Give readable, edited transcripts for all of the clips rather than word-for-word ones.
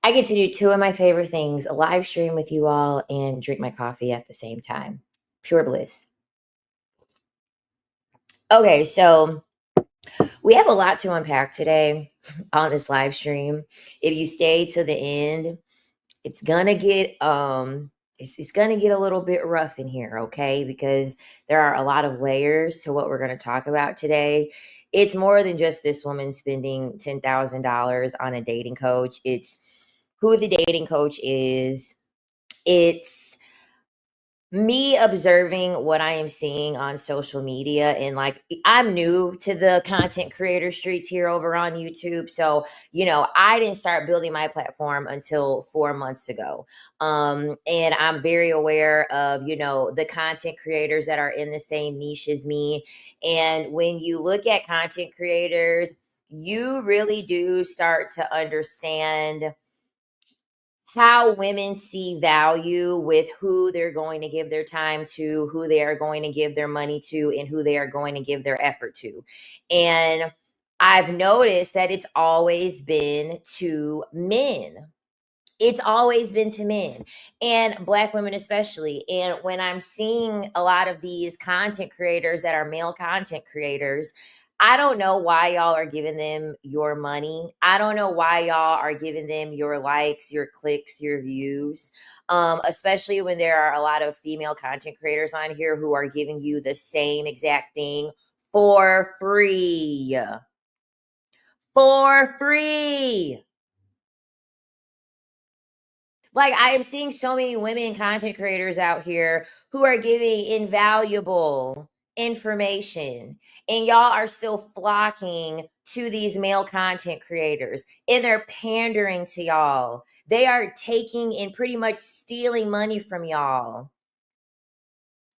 I get to do two of my favorite things, a live stream with you all and drink my coffee at the same time. Pure bliss. Okay, so we have a lot to unpack today on this live stream. If you stay to the end, it's gonna get it's gonna get a little bit rough in here, okay? Because there are a lot of layers to what we're gonna talk about today. It's more than just this woman spending $10,000 on a dating coach. It's who the dating coach is. It's me observing what I am seeing on social media, and like I'm new to the content creator streets here over on YouTube. So, I didn't start building my platform until 4 months ago. And I'm very aware of, the content creators that are in the same niche as me. And when you look at content creators, you really do start to understand how women see value with who they're going to give their time to, who they are going to give their money to, and who they are going to give their effort to. And I've noticed that it's always been to men. It's always been to men and Black women, especially. And when I'm seeing a lot of these content creators that are male content creators, I don't know why y'all are giving them your money. I don't know why y'all are giving them your likes, your clicks, your views. Especially when there are a lot of female content creators on here who are giving you the same exact thing for free. For free. Like, I am seeing so many women content creators out here who are giving invaluable information, and y'all are still flocking to these male content creators, and they're pandering to y'all. They are taking and pretty much stealing money from y'all.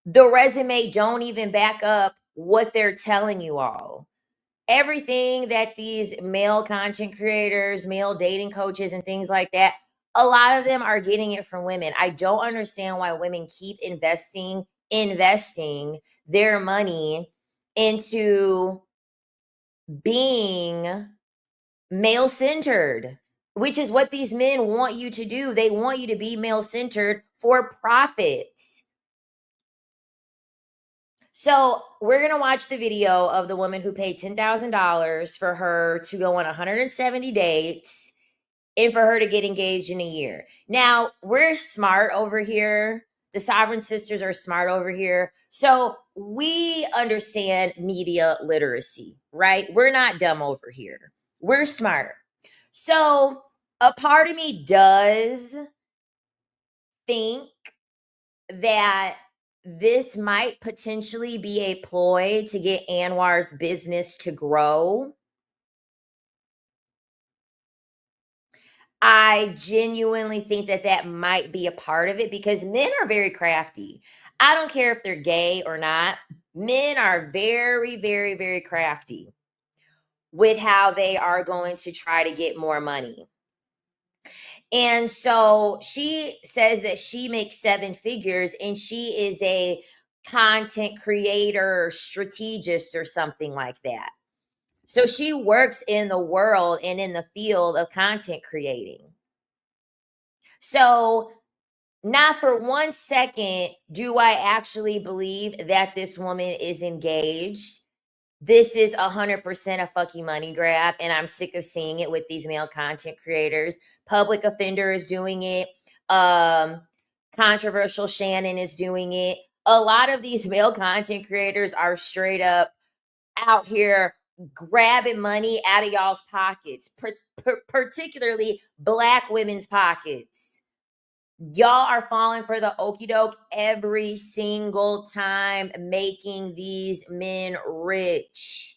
The resume don't even back up what they're telling you all. Everything that these male content creators, male dating coaches, and things like that, a lot of them are getting it from women. I don't understand why women keep investing their money into being male centered, which is what these men want you to do. They want you to be male centered for profit. So we're going to watch the video of the woman who paid $10,000 for her to go on 170 dates and for her to get engaged in a year. Now, we're smart over here. The Sovereign Sisters are smart over here. So we understand media literacy, right? We're not dumb over here. We're smart. So a part of me does think that this might potentially be a ploy to get Anwar's business to grow. I genuinely think that that might be a part of it because men are very crafty. I don't care if they're gay or not. Men are very, very, very crafty with how they are going to try to get more money. And so she says that she makes 7 figures and she is a content creator, strategist, or something like that. So she works in the world and in the field of content creating. So, not for 1 second do I actually believe that this woman is engaged. This is 100% a fucking money grab, and I'm sick of seeing it with these male content creators. Public Offender is doing it. Controversial Shannon is doing it. A lot of these male content creators are straight up out here grabbing money out of y'all's pockets, particularly Black women's pockets. Y'all are falling for the okie doke every single time, making these men rich.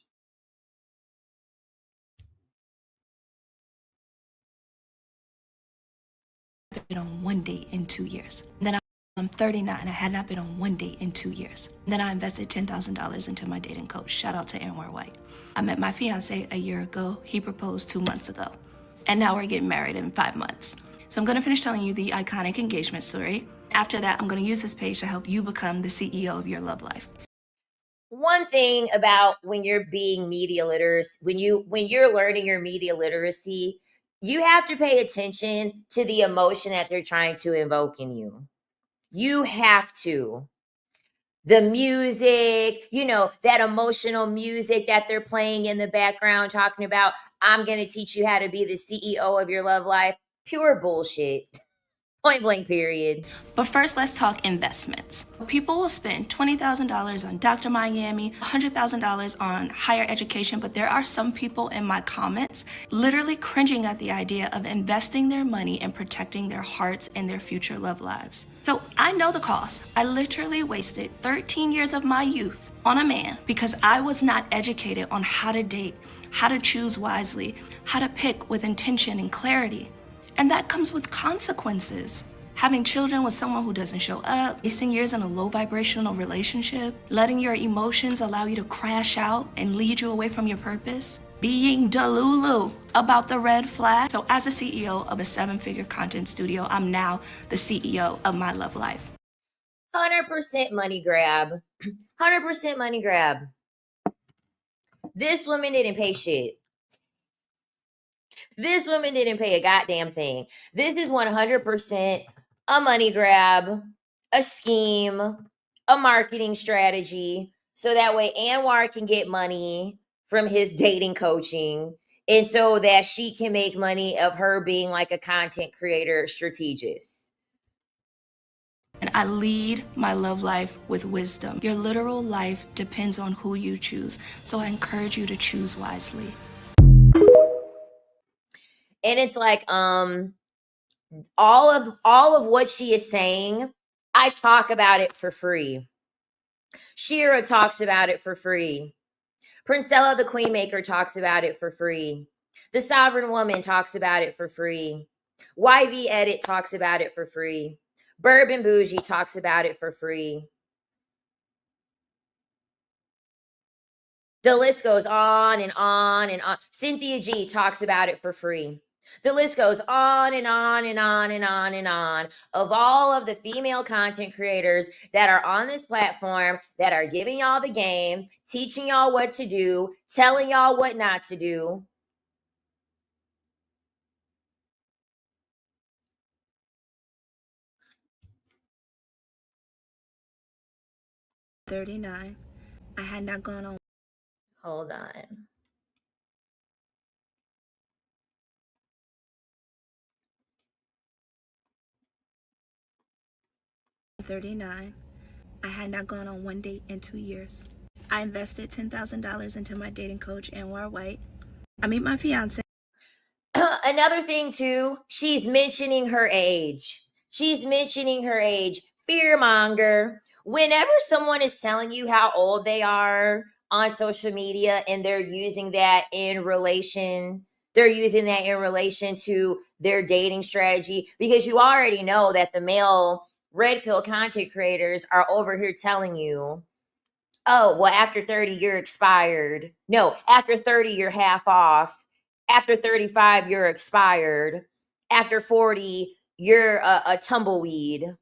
Been on 1 date in 2 years. Then I'm 39. I had not been on 1 date in 2 years. Then I invested $10,000 into my dating coach. Shout out to Anwar White. I met my fiance a year ago. He proposed 2 months ago. And now we're getting married in 5 months. So I'm going to finish telling you the iconic engagement story. After that, I'm going to use this page to help you become the CEO of your love life. One thing about when you're being media literate, when you're learning your media literacy, You have to pay attention to the emotion that they're trying to invoke in you. You have to. The music, that emotional music that they're playing in the background, talking about, I'm going to teach you how to be the CEO of your love life. Pure bullshit. Point blank, period. But first, let's talk investments. People will spend $20,000 on Dr. Miami, $100,000 on higher education, but there are some people in my comments literally cringing at the idea of investing their money and protecting their hearts and their future love lives. So I know the cost. I literally wasted 13 years of my youth on a man because I was not educated on how to date, how to choose wisely, how to pick with intention and clarity. And that comes with consequences. Having children with someone who doesn't show up, wasting years in a low vibrational relationship, letting your emotions allow you to crash out and lead you away from your purpose, being delulu about the red flag. So as a CEO of a 7-figure content studio, I'm now the CEO of my love life. 100% money grab. 100% money grab. This woman didn't pay shit. This woman didn't pay a goddamn thing. This is 100% a money grab, a scheme, a marketing strategy. So that way Anwar can get money from his dating coaching. And so that she can make money of her being like a content creator strategist. And I lead my love life with wisdom. Your literal life depends on who you choose. So I encourage you to choose wisely. And it's like all of what she is saying, I talk about it for free. Shira talks about it for free. Princella the Queenmaker talks about it for free. The Sovereign Woman talks about it for free. YV Edit talks about it for free. Bourbon Bougie talks about it for free. The list goes on and on and on. Cynthia G talks about it for free. The list goes on and on and on and on and on of all of the female content creators that are on this platform that are giving y'all the game, teaching y'all what to do, telling y'all what not to do. $39. I had not gone on. Hold on. $39. I had not gone on one date in 2 years. I invested $10,000 into my dating coach, Anwar White. I meet my fiance. Another thing too, she's mentioning her age. She's mentioning her age. Fearmonger. Whenever someone is telling you how old they are on social media and they're using that in relation to their dating strategy, because you already know that the male red pill content creators are over here telling you, oh, well, after 30, you're expired. No, after 30, you're half off. After 35, you're expired. After 40, you're a tumbleweed.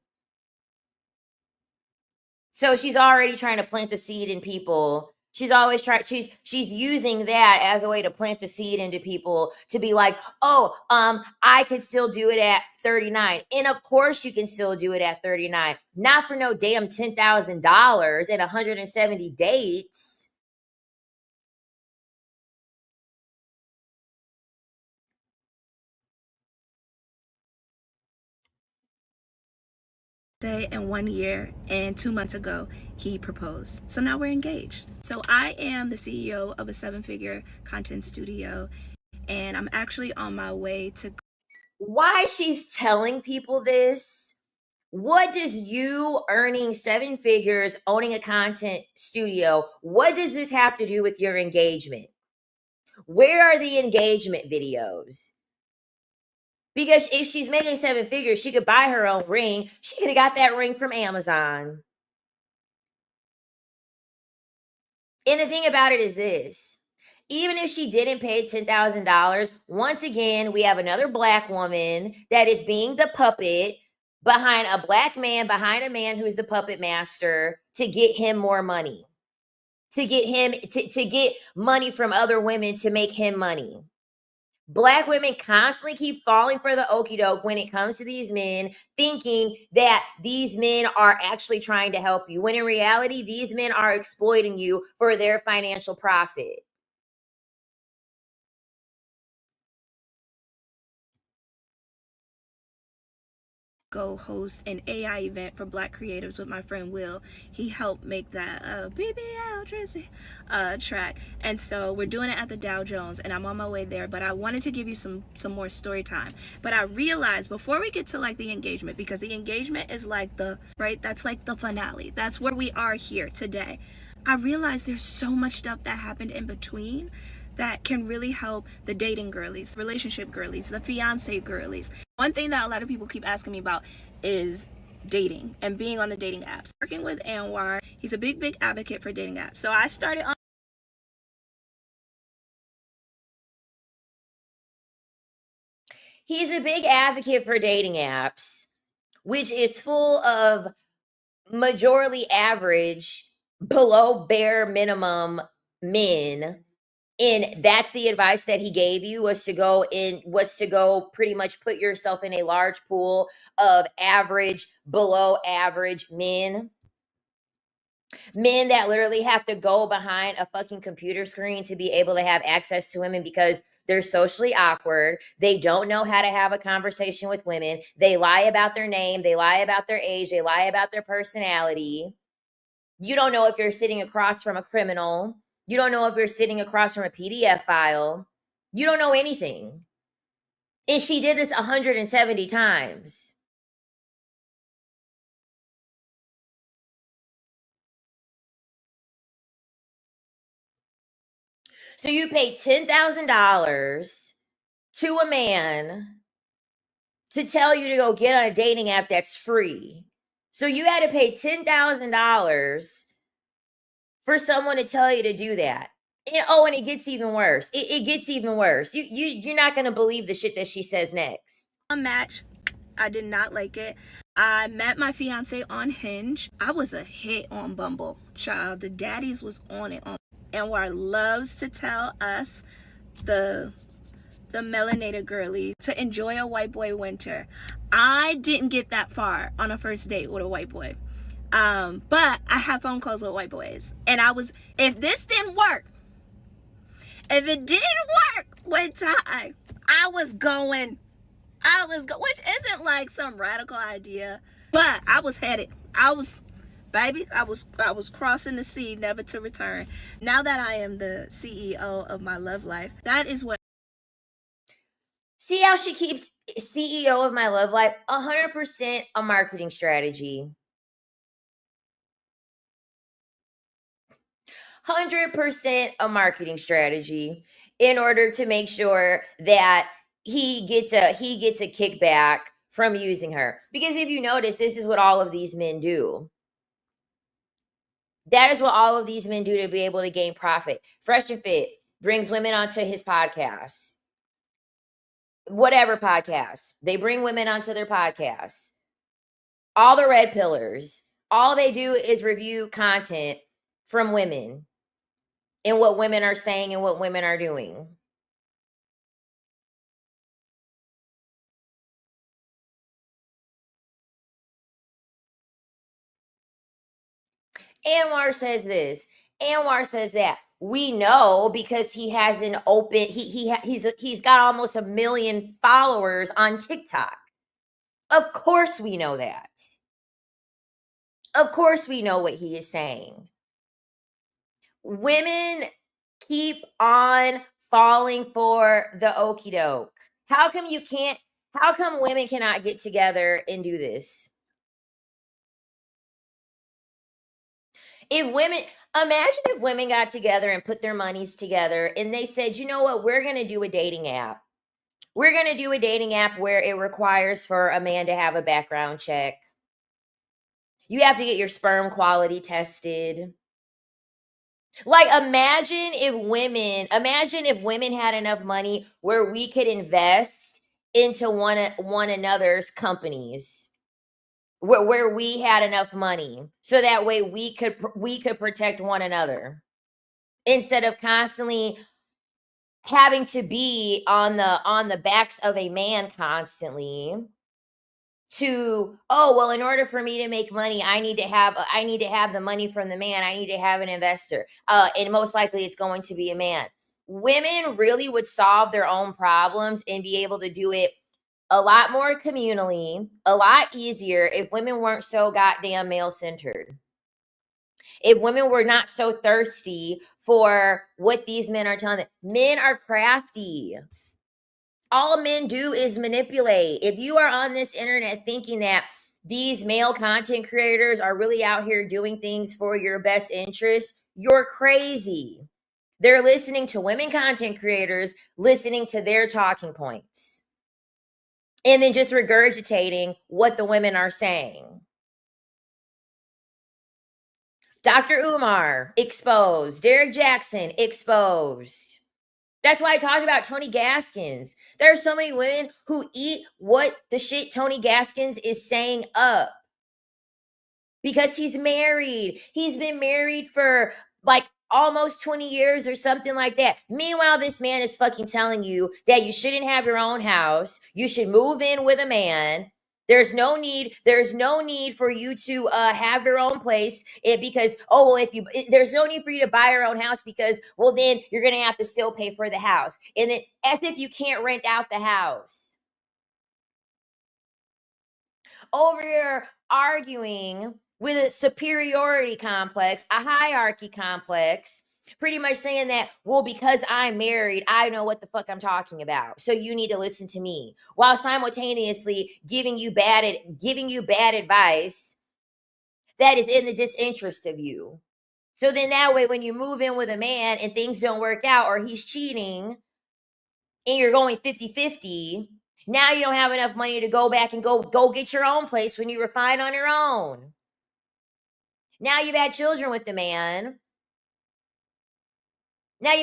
So she's already trying to plant the seed in people. She's using that as a way to plant the seed into people to be like, oh, I could still do it at 39. And of course you can still do it at 39. Not for no damn $10,000 and 170 dates. In 1 year and 2 months ago, he proposed. So now we're engaged. So I am the CEO of a 7-figure content studio, and I'm actually on my way to. Why she's telling people this? What does you earning 7 figures, owning a content studio, what does this have to do with your engagement? Where are the engagement videos? Because if she's making 7 figures, she could buy her own ring. She could have got that ring from Amazon. And the thing about it is this. Even if she didn't pay $10,000, once again, we have another Black woman that is being the puppet behind a Black man, behind a man who's the puppet master to get him more money, to get him to get money from other women to make him money. Black women constantly keep falling for the okie doke when it comes to these men, thinking that these men are actually trying to help you, when in reality, these men are exploiting you for their financial profit. Go host an AI event for Black creatives with my friend Will. He helped make that BBL Drizzy track, and so we're doing it at the Dow Jones, and I'm on my way there. But I wanted to give you some more story time. But I realized before we get to like the engagement, because the engagement is like the right, that's like the finale. That's where we are here today. I realized there's so much stuff that happened in between that can really help the dating girlies, relationship girlies, the fiance girlies. One thing that a lot of people keep asking me about is dating and being on the dating apps. Working with 1yr, he's a big advocate for dating apps. So I started on. He's a big advocate for dating apps, which is full of majorly average, below bare minimum men. And that's the advice that he gave you, was to go pretty much put yourself in a large pool of average, below average men. Men that literally have to go behind a fucking computer screen to be able to have access to women because they're socially awkward. They don't know how to have a conversation with women. They lie about their name. They lie about their age. They lie about their personality. You don't know if you're sitting across from a criminal. You don't know if you're sitting across from a PDF file. You don't know anything. And she did this 170 times. So you paid $10,000 to a man to tell you to go get on a dating app that's free. So you had to pay $10,000 for someone to tell you to do that. And it gets even worse. It gets even worse. You're not gonna believe the shit that she says next. A match. I did not like it. I met my fiance on Hinge. I was a hit on Bumble. Child, the daddies was on it. 1yr loves to tell us, the melanated girly, to enjoy a white boy winter. I didn't get that far on a first date with a white boy. But I had phone calls with white boys. And if this didn't work, if it didn't work with Ty, I was going, which isn't like some radical idea, but I was headed. I was crossing the sea, never to return. Now that I am the CEO of my love life, that is what. See how she keeps CEO of my love life? 100% a marketing strategy. 100% a marketing strategy in order to make sure that he gets a kickback from using her. Because if you notice, this is what all of these men do. That is what all of these men do to be able to gain profit. Fresh and Fit brings women onto his podcast. Whatever podcast. They bring women onto their podcast. All the red pillars. All they do is review content from women and what women are saying and what women are doing. Anwar says this. Anwar says that. We know because he has an open. He's got almost 1 million followers on TikTok. Of course, we know that. Of course, we know what he is saying. Women keep on falling for the okie doke. How come women cannot get together and do this? Imagine if women got together and put their monies together and they said, you know what, we're going to do a dating app. We're going to do a dating app where it requires for a man to have a background check. You have to get your sperm quality tested. Like, imagine if women had enough money where we could invest into one another's companies, where we had enough money, so that way we could protect one another instead of constantly having to be on the backs of a man constantly to, oh well, in order for me to make money, I need to have the money from the man, I need to have an investor, and most likely it's going to be a man. Women really would solve their own problems and be able to do it a lot more communally, a lot easier if women weren't so goddamn male centered. If women were not so thirsty for what these men are telling them. Men are crafty. All men do is manipulate. If you are on this internet thinking that these male content creators are really out here doing things for your best interest, you're crazy. They're listening to women content creators, listening to their talking points, and then just regurgitating what the women are saying. Dr. Umar, exposed. Derek Jackson, exposed. That's why I talked about Tony Gaskins. There are so many women who eat what the shit Tony Gaskins is saying up because he's married. He's been married for like almost 20 years or something like that. Meanwhile, this man is fucking telling you that you shouldn't have your own house. You should move in with a man. There's no need for you to have your own place, because there's no need for you to buy your own house because, well, then you're gonna have to still pay for the house, and then as if you can't rent out the house. Over here arguing with a superiority complex, a hierarchy complex, pretty much saying that, well, because I'm married, I know what the fuck I'm talking about, so you need to listen to me, while simultaneously giving you bad advice that is in the disinterest of you. So then that way, when you move in with a man and things don't work out, or he's cheating and you're going 50-50, now you don't have enough money to go back and go get your own place when you were fine on your own. Now you've had children with the man. Now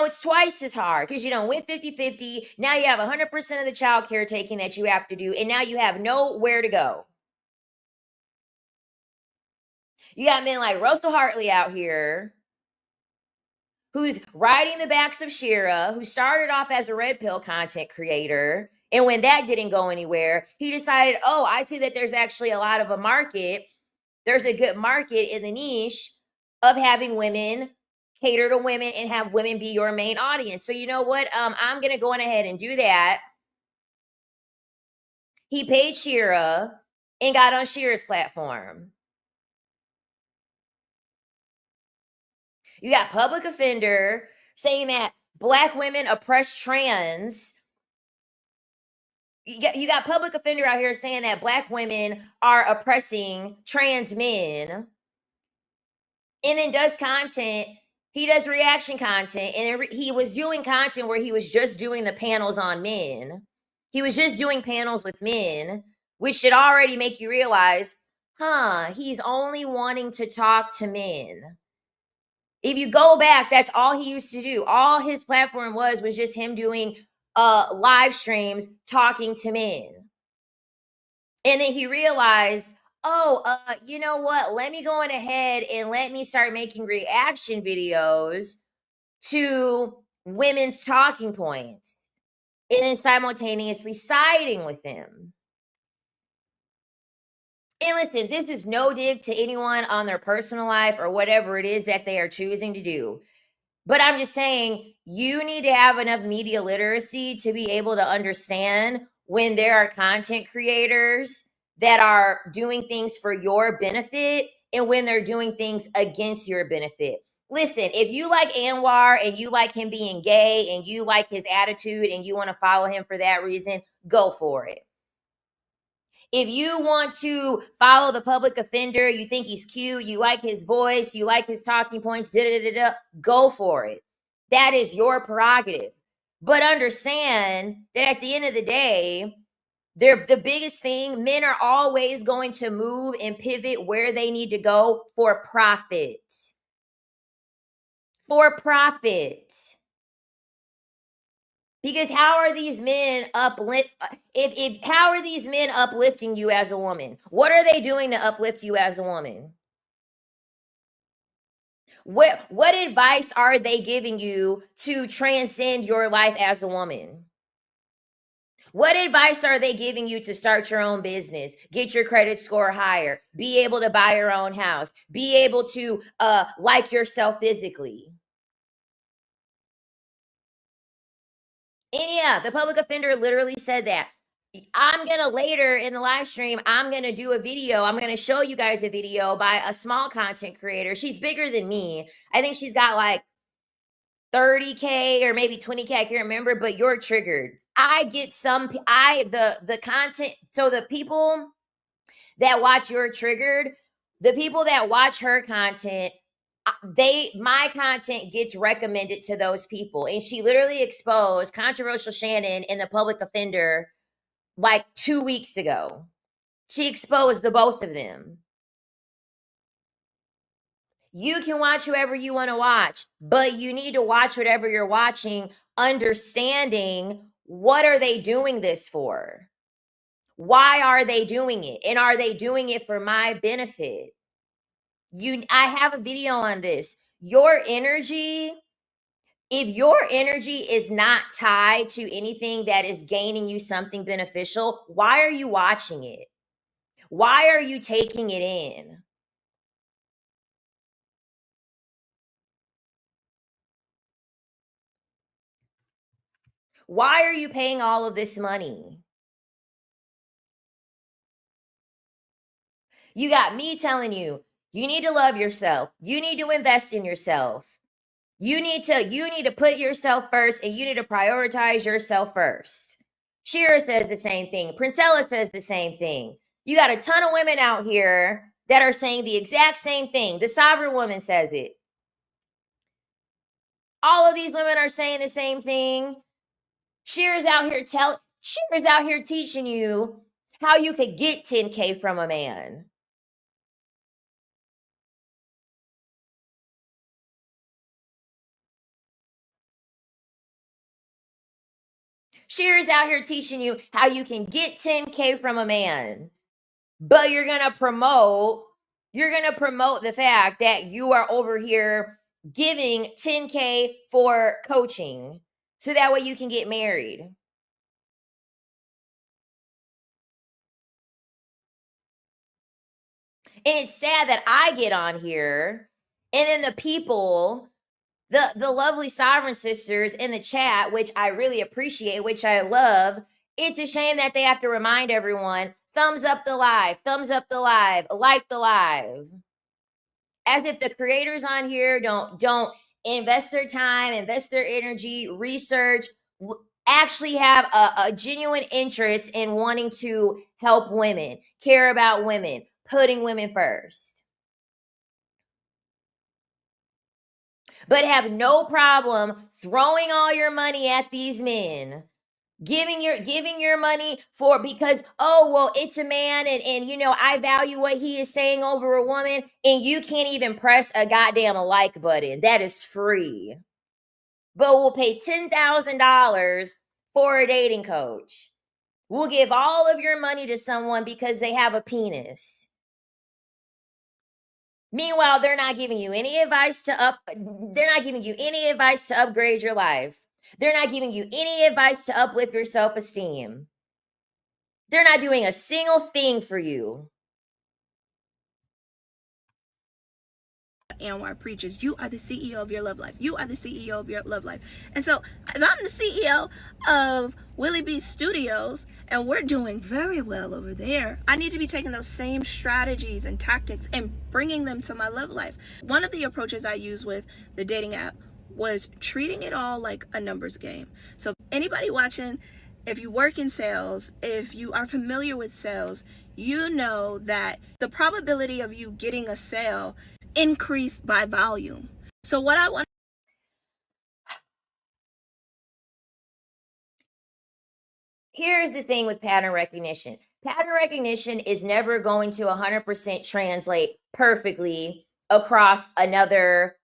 it's twice as hard because you don't win 50-50. Now you have 100% of the child care taking that you have to do, and now you have nowhere to go. You got men like Russell Hartley out here who's riding the backs of Shira, who started off as a red pill content creator. And when that didn't go anywhere, he decided, oh, I see that there's actually a lot of a market. There's a good market in the niche of having women cater to women and have women be your main audience. So you know what? I'm going to go on ahead and do that. He paid Shira and got on Shira's platform. You got public offender saying that Black women oppress trans. You got public offender out here saying that Black women are oppressing trans men. And then does content. He does reaction content. And he was doing content where he was just doing the panels on men. He was just doing panels with men, which should already make you realize, he's only wanting to talk to men. If you go back, that's all he used to do. All his platform was just him doing live streams talking to men. And then he realized, you know what? Let me go on ahead and let me start making reaction videos to women's talking points and then simultaneously siding with them. And listen, this is no dig to anyone on their personal life or whatever it is that they are choosing to do. But I'm just saying, you need to have enough media literacy to be able to understand when there are content creators that are doing things for your benefit and when they're doing things against your benefit. Listen, if you like Anwar and you like him being gay and you like his attitude and you want to follow him for that reason, go for it. If you want to follow the public offender, you think he's cute, you like his voice, you like his talking points, go for it. That is your prerogative. But understand that at the end of the day, the biggest thing, men are always going to move and pivot where they need to go for profit. For profit. Because how are these men how are these men uplifting you as a woman? What are they doing to uplift you as a woman? What advice are they giving you to transcend your life as a woman? What advice are they giving you to start your own business, get your credit score higher, be able to buy your own house, be able to like yourself physically? And yeah, the public offender literally said that. I'm gonna later in the live stream, I'm gonna do a video. I'm gonna show you guys a video by a small content creator. She's bigger than me. I think she's got like 30K or maybe 20K. I can't remember, but you're triggered. I get some the content. So the people that watch You're Triggered, the people that watch her content, my content gets recommended to those people. And she literally exposed controversial Shannon and the public offender like 2 weeks ago. She exposed the both of them. You can watch whoever you want to watch, but you need to watch whatever you're watching, understanding what are they doing this for? Why are they doing it? And are they doing it for my benefit? I have a video on this. Your energy, if your energy is not tied to anything that is gaining you something beneficial, why are you watching it? Why are you taking it in? Why are you paying all of this money? You got me telling you, you need to love yourself. You need to invest in yourself. You need to put yourself first, and you need to prioritize yourself first. Shira says the same thing. Princella says the same thing. You got a ton of women out here that are saying the exact same thing. The sovereign woman says it. All of these women are saying the same thing. Shira's out here teaching you how you could get 10K from a man. Shira's out here teaching you how you can get 10K from a man. But you're going to promote the fact that you are over here giving 10K for coaching so that way you can get married. And it's sad that I get on here and then the people, the lovely sovereign sisters in the chat, which I really appreciate, which I love, it's a shame that they have to remind everyone, thumbs up the live, like the live. As if the creators on here don't invest their time, invest their energy, research, actually have a genuine interest in wanting to help women, care about women, putting women first. But have no problem throwing all your money at these men, giving your money for, because it's a man, and I value what he is saying over a woman, and you can't even press a goddamn like button. That is free. But we'll pay $10,000 for a dating coach. We'll give all of your money to someone because they have a penis. Meanwhile, they're not giving you any advice to upgrade your life. They're not giving you any advice to uplift your self-esteem. They're not doing a single thing for you. Anwar preaches, you are the CEO of your love life. You are the CEO of your love life. And so if I'm the CEO of Willie B Studios and we're doing very well over there, I need to be taking those same strategies and tactics and bringing them to my love life. One of the approaches I use with the dating app was treating it all like a numbers game. So anybody watching, if you work in sales, if you are familiar with sales, you know that the probability of you getting a sale increased by volume. So what I want. Here's the thing with pattern recognition. Pattern recognition is never going to 100% translate perfectly across another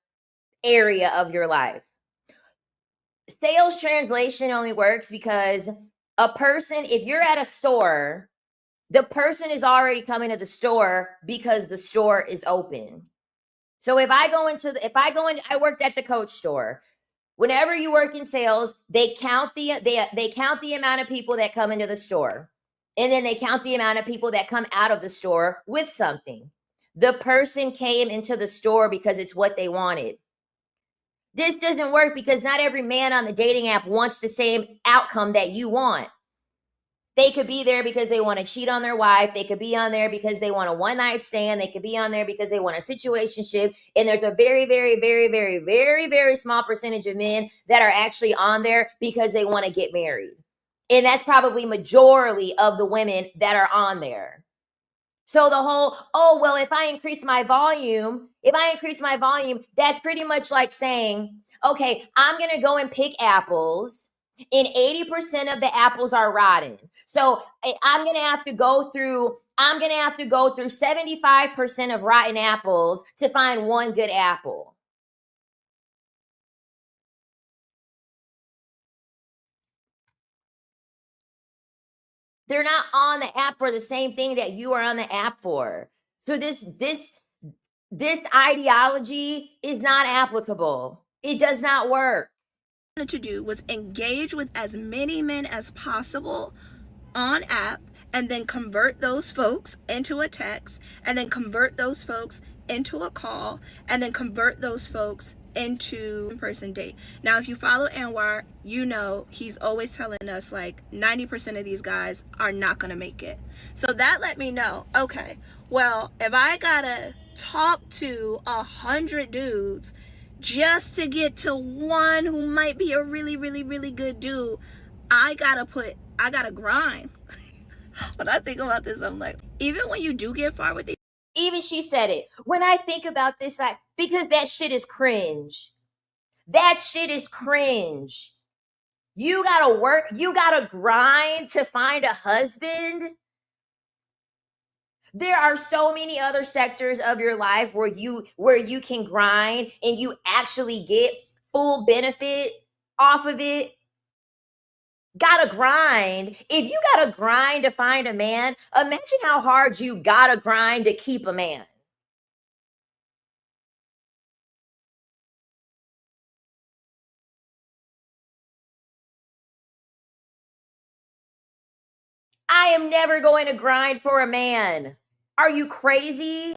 area of your life. Sales translation only works because a person, if you're at a store, the person is already coming to the store because the store is open. So if I worked at the Coach store. Whenever you work in sales, they count the amount of people that come into the store. And then they count the amount of people that come out of the store with something. The person came into the store because it's what they wanted. This doesn't work because not every man on the dating app wants the same outcome that you want. They could be there because they want to cheat on their wife. They could be on there because they want a one-night stand. They could be on there because they want a situationship. And there's a very, very, very, very, very, very small percentage of men that are actually on there because they want to get married. And that's probably majority of the women that are on there. So the whole, oh, well, if I increase my volume, that's pretty much like saying, okay, I'm going to go and pick apples and 80% of the apples are rotten. So I'm going to have to go through 75% of rotten apples to find one good apple. They're not on the app for the same thing that you are on the app for. So this ideology is not applicable. It does not work. To do was engage with as many men as possible on app, and then convert those folks into a text, and then convert those folks into a call, and then convert those folks into in-person date. Now, if you follow Anwar, you know he's always telling us like 90% of these guys are not gonna make it. So that let me know, okay, well, if I gotta talk to 100 dudes just to get to one who might be a really, really, really good dude, I gotta grind. When I think about this, I'm like, even when you do get far with it, even she said it. When I think about this, because that shit is cringe. That shit is cringe. You gotta work, you gotta grind to find a husband. There are so many other sectors of your life where you can grind and you actually get full benefit off of it. Gotta grind. If you gotta grind to find a man, imagine how hard you gotta grind to keep a man. I am never going to grind for a man. Are you crazy?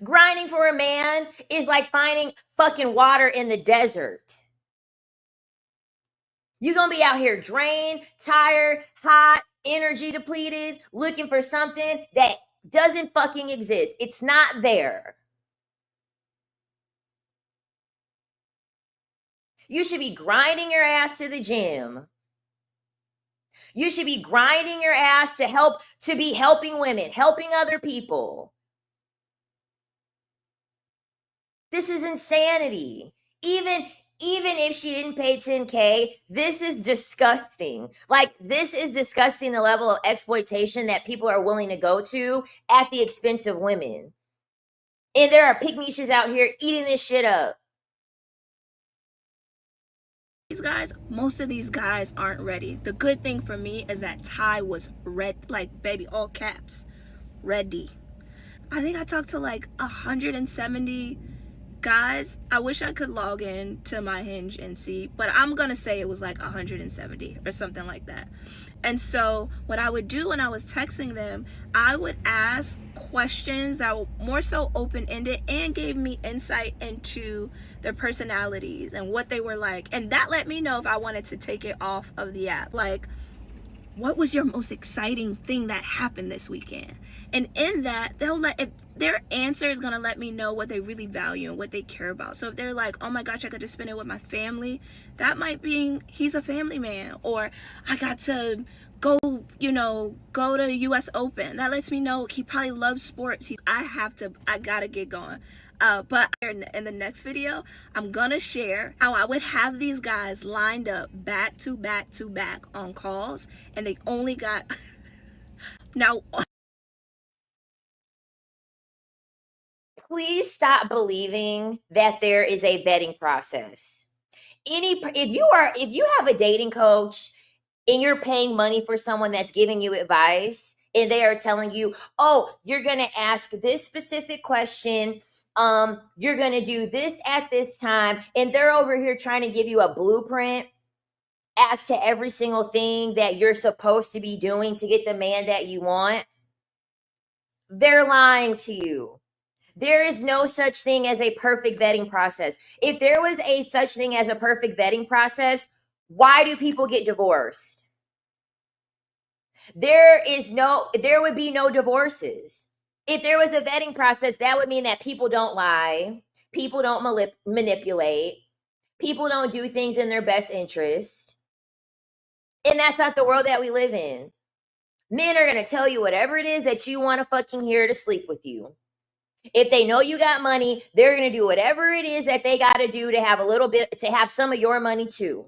Grinding for a man is like finding fucking water in the desert. You're going to be out here drained, tired, hot, energy depleted, looking for something that doesn't fucking exist. It's not there. You should be grinding your ass to the gym. You should be grinding your ass to be helping women, helping other people. This is insanity. Even if she didn't pay 10K, this is disgusting. Like, this is disgusting, the level of exploitation that people are willing to go to at the expense of women. And there are pickmes out here eating this shit up. These guys, most of these guys aren't ready. The good thing for me is that Ty was red, like baby, all caps, ready. I think I talked to like 170 guys. I wish I could log in to my Hinge and see, but I'm gonna say it was like 170 or something like that. And so what I would do when I was texting them, I would ask questions that were more so open-ended and gave me insight into their personalities and what they were like, and that let me know if I wanted to take it off of the app. Like, what was your most exciting thing that happened this weekend? And in that, if their answer is gonna let me know what they really value and what they care about. So if they're like, oh my gosh, I got to spend it with my family, that might be he's a family man. Or I got to go to US Open. That lets me know he probably loves sports. I gotta get going. But in the next video, I'm gonna share how I would have these guys lined up back to back to back on calls, and they only got now. Please stop believing that there is a vetting process. If you have a dating coach and you're paying money for someone that's giving you advice, and they are telling you, oh, you're going to ask this specific question. You're going to do this at this time. And they're over here trying to give you a blueprint as to every single thing that you're supposed to be doing to get the man that you want. They're lying to you. There is no such thing as a perfect vetting process. If there was a such thing as a perfect vetting process, why do people get divorced? There would be no divorces. If there was a vetting process, that would mean that people don't lie, people don't manipulate, people don't do things in their best interest. And that's not the world that we live in. Men are going to tell you whatever it is that you want to fucking hear to sleep with you. If they know you got money, they're going to do whatever it is that they got to do to have to have some of your money too.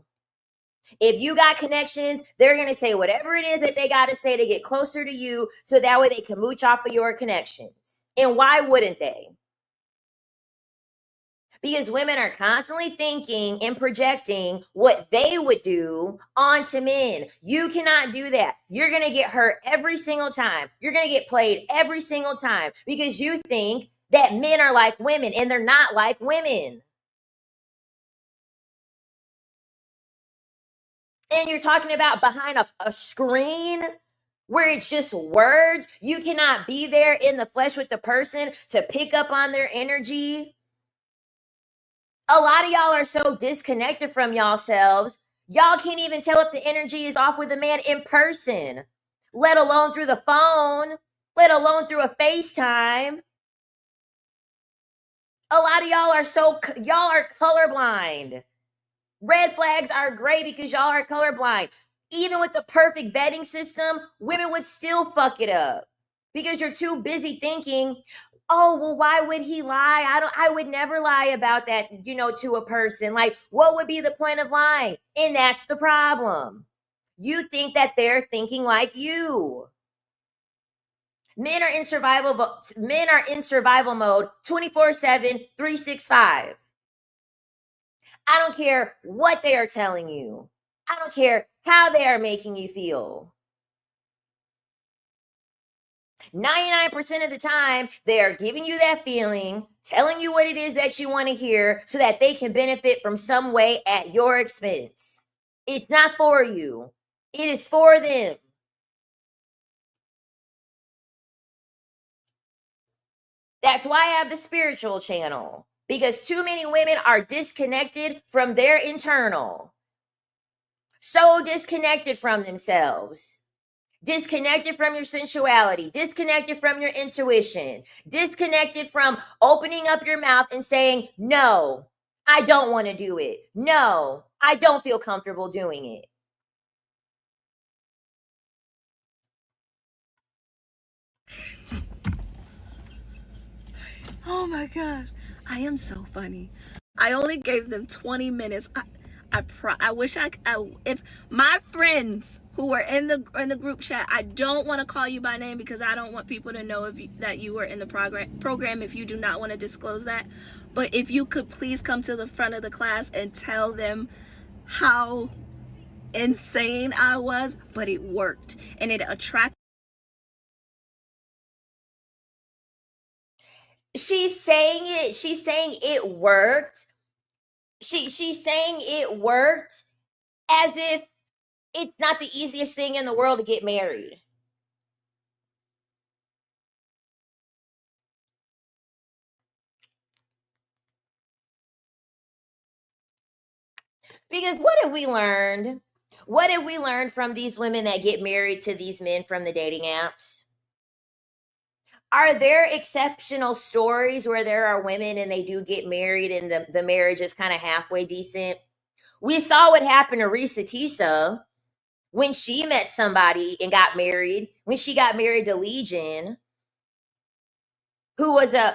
If you got connections, they're going to say whatever it is that they got to say to get closer to you so that way they can mooch off of your connections. And why wouldn't they? Because women are constantly thinking and projecting what they would do onto men. You cannot do that. You're going to get hurt every single time. You're going to get played every single time because you think that men are like women, and they're not like women. And you're talking about behind a screen where it's just words. You cannot be there in the flesh with the person to pick up on their energy. A lot of y'all are so disconnected from y'allselves, y'all can't even tell if the energy is off with a man in person, let alone through the phone, let alone through a FaceTime. A lot of y'all are colorblind. Red flags are great because y'all are colorblind. Even with the perfect vetting system, women would still fuck it up because you're too busy thinking, oh, well, why would he lie? I would never lie about that, to a person. Like, what would be the point of lying? And that's the problem. You think that they're thinking like you. Men are in survival mode 24/7, 365. I don't care what they are telling you. I don't care how they are making you feel. 99% of the time, they are giving you that feeling, telling you what it is that you want to hear so that they can benefit from some way at your expense. It's not for you. It is for them. That's why I have the spiritual channel, because too many women are disconnected from their internal. So disconnected from themselves. Disconnected from your sensuality, disconnected from your intuition, disconnected from opening up your mouth and saying, no, I don't want to do it. No, I don't feel comfortable doing it. Oh my God, I am so funny. I only gave them 20 minutes. I wish if my friends who were in the group chat, I don't want to call you by name because I don't want people to know that you were in the program if you do not want to disclose that. But if you could please come to the front of the class and tell them how insane I was, but it worked and it attracted. She's saying it worked. She's saying it worked as if it's not the easiest thing in the world to get married. Because what have we learned? What have we learned from these women that get married to these men from the dating apps? Are there exceptional stories where there are women and they do get married and the marriage is kind of halfway decent? We saw what happened to Risa Tisa when she met somebody and got married, when she got married to Legion, who was a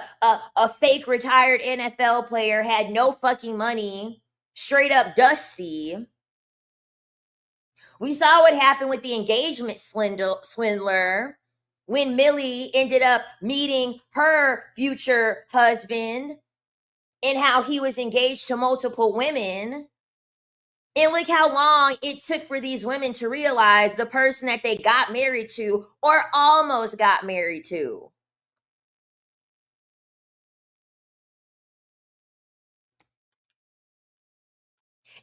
fake retired NFL player, had no fucking money, straight up dusty. We saw what happened with the engagement swindler when Millie ended up meeting her future husband and how he was engaged to multiple women. And look how long it took for these women to realize the person that they got married to or almost got married to.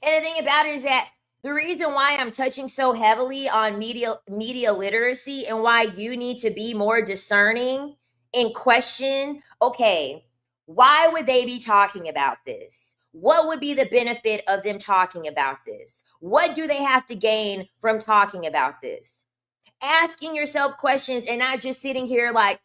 And the thing about it is that the reason why I'm touching so heavily on media literacy and why you need to be more discerning and question, okay, why would they be talking about this? What would be the benefit of them talking about this? What do they have to gain from talking about this? Asking yourself questions and not just sitting here like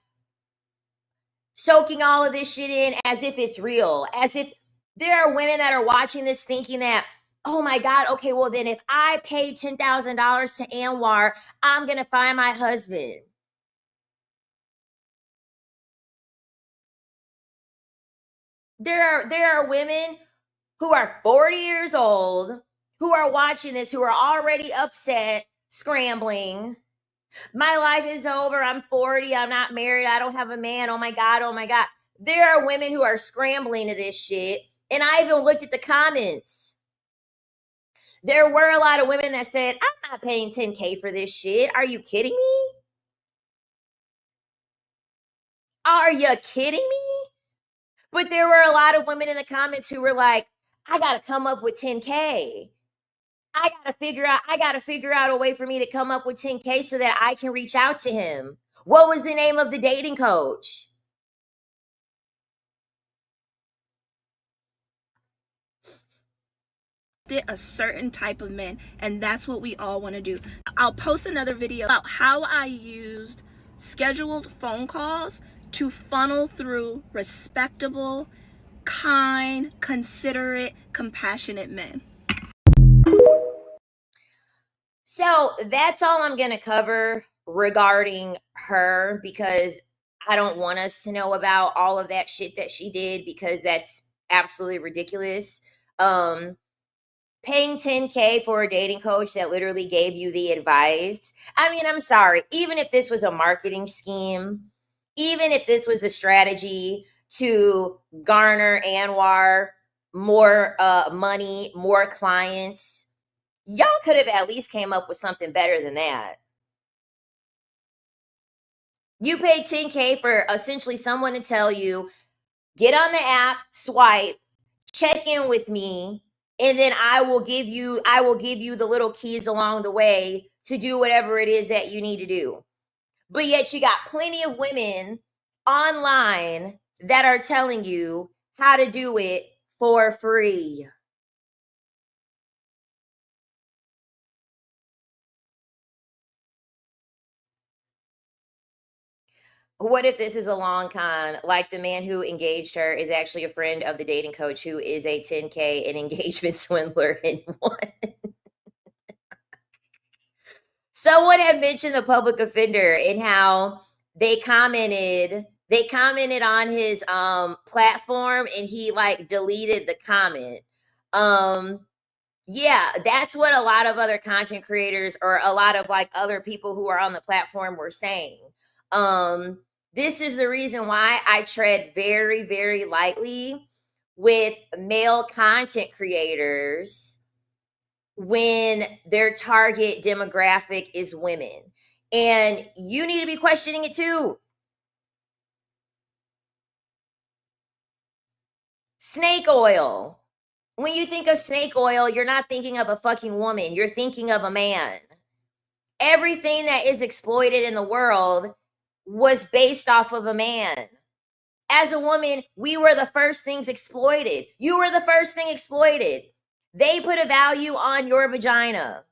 soaking all of this shit in as if it's real, as if there are women that are watching this thinking that, oh my God, okay, well then if I pay $10,000 to Anwar, I'm gonna find my husband. There are women who are 40 years old who are watching this, who are already upset, scrambling. My life is over. I'm 40. I'm not married. I don't have a man. Oh my God. Oh my God. There are women who are scrambling to this shit. And I even looked at the comments. There were a lot of women that said, I'm not paying 10K for this shit. Are you kidding me? Are you kidding me? But there were a lot of women in the comments who were like, I got to come up with 10K. I got to figure out a way for me to come up with 10K so that I can reach out to him. What was the name of the dating coach? A certain type of men, and that's what we all want to do. I'll post another video about how I used scheduled phone calls to funnel through respectable, kind, considerate, compassionate men. So that's all I'm going to cover regarding her, because I don't want us to know about all of that shit that she did, because that's absolutely ridiculous. Paying 10K for a dating coach that literally gave you the advice. I mean, I'm sorry. Even if this was a marketing scheme, even if this was a strategy to garner Anwar more money, more clients, y'all could have at least came up with something better than that. You paid 10K for essentially someone to tell you, get on the app, swipe, check in with me, and then I will give you the little keys along the way to do whatever it is that you need to do. But yet you got plenty of women online that are telling you how to do it for free. What if this is a long con? Like the man who engaged her is actually a friend of the dating coach who is a 10K and engagement swindler in one. Someone had mentioned the public offender and how they commented on his platform and he like deleted the comment. Yeah, that's what a lot of other content creators or a lot of like other people who are on the platform were saying. This is the reason why I tread very, very lightly with male content creators when their target demographic is women. And you need to be questioning it too. Snake oil. When you think of snake oil, you're not thinking of a fucking woman, you're thinking of a man. Everything that is exploited in the world was based off of a man. As a woman, we were the first things exploited. You were the first thing exploited. They put a value on your vagina.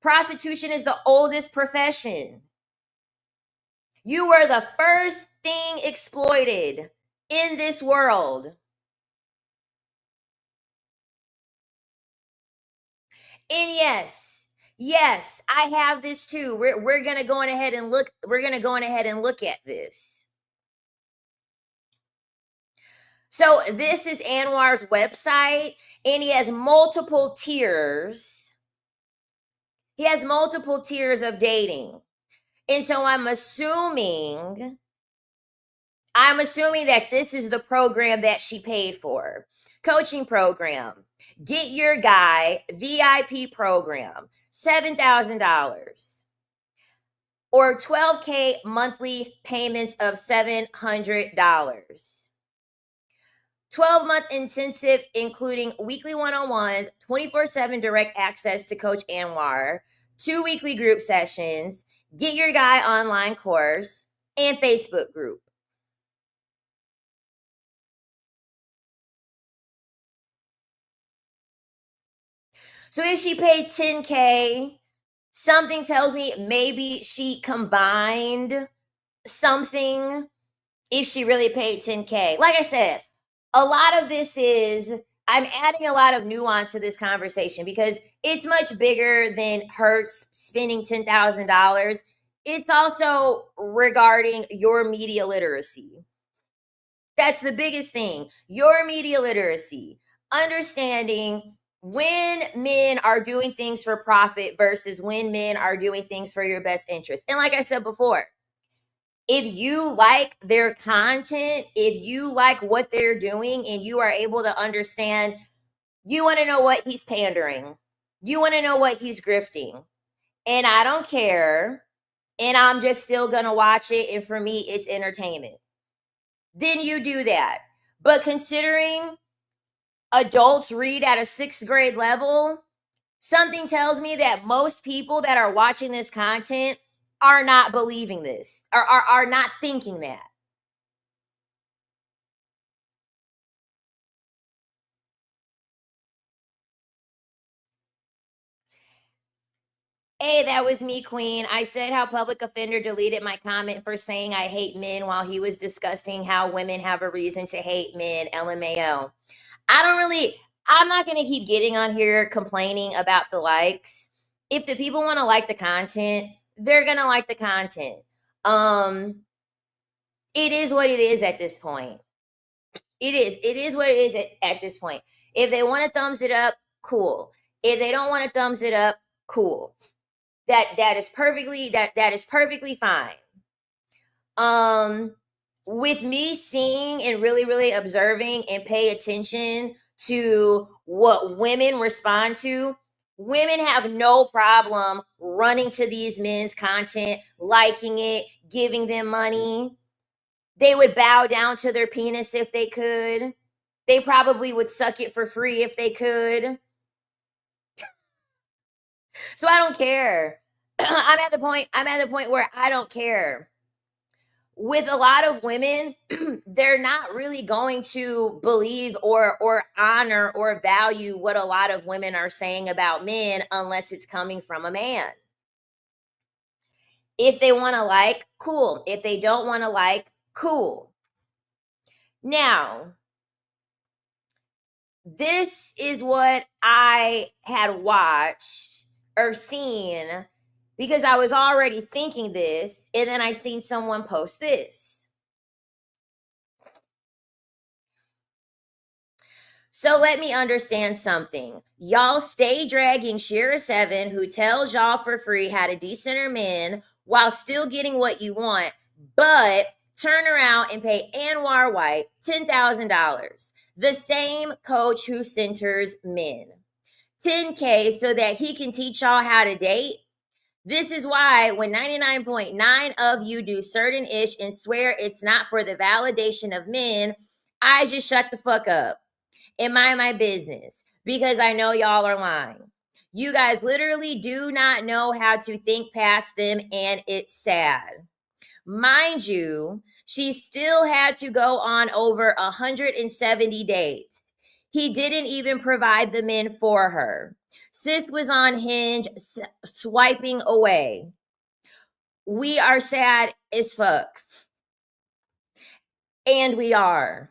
Prostitution is the oldest profession. You were the first thing exploited in this world. And yes, I have this too. We're gonna go on ahead and look. We're gonna go on ahead and look at this. So this is Anwar's website, and he has multiple tiers. He has multiple tiers of dating. And so I'm assuming that this is the program that she paid for. Coaching program. Get your guy VIP program, $7,000 or 12K monthly payments of $700. 12-month intensive, including weekly one-on-ones, 24/7 direct access to Coach Anwar, 2 weekly group sessions, Get Your Guy online course, and Facebook group. So if she paid 10K, something tells me maybe she combined something if she really paid 10K. Like I said, a lot of this is, I'm adding a lot of nuance to this conversation because it's much bigger than her spending $10,000. It's also regarding your media literacy. That's the biggest thing. Your media literacy, understanding when men are doing things for profit versus when men are doing things for your best interest. And like I said before, if you like their content, if you like what they're doing, and you are able to understand, you want to know what he's pandering, you want to know what he's grifting, and I don't care, and I'm just still going to watch it, and for me, it's entertainment, then you do that. But considering adults read at a 6th grade level, something tells me that most people that are watching this content are not believing this, or are not thinking that. Hey, that was me, Queen. I said how public offender deleted my comment for saying I hate men while he was discussing how women have a reason to hate men. LMAO. I'm not going to keep getting on here complaining about the likes. If the people want to like the content, they're going to like the content. It is what it is at this point. It is what it is at this point. If they want to thumbs it up, cool. If they don't want to thumbs it up, cool. That is perfectly fine. With me seeing and really observing and pay attention to what women respond to, women have no problem running to these men's content, liking it, giving them money. They would bow down to their penis if they could. They probably would suck it for free if they could. So I don't care. I'm at the point where I don't care. With a lot of women, they're not really going to believe or honor or value what a lot of women are saying about men unless it's coming from a man. If they want to like, cool. If they don't want to like, cool. Now, this is what I had watched or seen because I was already thinking this, and then I seen someone post this. So let me understand something. Y'all stay dragging Shira7, who tells y'all for free how to decenter men while still getting what you want, but turn around and pay Anwar White $10,000, the same coach who centers men. $10K so that he can teach y'all how to date. This is why when 99.9 of you do certain ish and swear it's not for the validation of men, I just shut the fuck up and mind my business because I know y'all are lying. You guys literally do not know how to think past them, and it's sad. Mind you, she still had to go on over 170 dates. He didn't even provide the men for her. Sis was on Hinge swiping away. We are sad as fuck. And we are.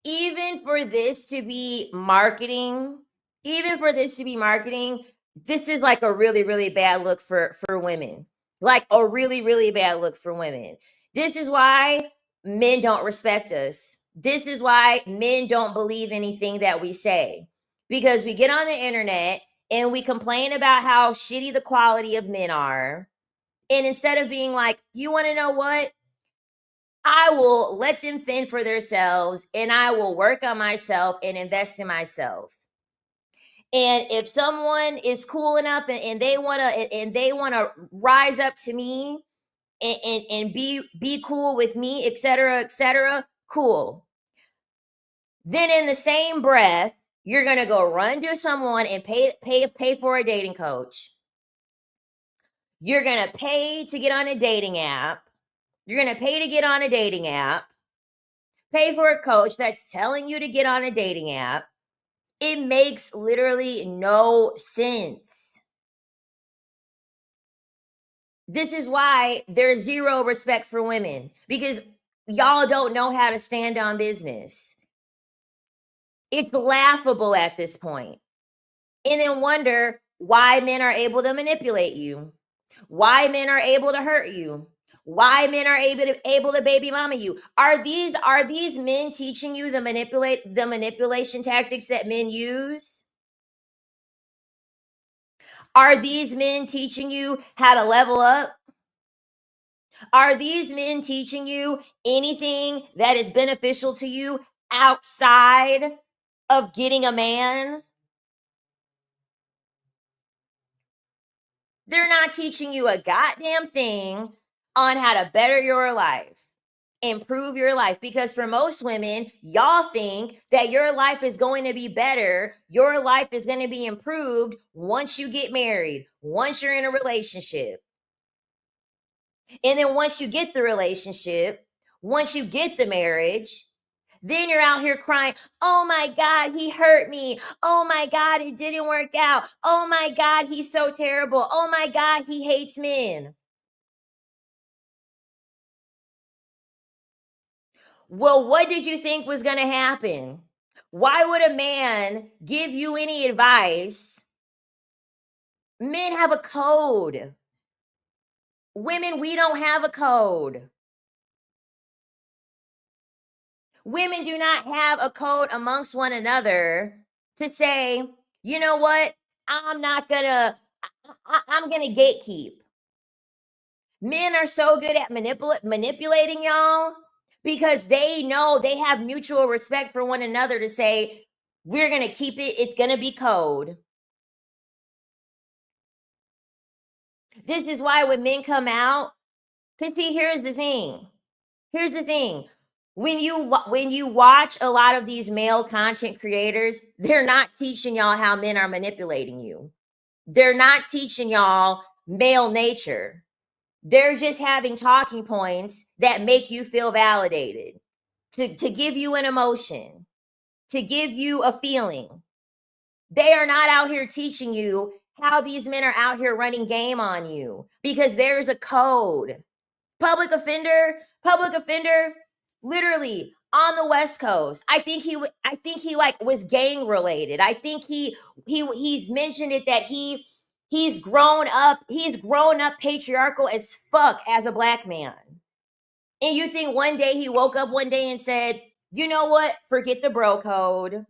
Even for this to be marketing, this is like a really bad look for women. Like a really bad look for women. This is why men don't respect us. This is why men don't believe anything that we say. Because we get on the internet and we complain about how shitty the quality of men are. And instead of being like, you want to know what? I will let them fend for themselves and I will work on myself and invest in myself. And if someone is cool enough and they wanna rise up to me and be cool with me, etc., cool. Then in the same breath, you're gonna go run to someone and pay for a dating coach. You're gonna pay to get on a dating app. You're gonna pay to get on a dating app. Pay for a coach that's telling you to get on a dating app. It makes literally no sense. This is why there's zero respect for women, because y'all don't know how to stand on business. It's laughable at this point. And then wonder why men are able to manipulate you, why men are able to hurt you, why men are able to baby mama you. Are these men teaching you the manipulation tactics that men use? Are these men teaching you how to level up? Are these men teaching you anything that is beneficial to you outside of getting a man? They're not teaching you a goddamn thing on how to better your life, improve your life. Because for most women, y'all think that your life is going to be better, your life is going to be improved once you get married, once you're in a relationship. And then once you get the relationship, once you get the marriage, then you're out here crying, oh my God, he hurt me. Oh my God, it didn't work out. Oh my God, he's so terrible. Oh my God, he hates men. Well, what did you think was going to happen? Why would a man give you any advice? Men have a code. Women, we don't have a code. Women do not have a code amongst one another to say, you know what? I'm not gonna, I'm gonna gatekeep. Men are so good at manipulating y'all because they know they have mutual respect for one another to say, we're gonna keep it, it's gonna be code. This is why when men come out, because see, here's the thing. Here's the thing. When you watch a lot of these male content creators, they're not teaching y'all how men are manipulating you. They're not teaching y'all male nature. They're just having talking points that make you feel validated, to give you an emotion, to give you a feeling. They are not out here teaching you how these men are out here running game on you because there's a code. Public offender, literally on the West Coast. I think he like was gang related. I think he's mentioned it that he's grown up patriarchal as fuck as a black man. And you think one day he woke up one day and said, "You know what? Forget the bro code."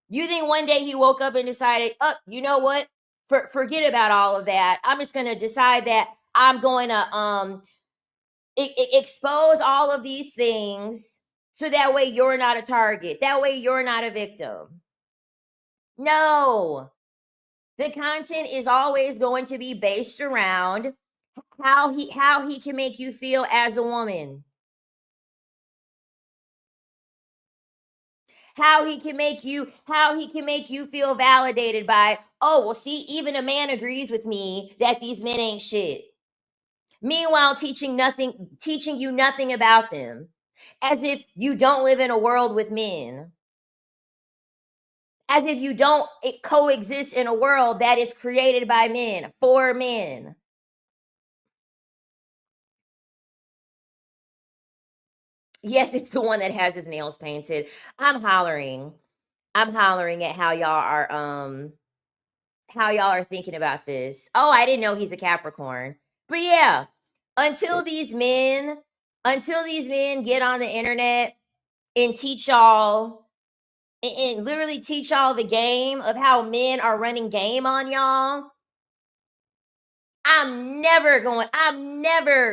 You think one day he woke up and decided, "Oh, you know what? Forget about all of that. I'm just going to decide that I'm going to expose all of these things so that way you're not a target. That way you're not a victim." No. The content is always going to be based around how he can make you feel as a woman. How he can make you feel validated by, "Oh, well see, even a man agrees with me that these men ain't shit." Meanwhile, teaching you nothing about them, as if you don't live in a world with men, as if you don't coexist in a world that is created by men for men. Yes, it's the one that has his nails painted. I'm hollering. I'm hollering at how y'all are thinking about this. Oh, I didn't know he's a Capricorn. But yeah, until these men until these men get on the internet and teach y'all and literally teach y'all the game of how men are running game on y'all, I'm never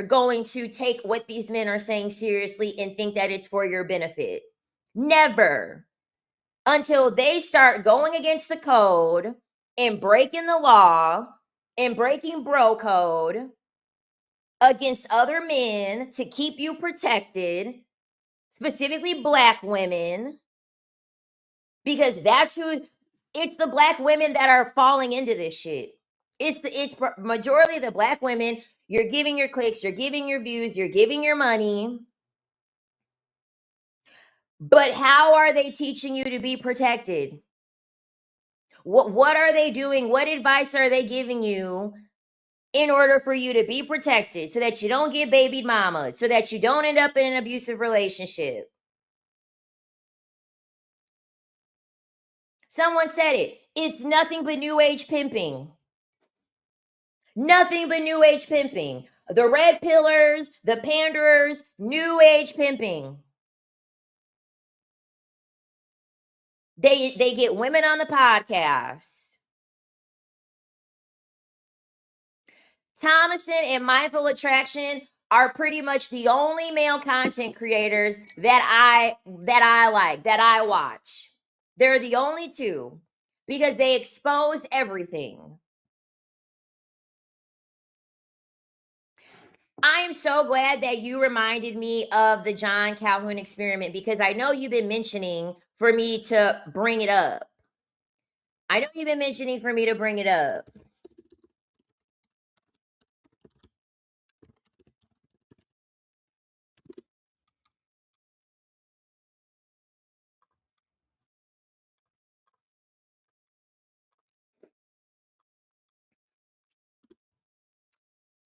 going to take what these men are saying seriously and think that it's for your benefit. Never. Until they start going against the code and breaking the law and breaking bro code against other men to keep you protected, specifically Black women, because that's who it's the Black women that are falling into this shit. It's majority of the Black women. You're giving your clicks, you're giving your views, you're giving your money. But how are they teaching you to be protected? What are they doing? What advice are they giving you in order for you to be protected so that you don't get babied mama, so that you don't end up in an abusive relationship? Someone said it. It's nothing but new age pimping. Nothing but new age pimping. The red pillars, the panderers, new age pimping. They get women on the podcast. Thomason and Mindful Attraction are pretty much the only male content creators that I like, that I watch. They're the only two because they expose everything. I am so glad that you reminded me of the John Calhoun experiment because I know you've been mentioning for me to bring it up.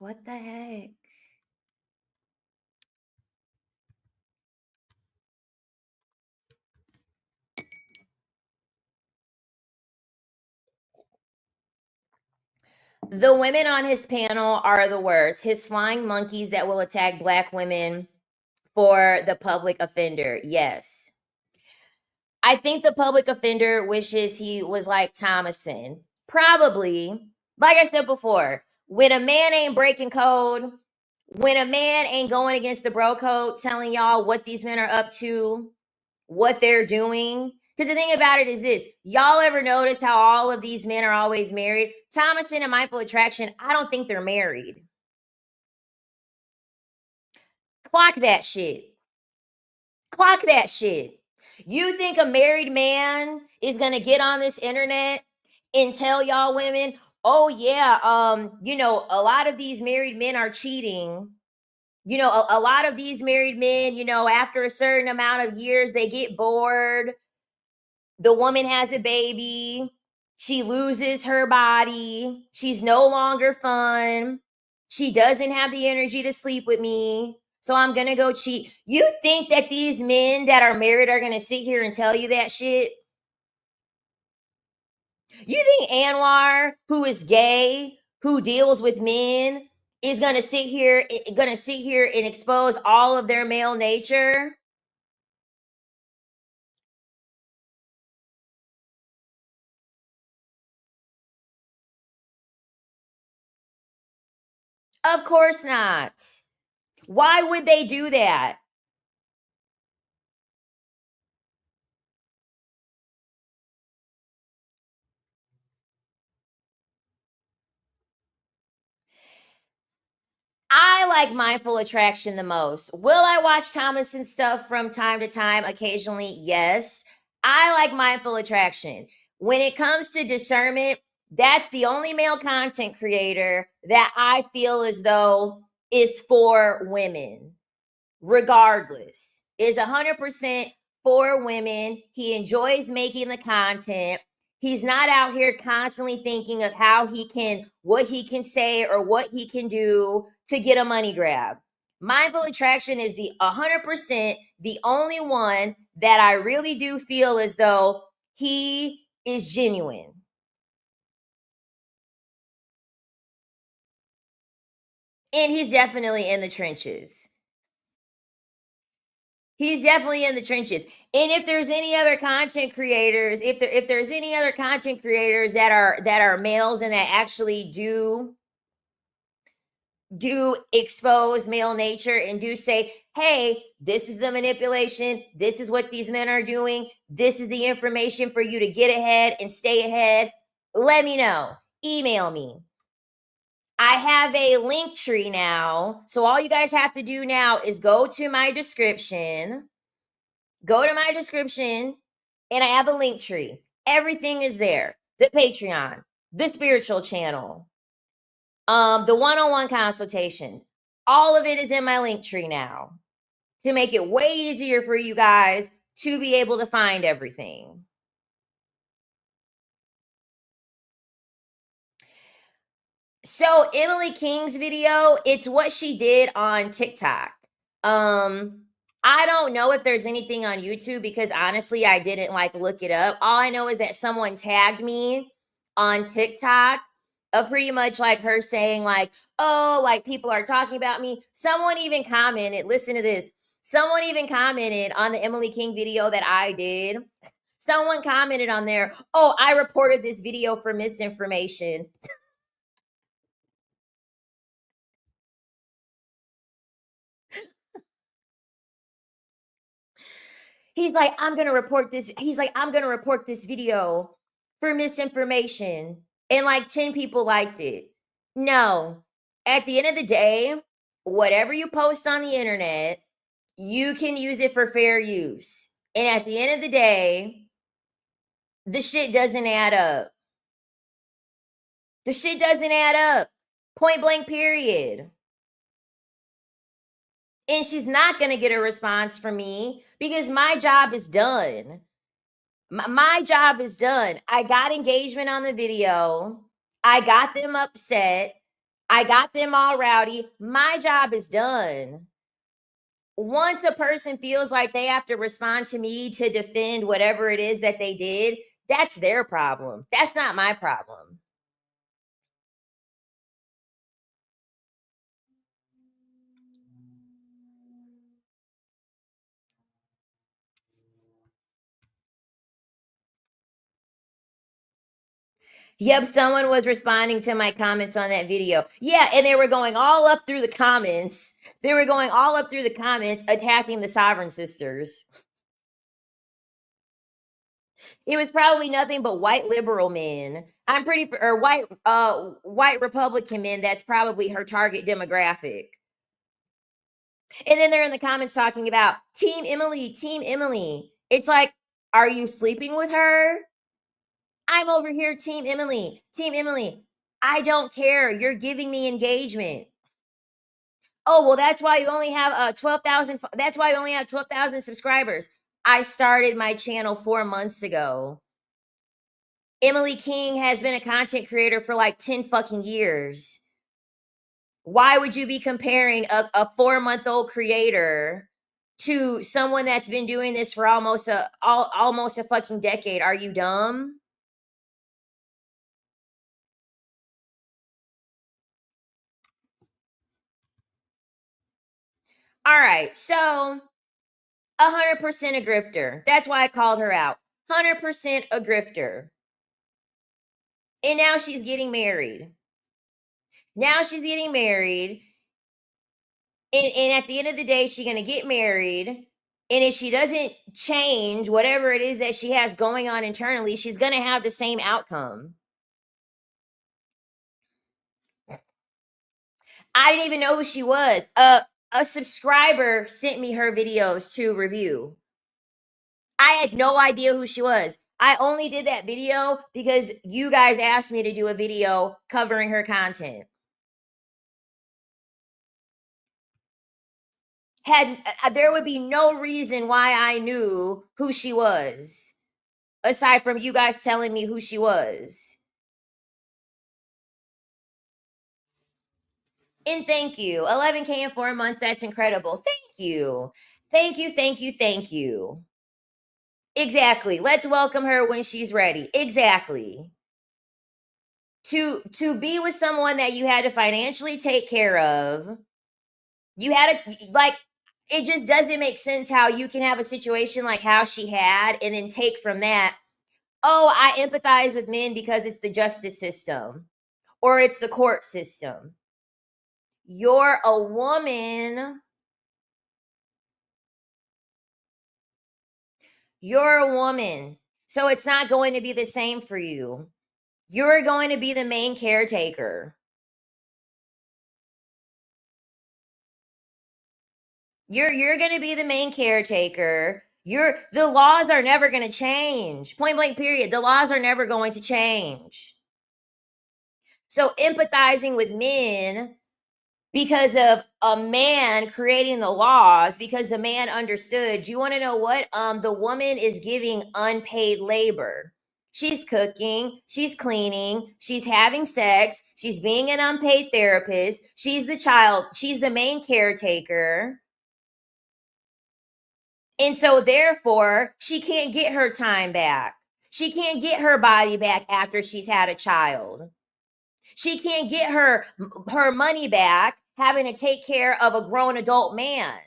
What the heck? The women on his panel are the worst. His flying monkeys that will attack Black women for the public offender. Yes. I think the public offender wishes he was like Thomason. Probably. Like I said before, when a man ain't breaking code, when a man ain't going against the bro code, telling y'all what these men are up to, what they're doing. Because the thing about it is this, y'all ever notice how all of these men are always married? Thomason and Mindful Attraction, I don't think they're married. Clock that shit. Clock that shit. You think a married man is gonna get on this internet and tell y'all women, oh yeah, a lot of these married men are cheating. A lot of these married men, after a certain amount of years, they get bored. The woman has a baby. She loses her body. She's no longer fun. She doesn't have the energy to sleep with me. So I'm going to go cheat. You think that these men that are married are going to sit here and tell you that shit? You think Anwar, who is gay, who deals with men, is going to sit here and expose all of their male nature? Of course not. Why would they do that? I like Mindful Attraction the most. Will I watch Thomason stuff from time to time? Occasionally, yes. I like Mindful Attraction. When it comes to discernment, that's the only male content creator that I feel as though is for women, regardless. Is 100% for women. He enjoys making the content. He's not out here constantly thinking of what he can say or what he can do to get a money grab. Mindful Attraction is the 100% the only one that I really do feel as though he is genuine. And he's definitely in the trenches. He's definitely in the trenches. And if there's any other content creators, if there's any other content creators that are males and that actually do do expose male nature and do say, hey, this is the manipulation. This is what these men are doing. This is the information for you to get ahead and stay ahead. Let me know. Email me. I have a link tree now. So all you guys have to do now is go to my description. Go to my description, and I have a link tree. Everything is there. The Patreon, the spiritual channel, the one-on-one consultation. All of it is in my link tree now to make it way easier for you guys to be able to find everything. So Emily King's video, it's what she did on TikTok. I don't know if there's anything on YouTube because honestly, I didn't like look it up. All I know is that someone tagged me on TikTok of pretty much like her saying like, oh, like people are talking about me. Someone even commented, listen to this. Someone even commented on the Emily King video that I did. Someone commented on there, oh, I reported this video for misinformation. He's like, I'm going to report this. He's like, I'm going to report this video for misinformation. And like 10 people liked it. No, at the end of the day, whatever you post on the internet, you can use it for fair use. And at the end of the day, the shit doesn't add up. The shit doesn't add up. Point blank, period. And she's not going to get a response from me because my job is done. My job is done. I got engagement on the video. I got them upset. I got them all rowdy. My job is done. Once a person feels like they have to respond to me to defend whatever it is that they did, that's their problem. That's not my problem. Yep, someone was responding to my comments on that video. Yeah, and they were going all up through the comments. They were going all up through the comments attacking the Sovereign Sisters. It was probably nothing but white liberal men. I'm pretty or white Republican men. That's probably her target demographic. And then they're in the comments talking about Team Emily, Team Emily. It's like, are you sleeping with her? I'm over here, Team Emily, Team Emily. I don't care. You're giving me engagement. Oh, well, that's why you only have 12,000. That's why you only have 12,000 subscribers. I started my channel 4 months ago. Emily King has been a content creator for like 10 fucking years. Why would you be comparing a 4-month-old creator to someone that's been doing this for almost a fucking decade? Are you dumb? All right, so 100% a grifter. That's why I called her out. 100% a grifter. And now she's getting married. Now she's getting married. And at the end of the day, she's going to get married. And if she doesn't change whatever it is that she has going on internally, she's going to have the same outcome. I didn't even know who she was. A subscriber sent me her videos to review. I had no idea who she was. I only did that video because you guys asked me to do a video covering her content. There would be no reason why I knew who she was, aside from you guys telling me who she was. And thank you. 11K in 4 months. That's incredible. Thank you. Thank you. Thank you. Thank you. Exactly. Let's welcome her when she's ready. Exactly. To be with someone that you had to financially take care of, you had to like it just doesn't make sense how you can have a situation like how she had and then take from that, oh, I empathize with men because it's the justice system or it's the court system. You're a woman. You're a woman. So it's not going to be the same for you. You're going to be the main caretaker. You're going to be the main caretaker. The laws are never going to change. Point blank period. The laws are never going to change. So empathizing with men because of a man creating the laws, because the man understood. Do you want to know what? The woman is giving unpaid labor. She's cooking, she's cleaning, she's having sex, she's being an unpaid therapist, she's the child, she's the main caretaker. And so therefore, she can't get her time back. She can't get her body back after she's had a child. She can't get her money back having to take care of a grown adult man.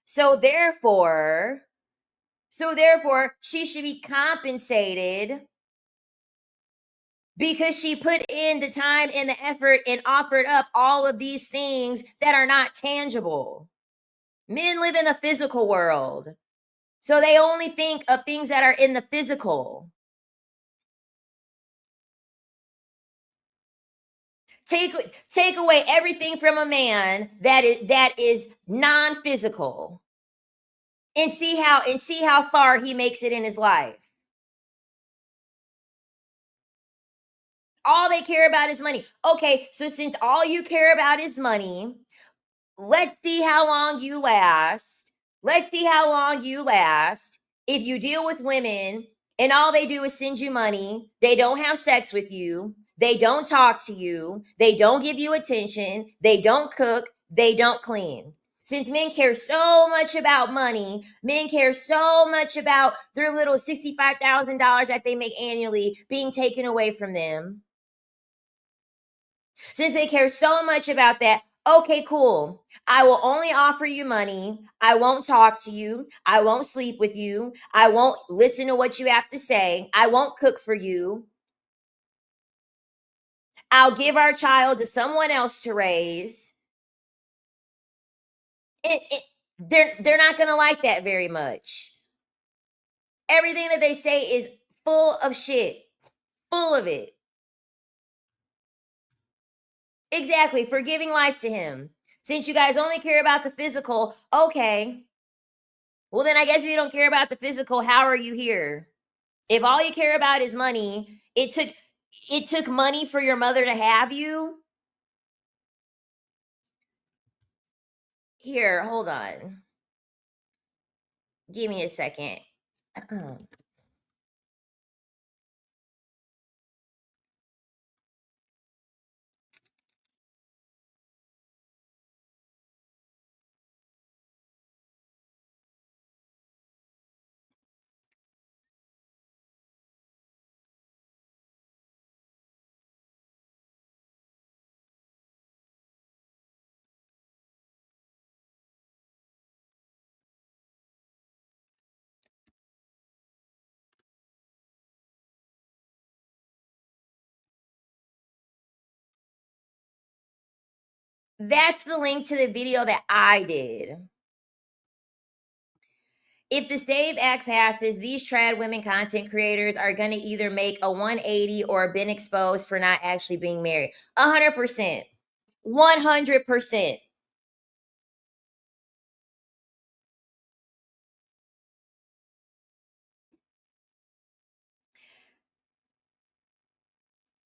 So therefore, she should be compensated because she put in the time and the effort and offered up all of these things that are not tangible. Men live in the physical world, so they only think of things that are in the physical. Take away everything from a man that is non-physical, and see how far he makes it in his life. All they care about is money. Okay, so since all you care about is money, let's see how long you last. Let's see how long you last if you deal with women and all they do is send you money. They don't have sex with you. They don't talk to you. They don't give you attention. They don't cook. They don't clean. Since men care so much about money, men care so much about their little $65,000 that they make annually being taken away from them. Since they care so much about that, okay, cool. I will only offer you money. I won't talk to you. I won't sleep with you. I won't listen to what you have to say. I won't cook for you. I'll give our child to someone else to raise. They're not going to like that very much. Everything that they say is full of shit. Full of it. Exactly, for giving life to him. Since you guys only care about the physical, okay. Well, then I guess if you don't care about the physical, how are you here? If all you care about is money, it took money for your mother to have you. Here, hold on. Give me a second. That's the link to the video that I did. If the SAVE Act passes, these trad women content creators are going to either make a 180 or been exposed for not actually being married. 100%. 100%.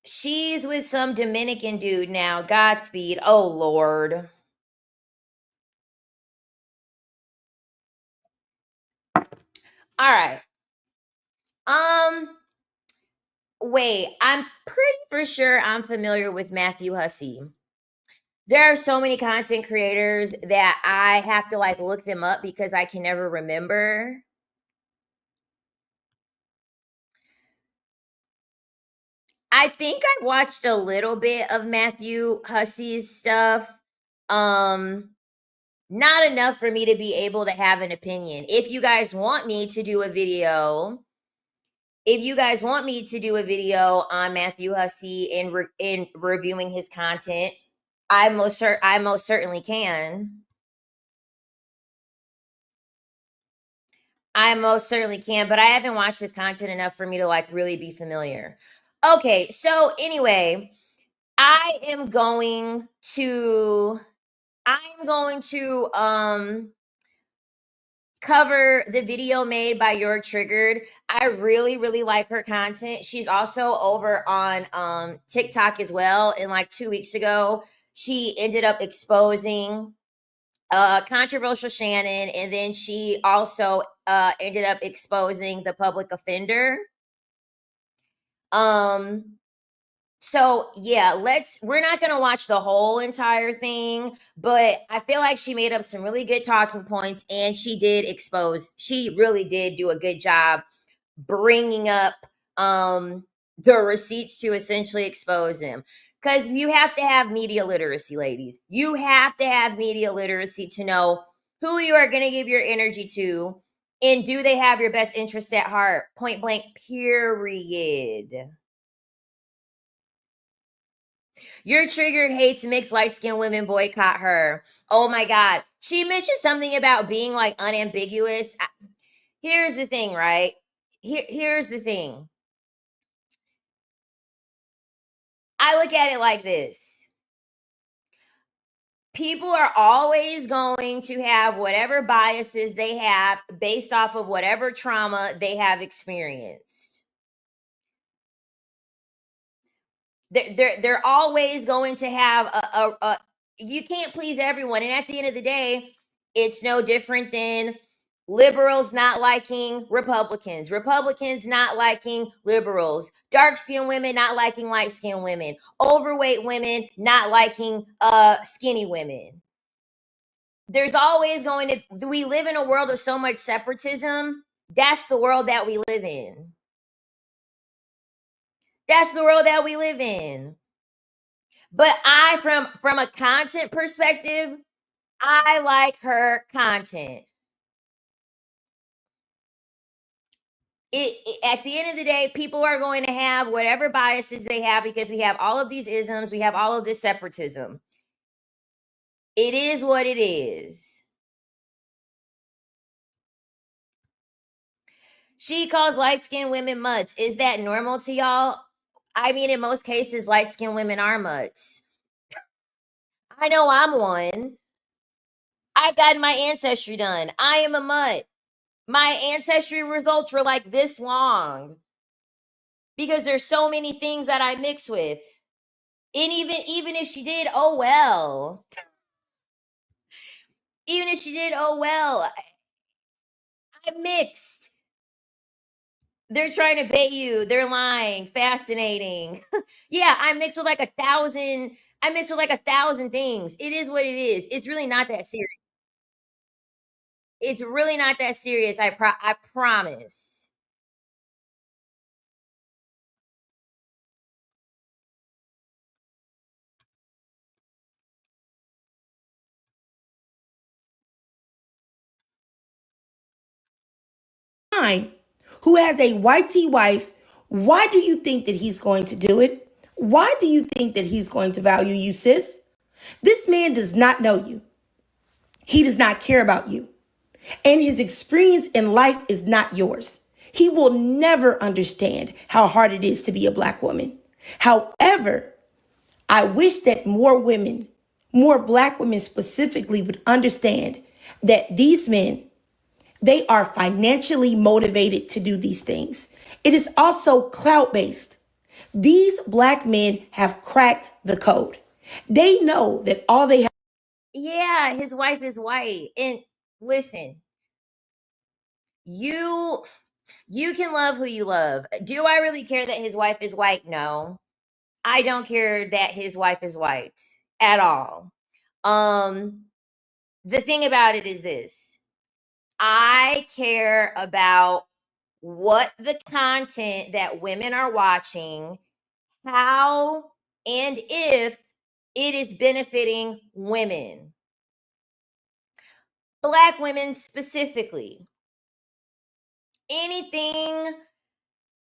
She's with some Dominican dude now. Godspeed. Oh, Lord. All right. Wait, I'm pretty for sure I'm familiar with Matthew Hussey. There are so many content creators that I have to like look them up because I can never remember. I think I watched a little bit of Matthew Hussey's stuff. Not enough for me to be able to have an opinion. If you guys want me to do a video, on Matthew Hussey and reviewing his content, I most certainly can. I most certainly can, but I haven't watched this content enough for me to like really be familiar. Okay, so anyway, I am going to I'm going to cover the video made by Your Triggered. I really, really like her content. She's also over on TikTok as well. And like 2 weeks ago, she ended up exposing controversial Shannon, and then she also ended up exposing the public offender. Um so yeah, we're not gonna watch the whole entire thing, but I feel like she made up some really good talking points, and she really did do a good job bringing up the receipts to essentially expose them. Because you have to have media literacy, ladies. You have to have media literacy to know who you are going to give your energy to, and do they have your best interest at heart, point blank, period. Your triggered hates mixed light skinned women, boycott her. Oh my God. She mentioned something about being like unambiguous. Here's the thing, right? Here's the thing. I look at it like this. People are always going to have whatever biases they have based off of whatever trauma they have experienced. They're always going to have a you can't please everyone. And at the end of the day, it's no different than liberals not liking Republicans, Republicans not liking liberals, dark skinned women not liking light skinned women, overweight women not liking skinny women. There's always going to we live in a world of so much separatism. That's the world that we live in. That's the world that we live in. But I from a content perspective, I like her content. At the end of the day, people are going to have whatever biases they have because we have all of these isms, we have all of this separatism. It is what it is. She calls light skinned women mutts. Is that normal to y'all? I mean, in most cases, light skinned women are mutts. I know I'm one. I got my ancestry done. I am a mutt. My ancestry results were like this long because there's so many things that I mix with. And even if she did, oh well. Even if she did, oh well. I mixed. They're trying to bait you. They're lying. Fascinating. Yeah, I mixed with like 1,000 things. It is what it is. It's really not that serious. It's really not that serious. I promise. Who has a whitey wife, why do you think that he's going to do it? Why do you think that he's going to value you, sis? This man does not know you. He does not care about you. And his experience in life is not yours. He will never understand how hard it is to be a black woman. However, I wish that more women, more black women specifically, would understand that these men, they are financially motivated to do these things. It is also clout based. These black men have cracked the code. They know that all they have. Yeah, his wife is white. And listen, you you can love who you love. Do I really care that his wife is white? No. I don't care that his wife is white at all. Um the thing about it is this. I care about what the content that women are watching, how and if it is benefiting women, black women specifically. Anything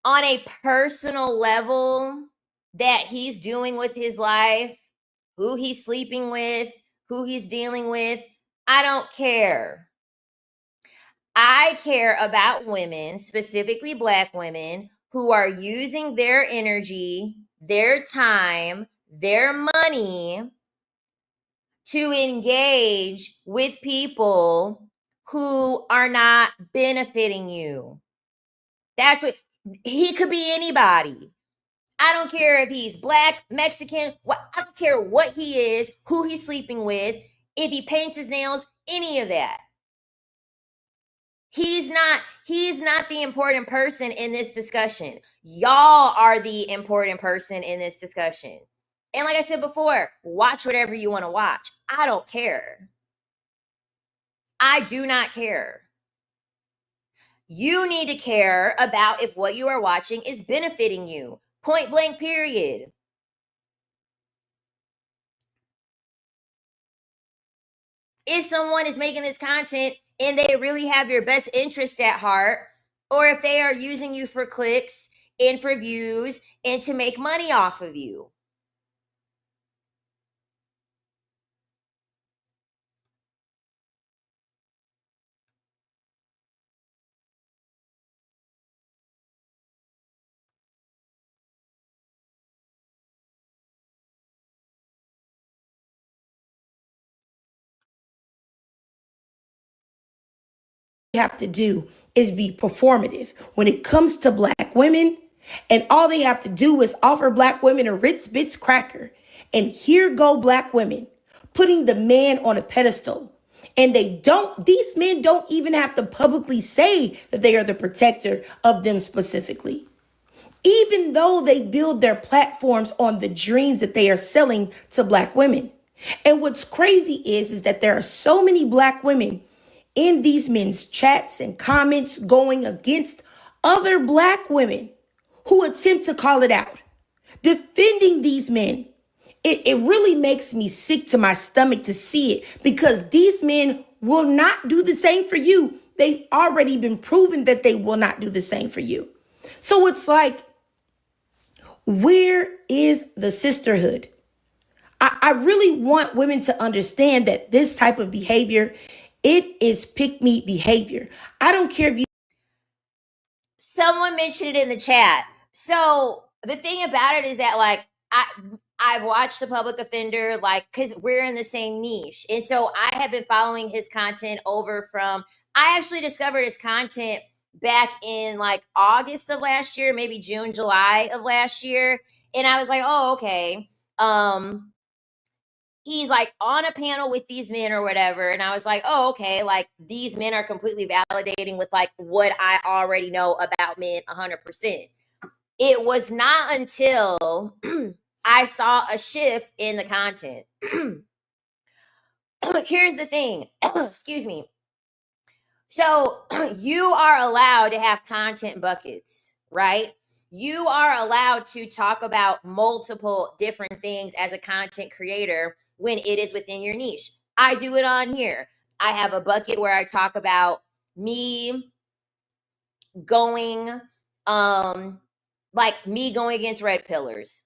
on a personal level that he's doing with his life, who he's sleeping with, who he's dealing with. I don't care. I care about women, specifically Black women, who are using their energy, their time, their money to engage with people who are not benefiting you. That's what he could be anybody. I don't care if he's Black, Mexican, I don't care what he is, who he's sleeping with, if he paints his nails, any of that. He's not the important person in this discussion. Y'all are the important person in this discussion. And like I said before, watch whatever you want to watch. I don't care. I do not care. You need to care about if what you are watching is benefiting you. Point blank, period. If someone is making this content and they really have your best interest at heart, or if they are using you for clicks and for views and to make money off of you. Have to do is be performative when it comes to Black women, and all they have to do is offer Black women a Ritz Bits cracker, and here go Black women putting the man on a pedestal. And these men don't even have to publicly say that they are the protector of them specifically, even though they build their platforms on the dreams that they are selling to Black women. And what's crazy is that there are so many Black women in these men's chats and comments going against other Black women who attempt to call it out, defending these men. It really makes me sick to my stomach to see it, because these men will not do the same for you. They've already been proven that they will not do the same for you. So it's like, where is the sisterhood? I really want women to understand that this type of behavior, it is pick-me behavior. I don't care if you... Someone mentioned it in the chat. So the thing about it is that, like, I've watched The Public Offender, like, because we're in the same niche. And so I have been following his content over from, I actually discovered his content back in like August of last year, maybe June, July of last year. And I was like, oh, okay. He's like on a panel with these men or whatever. And I was like, oh, okay. Like, these men are completely validating with like what I already know about men 100%. It was not until I saw a shift in the content. Here's the thing. Excuse me. So you are allowed to have content buckets, right? You are allowed to talk about multiple different things as a content creator when it is within your niche. I do it on here. I have a bucket where I talk about me going me going against red pillars.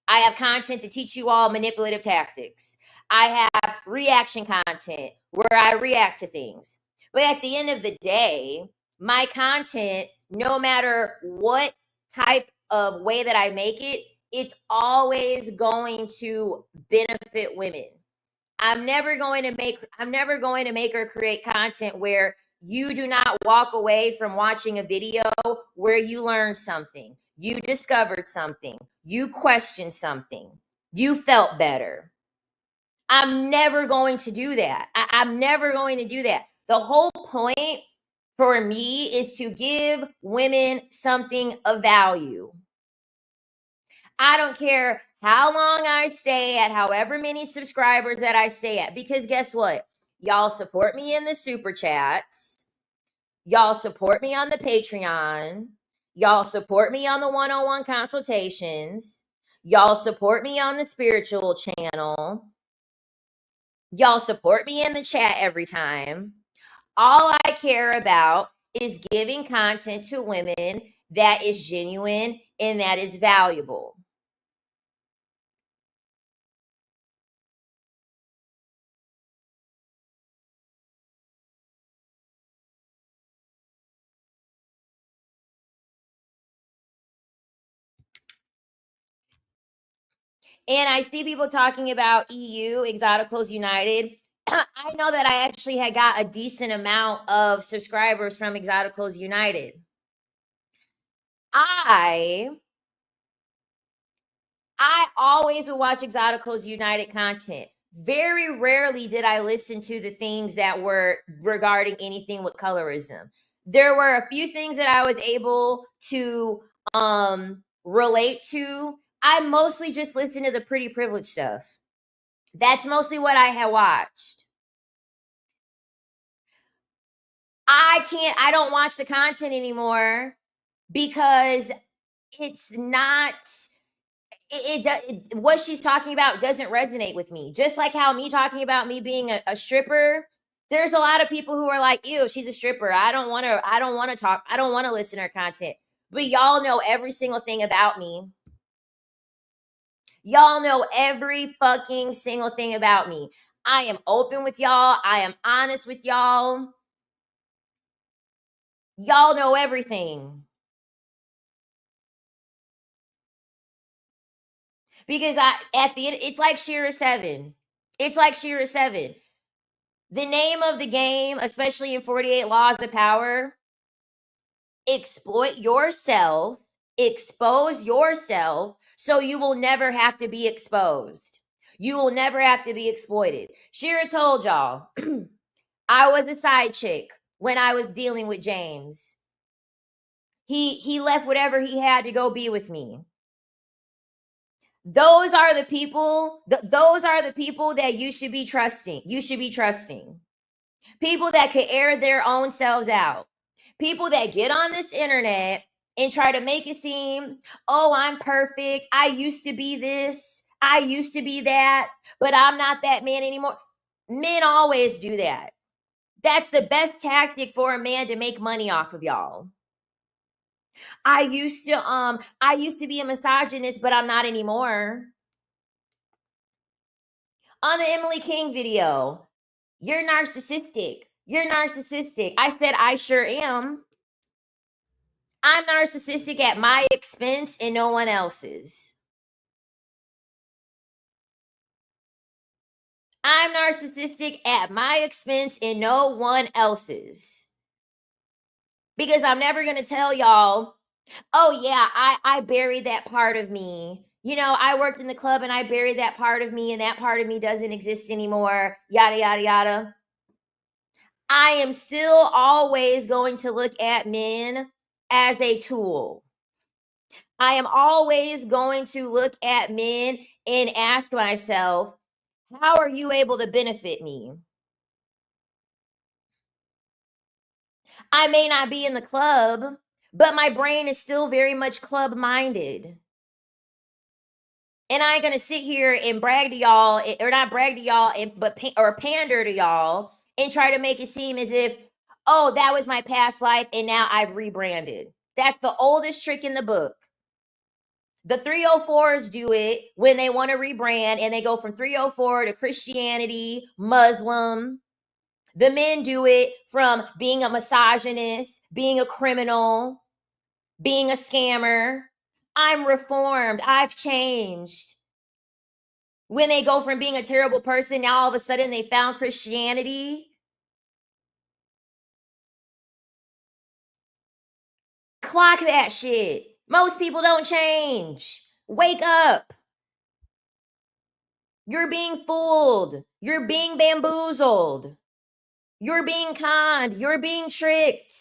I have content to teach you all manipulative tactics. I have reaction content where I react to things. But at the end of the day, my content, no matter what type of way that I make it, it's always going to benefit women. I'm never going to make or create content where you do not walk away from watching a video where you learned something, you discovered something, you questioned something, you felt better. I'm never going to do that. I'm never going to do that. The whole point for me is to give women something of value. I don't care how long I stay at, however many subscribers that I stay at, because guess what? Y'all support me in the super chats. Y'all support me on the Patreon. Y'all support me on the one-on-one consultations. Y'all support me on the spiritual channel. Y'all support me in the chat every time. All I care about is giving content to women that is genuine and that is valuable. and I see people talking about EU, Exoticals United. I know that I actually had got a decent amount of subscribers from Exoticals United. I always would watch Exoticals United content. Very rarely did I listen to the things that were regarding anything with colorism. There were a few things that I was able to relate to. I mostly just listened to the pretty privileged stuff. That's mostly what I had watched. I don't watch the content anymore because it's not what she's talking about doesn't resonate with me. Just like how me talking about me being a stripper, there's a lot of people who are like, ew, she's a stripper. I don't want to talk. I don't want to listen to her content. But y'all know every single thing about me. Y'all know every fucking single thing about me. I am open with y'all. I am honest with y'all. Y'all know everything. Because at the end, it's like Shearer 7. It's like Shearer 7. The name of the game, especially in 48 Laws of Power, exploit yourself, expose yourself, so you will never have to be exposed. You will never have to be exploited. Shearer told y'all, I was a side chick when I was dealing with James. He left whatever he had to go be with me. Those are the people, those are the people that you should be trusting. You should be trusting. People that could air their own selves out. People that get on this internet and try to make it seem, oh, I'm perfect. I used to be this. I used to be that, but I'm not that man anymore. Men always do that. That's the best tactic for a man to make money off of y'all. I used to be a misogynist, but I'm not anymore. On the Emily King video, you're narcissistic. You're narcissistic. I said, I sure am. I'm narcissistic at my expense and no one else's. I'm narcissistic at my expense and no one else's. Because I'm never going to tell y'all, oh yeah, I buried that part of me. You know, I worked in the club and I buried that part of me and that part of me doesn't exist anymore. Yada, yada, yada. I am still always going to look at men as a tool. I am always going to look at men and ask myself, how are you able to benefit me? I may not be in the club, but my brain is still very much club minded. And I ain't gonna sit here and brag to y'all, or not brag to y'all, or pander to y'all and try to make it seem as if, oh, that was my past life and now I've rebranded. That's the oldest trick in the book. The 304s do it when they want to rebrand and they go from 304 to Christianity, Muslim. The men do it from being a misogynist, being a criminal, being a scammer. I'm reformed. I've changed. When they go from being a terrible person, now all of a sudden they found Christianity. Clock that shit. Most people don't change. Wake up. You're being fooled. You're being bamboozled. You're being conned. You're being tricked.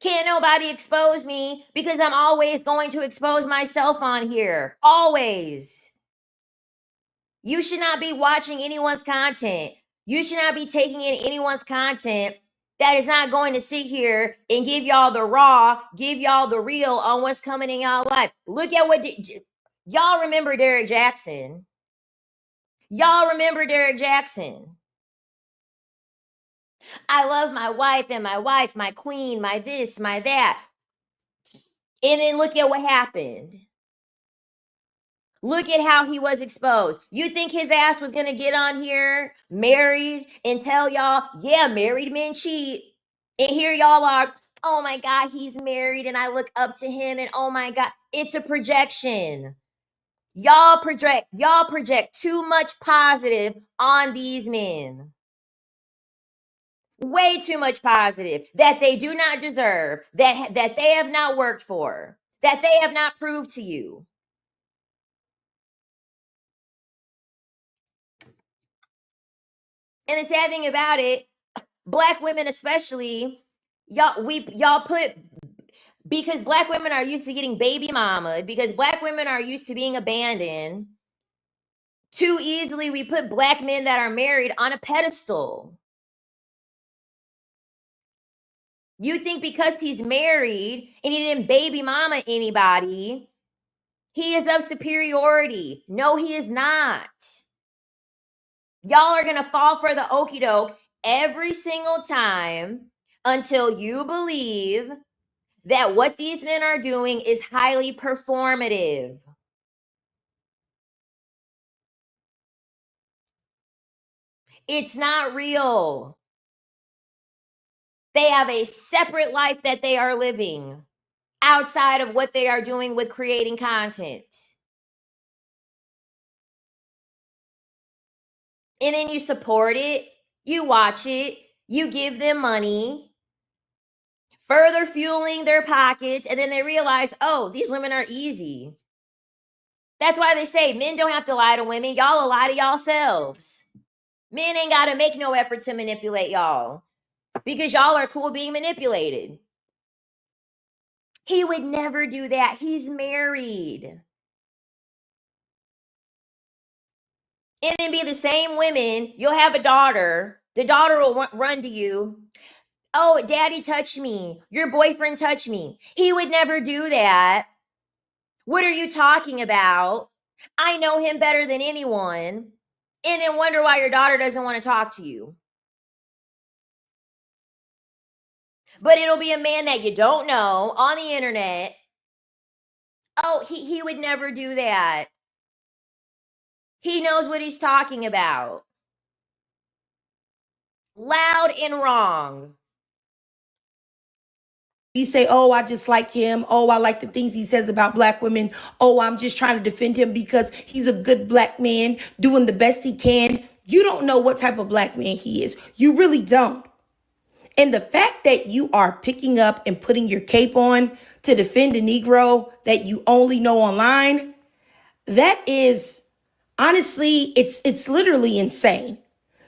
Can't nobody expose me because I'm always going to expose myself on here. Always. You should not be watching anyone's content. You should not be taking in anyone's content that is not going to sit here and give y'all the raw, give y'all the real on what's coming in y'all life. Look at what y'all remember Derek Jackson. Y'all remember Derek Jackson. I love my wife, my queen, my this, my that. And then look at what happened. Look at how he was exposed. You think his ass was going to get on here married and tell y'all, yeah, married men cheat. And here y'all are, oh my God, he's married and I look up to him and oh my God, it's a projection. Y'all project too much positive on these men. Way too much positive that they do not deserve, that they have not worked for, that they have not proved to you. And the sad thing about it, Black women especially, y'all put, because Black women are used to getting baby mama, because Black women are used to being abandoned, too easily we put Black men that are married on a pedestal. You think because he's married and he didn't baby mama anybody, he is of superiority. No, he is not. Y'all are going to fall for the okie doke every single time until you believe that what these men are doing is highly performative. It's not real. They have a separate life that they are living outside of what they are doing with creating content. And then you support it, you watch it, you give them money, further fueling their pockets, and then they realize, oh, these women are easy. That's why they say men don't have to lie to women. Y'all will lie to yourselves. Men ain't got to make no effort to manipulate y'all because y'all are cool being manipulated. He would never do that. He's married. And then be the same women. You'll have a daughter. The daughter will run to you. Oh, daddy touched me. Your boyfriend touched me. He would never do that. What are you talking about? I know him better than anyone. And then wonder why your daughter doesn't want to talk to you. But it'll be a man that you don't know on the internet. Oh, he would never do that. He knows what he's talking about. Loud and wrong. You say, oh, I just like him. Oh, I like the things he says about Black women. Oh, I'm just trying to defend him because he's a good Black man doing the best he can. You don't know what type of Black man he is. You really don't. And the fact that you are picking up and putting your cape on to defend a Negro that you only know online, that is, honestly, it's literally insane.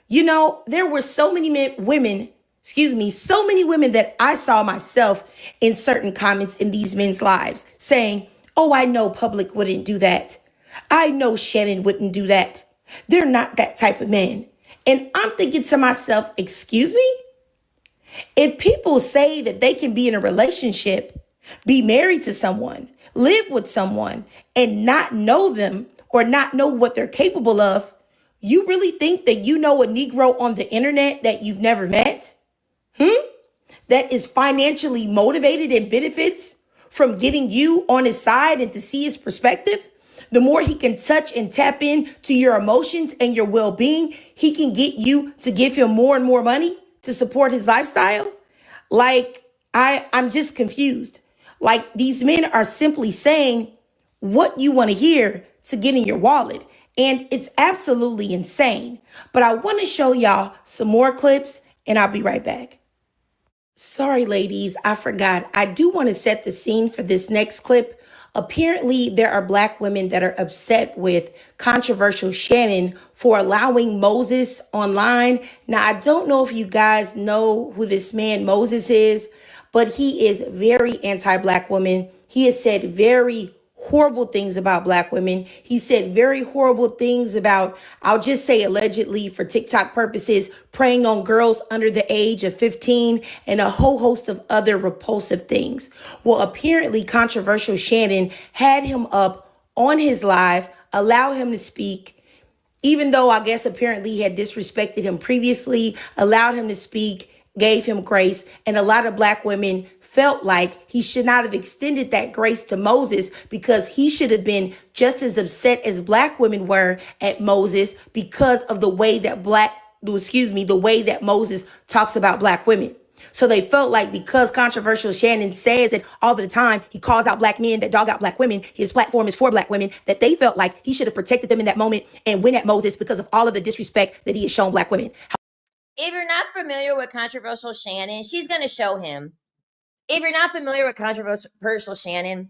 You know, there were so many women that I saw myself in certain comments in these men's lives saying, oh, I know Public wouldn't do that. I know Shannon wouldn't do that. They're not that type of man. And I'm thinking to myself, excuse me? If people say that they can be in a relationship, be married to someone, live with someone, and not know them or not know what they're capable of, you really think that you know a Negro on the internet that you've never met? That is financially motivated and benefits from getting you on his side and to see his perspective? The more he can touch and tap in to your emotions and your well-being, he can get you to give him more and more money to support his lifestyle? Like, I'm just confused. Like, these men are simply saying what you want to hear to get in your wallet. And it's absolutely insane. But I want to show y'all some more clips and I'll be right back. Sorry, ladies, I forgot. I do want to set the scene for this next clip. Apparently, there are Black women that are upset with controversial Shannon for allowing Moses online. Now, I don't know if you guys know who this man Moses is, but he is very anti-Black women. He has said very horrible things about Black women. He said very horrible things about, I'll just say allegedly for TikTok purposes, preying on girls under the age of 15 and a whole host of other repulsive things. Well, apparently controversial Shannon had him up on his live, allow him to speak, even though I guess apparently he had disrespected him previously, allowed him to speak, gave him grace, and a lot of Black women felt like he should not have extended that grace to Moses because he should have been just as upset as Black women were at Moses because of the way that the way that Moses talks about Black women. So they felt like because controversial Shannon says it all the time, he calls out black men that dog out black women, his platform is for black women, that they felt like he should have protected them in that moment and went at Moses because of all of the disrespect that he had shown black women. If you're not familiar with controversial Shannon, she's going to show him. If you're not familiar with controversial Shannon,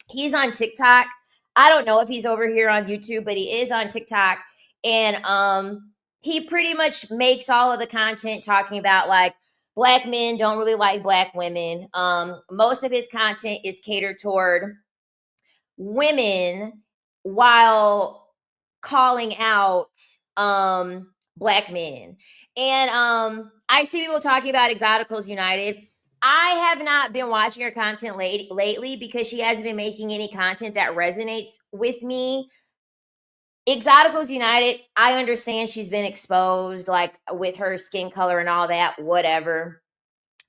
he's on TikTok. I don't know if he's over here on YouTube, but he is on TikTok. And he pretty much makes all of the content talking about like black men don't really like black women. Most of his content is catered toward women while calling out black men. And I see people talking about Exoticals United. I have not been watching her content lately because she hasn't been making any content that resonates with me. Exoticals United, I understand she's been exposed, like with her skin color and all that, whatever.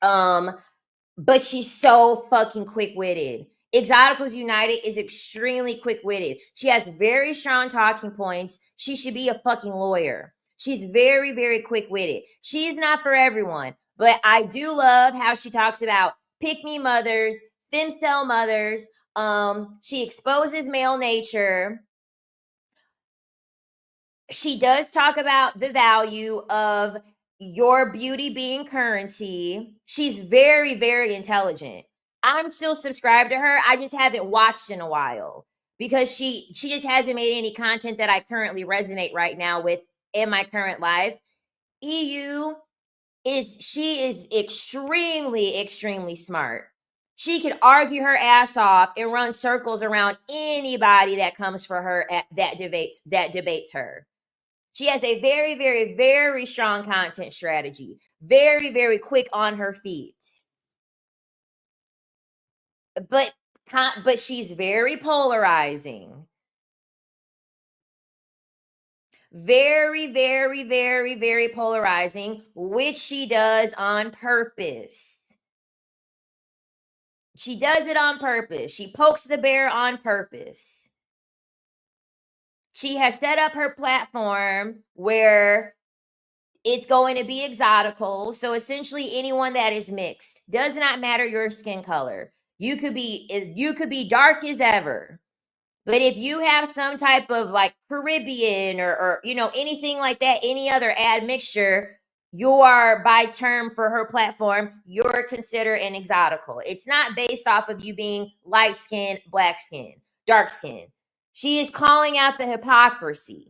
But she's so fucking quick-witted. Exoticals United is extremely quick-witted. She has very strong talking points. She should be a fucking lawyer. She's very, very quick-witted. She's not for everyone, but I do love how she talks about pick-me mothers, femcel mothers. She exposes male nature. She does talk about the value of your beauty being currency. She's very, very intelligent. I'm still subscribed to her. I just haven't watched in a while because she just hasn't made any content that I currently resonate right now with in my current life. She is extremely, extremely smart. She can argue her ass off and run circles around anybody that comes for her that debates her. She has a very, very, very strong content strategy. Very, very quick on her feet. But she's very polarizing. Very, very, very, very polarizing, which she does on purpose. She does it on purpose. She pokes the bear on purpose. She has set up her platform where it's going to be exotical. So essentially anyone that is mixed. Does not matter your skin color. You could be dark as ever. But if you have some type of like Caribbean or anything like that, any other admixture, you are, by term for her platform, you're considered an exotical. It's not based off of you being light skin, black skin, dark skin. She is calling out the hypocrisy.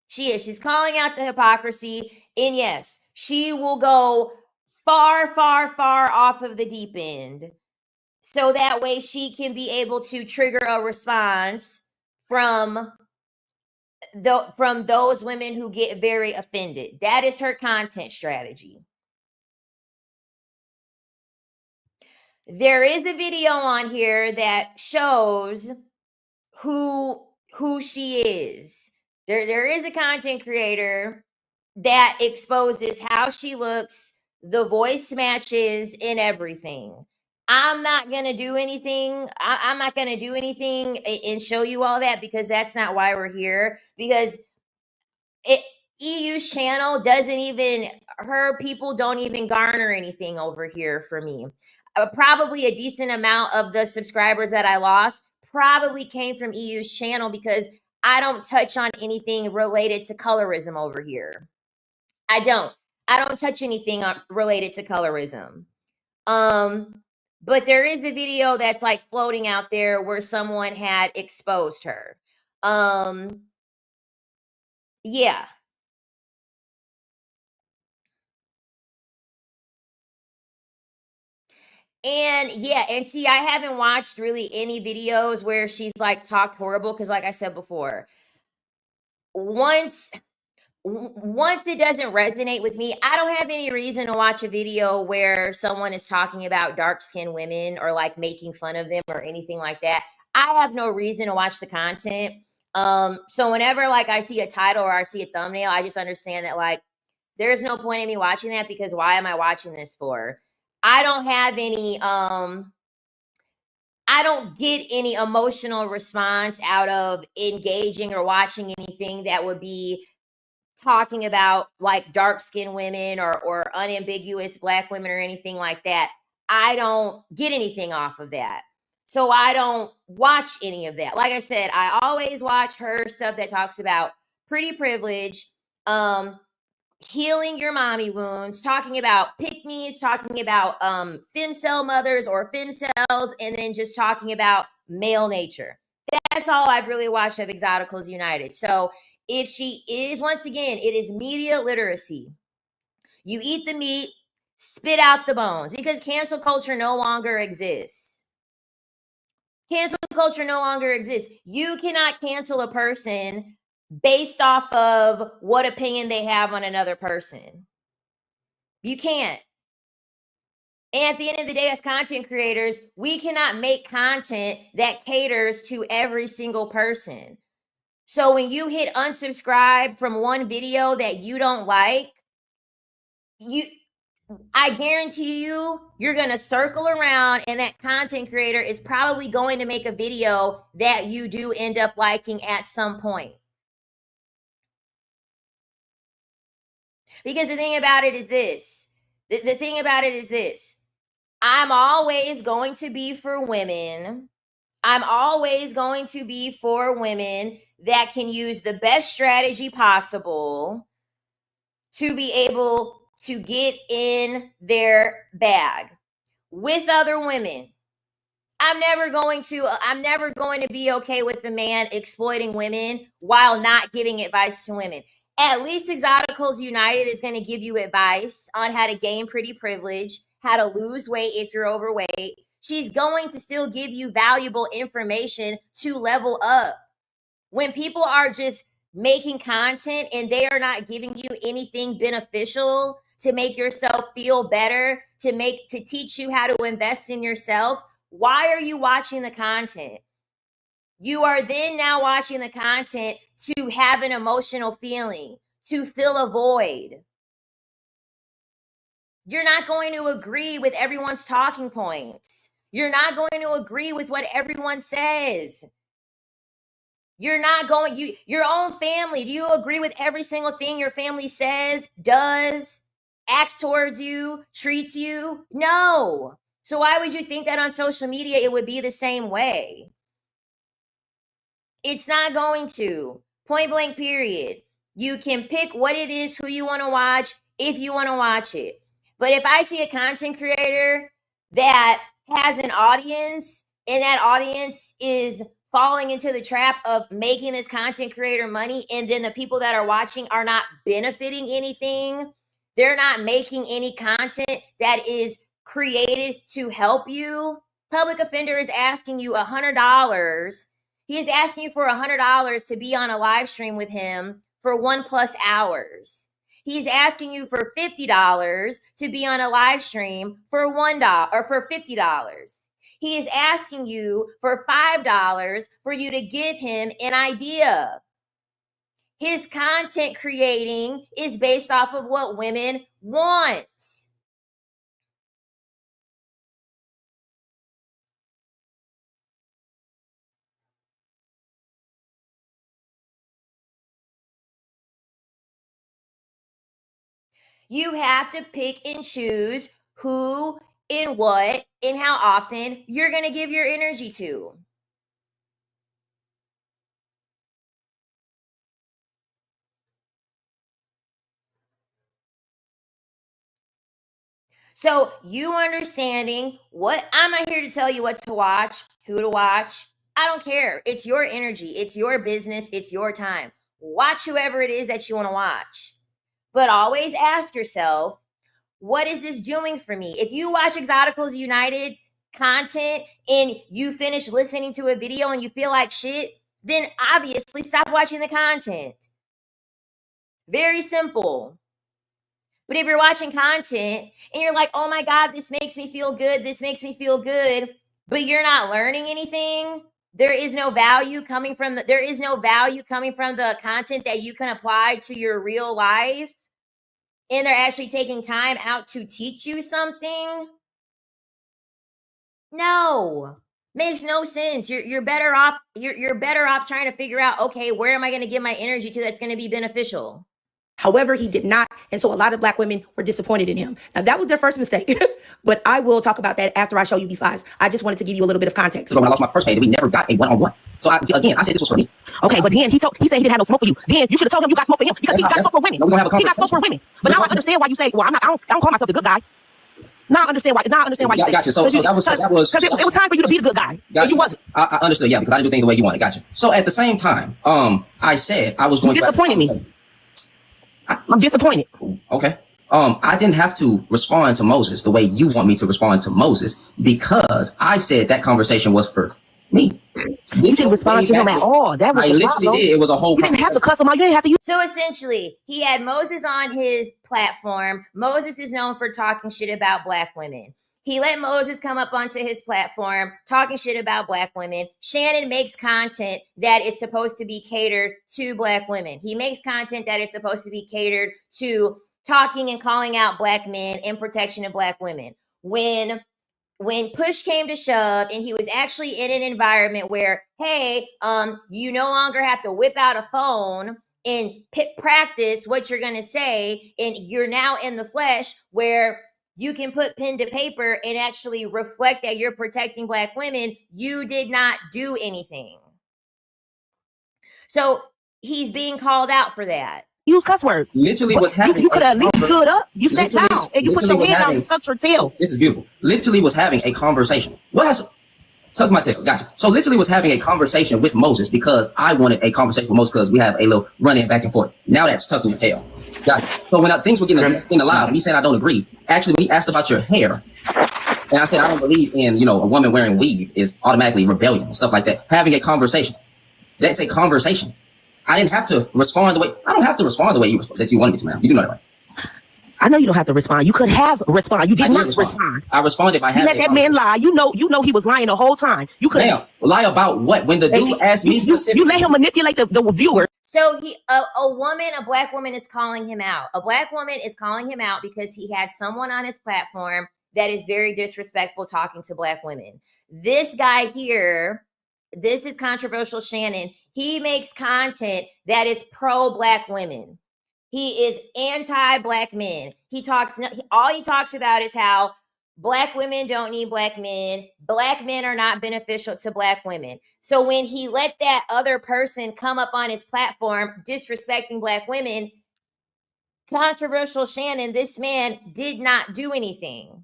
She's calling out the hypocrisy. And yes, she will go far, far, far off of the deep end. So that way she can be able to trigger a response from those women who get very offended. That is her content strategy. There is a video on here that shows who she is. There is a content creator that exposes how she looks, the voice matches, and everything. I'm not gonna do anything. I'm not gonna do anything and show you all that because that's not why we're here. Because EU's channel doesn't even, her people don't even garner anything over here for me. Probably a decent amount of the subscribers that I lost probably came from EU's channel because I don't touch on anything related to colorism over here. I don't touch anything related to colorism. But there is a video that's like floating out there where someone had exposed her. Yeah. And yeah, and see, I haven't watched really any videos where she's like talked horrible because, like I said before, once it doesn't resonate with me, I don't have any reason to watch a video where someone is talking about dark-skinned women or like making fun of them or anything like that. I have no reason to watch the content. So whenever like I see a title or I see a thumbnail, I just understand that like there's no point in me watching that because why am I watching this for? I don't have any I don't get any emotional response out of engaging or watching anything that would be talking about like dark-skinned women or unambiguous Black women or anything like that. I don't get anything off of that. So I don't watch any of that. Like I said, I always watch her stuff that talks about pretty privilege, healing your mommy wounds, talking about pickmes, talking about femcel mothers or femcells, and then just talking about male nature. That's all I've really watched of Exoticals United. So if she is, once again, it is media literacy. You eat the meat, spit out the bones, because cancel culture no longer exists. Cancel culture no longer exists. You cannot cancel a person based off of what opinion they have on another person. You can't. And at the end of the day, as content creators, we cannot make content that caters to every single person. So when you hit unsubscribe from one video that you don't like, I guarantee you're going to circle around, and that content creator is probably going to make a video that you do end up liking at some point. Because the thing about it is this. The thing about it is this. I'm always going to be for women. I'm always going to be for women that can use the best strategy possible to be able to get in their bag with other women. I'm never going to be okay with a man exploiting women while not giving advice to women. At least Exoticals United is going to give you advice on how to gain pretty privilege, how to lose weight if you're overweight. She's going to still give you valuable information to level up. When people are just making content and they are not giving you anything beneficial to make yourself feel better, to teach you how to invest in yourself, why are you watching the content? You are then now watching the content to have an emotional feeling, to fill a void. You're not going to agree with everyone's talking points. You're not going to agree with what everyone says. You're not going, your own family. Do you agree with every single thing your family says, does, acts towards you, treats you? No. So why would you think that on social media it would be the same way? It's not going to. Point blank, period. You can pick what it is, who you want to watch, if you want to watch it. But if I see a content creator that has an audience and that audience is falling into the trap of making this content creator money, and then the people that are watching are not benefiting anything, they're not making any content that is created to help you. Public Offender is asking you $100. He is asking you for $100 to be on a live stream with him for 1+ hours. He's asking you for $50 to be on a live stream for $1 or for $50. He is asking you for $5 for you to give him an idea. His content creating is based off of what women want. You have to pick and choose who and what and how often you're going to give your energy to. So you understanding what, I'm not here to tell you what to watch, who to watch. I don't care. It's your energy. It's your business. It's your time. Watch whoever it is that you want to watch. But always ask yourself, what is this doing for me? If you watch Exoticals United content and you finish listening to a video and you feel like shit, then obviously stop watching the content. Very simple. But if you're watching content and you're like, oh my God, this makes me feel good, this makes me feel good, but you're not learning anything, there is no value coming from the content that you can apply to your real life, and they're actually taking time out to teach you something. No. Makes no sense. You're better off you're better off trying to figure out, okay, where am I going to give my energy to that's going to be beneficial? However, he did not. And so a lot of Black women were disappointed in him. Now, that was their first mistake. But I will talk about that after I show you these lives. I just wanted to give you a little bit of context. So when I lost my first page, we never got a one-on-one. So again, I said this was for me. Okay, but then he said he didn't have no smoke for you. Then you should have told him you got smoke for him because he got smoke for women. No, we don't have a he got smoke for women. But now I understand why you say, well, I don't call myself the good guy. Now I understand why. You say gotcha. So that was because it was time for you to be the good guy. Gotcha. And you wasn't. I understood, yeah, because I didn't do things the way you wanted. Gotcha. So at the same time, I said I was going to. You disappointed me. I'm disappointed. Okay. I didn't have to respond to Moses the way you want me to respond to Moses because I said that conversation was for me. You didn't respond to him at all. That was I literally did. It was a whole. You didn't have to cuss him out. You didn't have to use. So essentially, he had Moses on his platform. Moses is known for talking shit about Black women. He let Moses come up onto his platform talking shit about Black women. Shannon makes content that is supposed to be catered to Black women. He makes content that is supposed to be catered to talking and calling out Black men in protection of Black women. When push came to shove and he was actually in an environment where, hey, you no longer have to whip out a phone and practice what you're going to say, and you're now in the flesh where you can put pen to paper and actually reflect that you're protecting Black women, you did not do anything. So he's being called out for that. Use cuss words. Literally was having. You could have at least stood up. You sat down and you put your hand down and tucked your tail. This is beautiful. Literally was having a conversation. What has tuck my tail? Gotcha. So literally was having a conversation with Moses because I wanted a conversation with Moses because we have a little run-in back and forth. Now that's tucking your tail. Gotcha. So when things were getting in the live, he said I don't agree. Actually, when he asked about your hair, and I said I don't believe in a woman wearing weave is automatically rebellion and stuff like that. Having a conversation. That's a conversation. I didn't have to respond the way. I don't have to respond the way that you wanted me to, man. You do know that, right? I know you don't have to respond. You could have responded. You did not respond. I responded by having. You let that man lie. You know he was lying the whole time. You could lie about what? When the dude asked me specifically, you let him manipulate the viewer. So a Black woman is calling him out. A Black woman is calling him out because he had someone on his platform that is very disrespectful talking to Black women. This guy here, this is controversial Shannon. He makes content that is pro-Black women. He is anti-Black men. All he talks about is how Black women don't need Black men. Black men are not beneficial to Black women. So when he let that other person come up on his platform disrespecting Black women, controversial Shannon, this man did not do anything.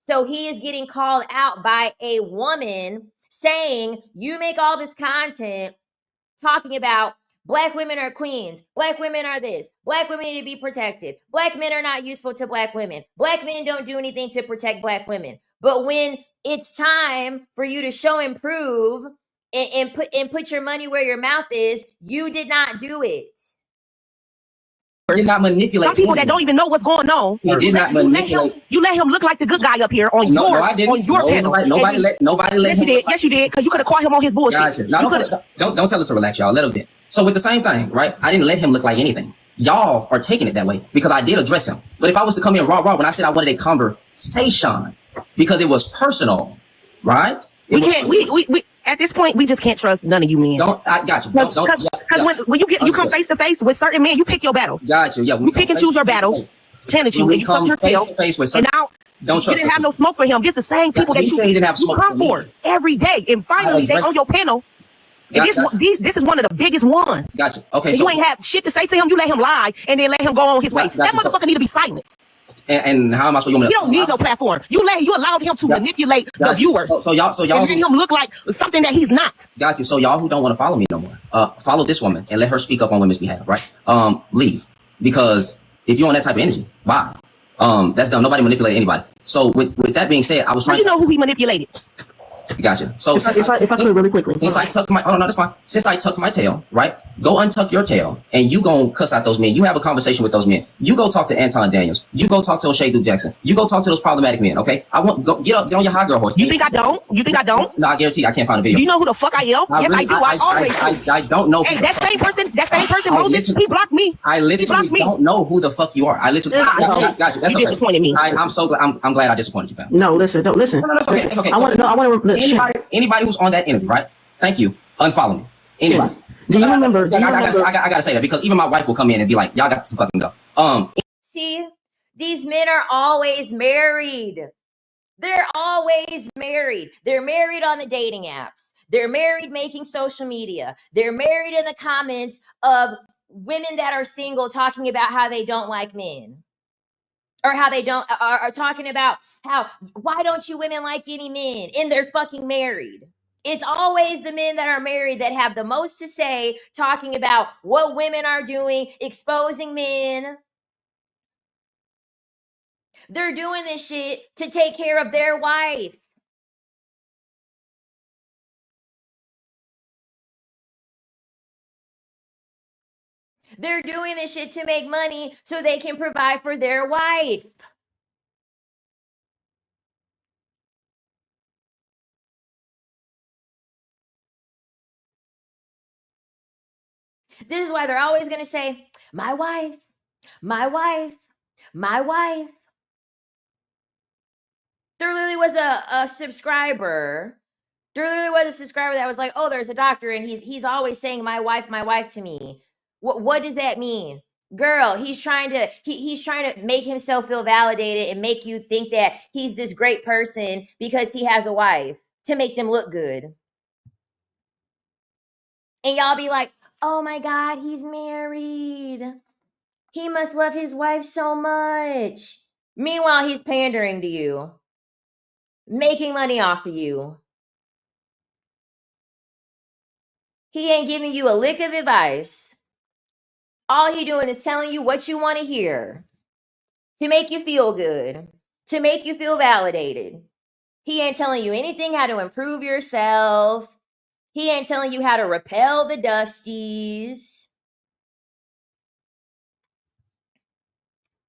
So he is getting called out by a woman saying, you make all this content talking about Black women are queens. Black women are this. Black women need to be protected. Black men are not useful to Black women. Black men don't do anything to protect Black women. But when it's time for you to show and prove and put your money where your mouth is, you did not do it. He did not manipulate. Some people that don't even know what's going on. He did not manipulate. You let him look like the good guy up here on your panel. Nobody let yes, him. You did. Yes, you did. Because you could have caught him on his bullshit. Gotcha. No, don't tell her to relax, y'all. Let him be. So with the same thing, right? I didn't let him look like anything. Y'all are taking it that way because I did address him. But if I was to come in raw when I said I wanted a conversation because it was personal, right? We at this point we just can't trust none of you men. I got you. Because when you come face to face with certain men, you pick your battles. Got you. Yeah, you pick and choose your battles. Shannon, you tuck your tail. And now don't trust. You didn't have no smoke for him. This is the same people that you come for every day, and finally they on your panel. And this is one of the biggest ones. Gotcha. Okay, so you ain't have shit to say to him. You let him lie and then let him go on his way. That motherfucker need to be silenced. And how am I supposed to? You don't need no platform. You allowed him to manipulate the viewers. So y'all and let him look like something that he's not. Got you. So y'all who don't want to follow me no more, follow this woman and let her speak up on women's behalf. Right? Leave, because if you're on that type of energy, bye. That's done. Nobody manipulate anybody. So with that being said, I was trying. You know who he manipulated. Gotcha. So if I could really quickly. Since I tucked my that's fine. Since I tucked my tail, right? Go untuck your tail and you go cuss out those men. You have a conversation with those men. You go talk to Anton Daniels. You go talk to O'Shea Duke Jackson. You go talk to those problematic men, okay? Get on your high girl horse. You think I don't? No, I guarantee I can't find a video. Do you know who the fuck I am? Yes, I do. I always I don't know. Hey, that same person, Moses, he blocked me. I literally don't know who the fuck you are. I literally got you. That's okay. Disappointed me. I'm so glad. I'm glad I disappointed you, fam. No, listen. No, that's okay. I want to anybody who's on that energy, right? Thank you. Unfollow me. Anybody. Do you remember? I gotta say that because even my wife will come in and be like, "Y'all got to fucking go." See, these men are always married. They're always married. They're married on the dating apps. They're married making social media. They're married in the comments of women that are single talking about how they don't like men. Or how they don't are talking about how, why don't you women like any men? And they're fucking married. It's always the men that are married that have the most to say, talking about what women are doing, exposing men. They're doing this shit to take care of their wife. They're doing this shit to make money so they can provide for their wife. This is why they're always going to say, my wife, my wife, my wife. There literally was a subscriber. There literally was a subscriber that was like, oh, there's a doctor and he's always saying my wife to me. What does that mean? Girl, he's trying to make himself feel validated and make you think that he's this great person because he has a wife to make them look good. And y'all be like, oh my God, he's married. He must love his wife so much. Meanwhile, he's pandering to you, making money off of you. He ain't giving you a lick of advice. All he doing is telling you what you want to hear to make you feel good, to make you feel validated. He ain't telling you anything how to improve yourself. He ain't telling you how to repel the dusties.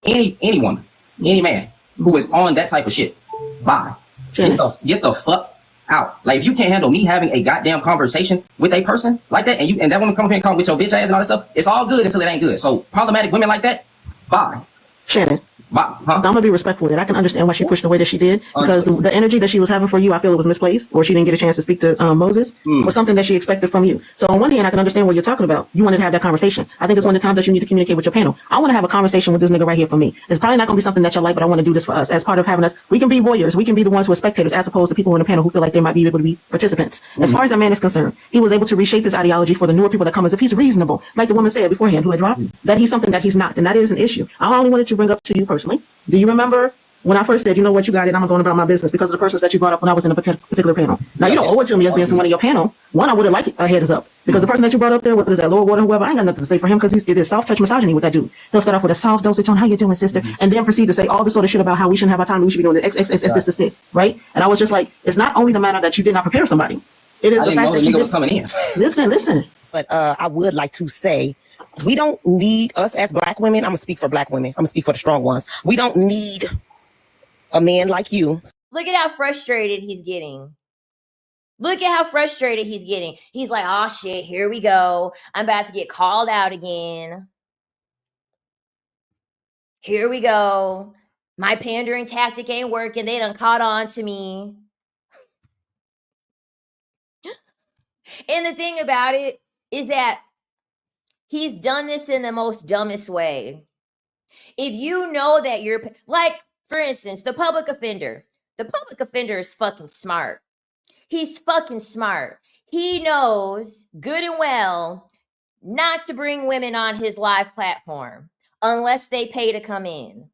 Any woman, any man who is on that type of shit, bye. Get the fuck out. Like, if you can't handle me having a goddamn conversation with a person like that, and that woman come up here and come with your bitch ass and all that stuff, it's all good until it ain't good. So problematic women like that, bye. Shannon, Bye. I'm gonna be respectful of it. I can understand why she pushed the way that she did, because the energy that she was having for you, I feel it was misplaced, or she didn't get a chance to speak to Moses, was something that she expected from you. So on one hand, I can understand what you're talking about. You wanted to have that conversation. I think it's one of the times that you need to communicate with your panel. I want to have a conversation with this nigga right here for me. It's probably not gonna be something that you like, but I want to do this for us. As part of having us, we can be warriors. We can be the ones who are spectators, as opposed to people in the panel who feel like they might be able to be participants. As far as that man is concerned, he was able to reshape his ideology for the newer people that come as if he's reasonable, like the woman said beforehand who had dropped, that he's something that he's not, and that is an issue. I only wanted to bring up to you personally. Do you remember when I first said, you know what, you got it, I'm going about my business, because of the persons that you brought up when I was in a particular panel? Now, you don't owe it to me as being someone in your panel. One, I would have liked a heads up, because the person that you brought up there, what is that, Lord Water, whoever, I ain't got nothing to say for him, because it is soft touch misogyny with that dude. He'll start off with a soft dosage on how you doing, sister, and then proceed to say all this sort of shit about how we shouldn't have our time, we should be doing the this, right? And I was just like, it's not only the matter that you did not prepare somebody. It is the fact that you was coming in. Listen. But I would like to say, we don't need, us as black women, I'm gonna speak for black women, I'm gonna speak for the strong ones. We don't need a man like you. Look at how frustrated he's getting. Look at how frustrated he's getting. He's like, oh shit, here we go. I'm about to get called out again. Here we go. My pandering tactic ain't working. They done caught on to me. And the thing about it is that he's done this in the most dumbest way. If you know that you're, like, for instance, the public offender. The public offender is fucking smart. He's fucking smart. He knows good and well not to bring women on his live platform unless they pay to come in.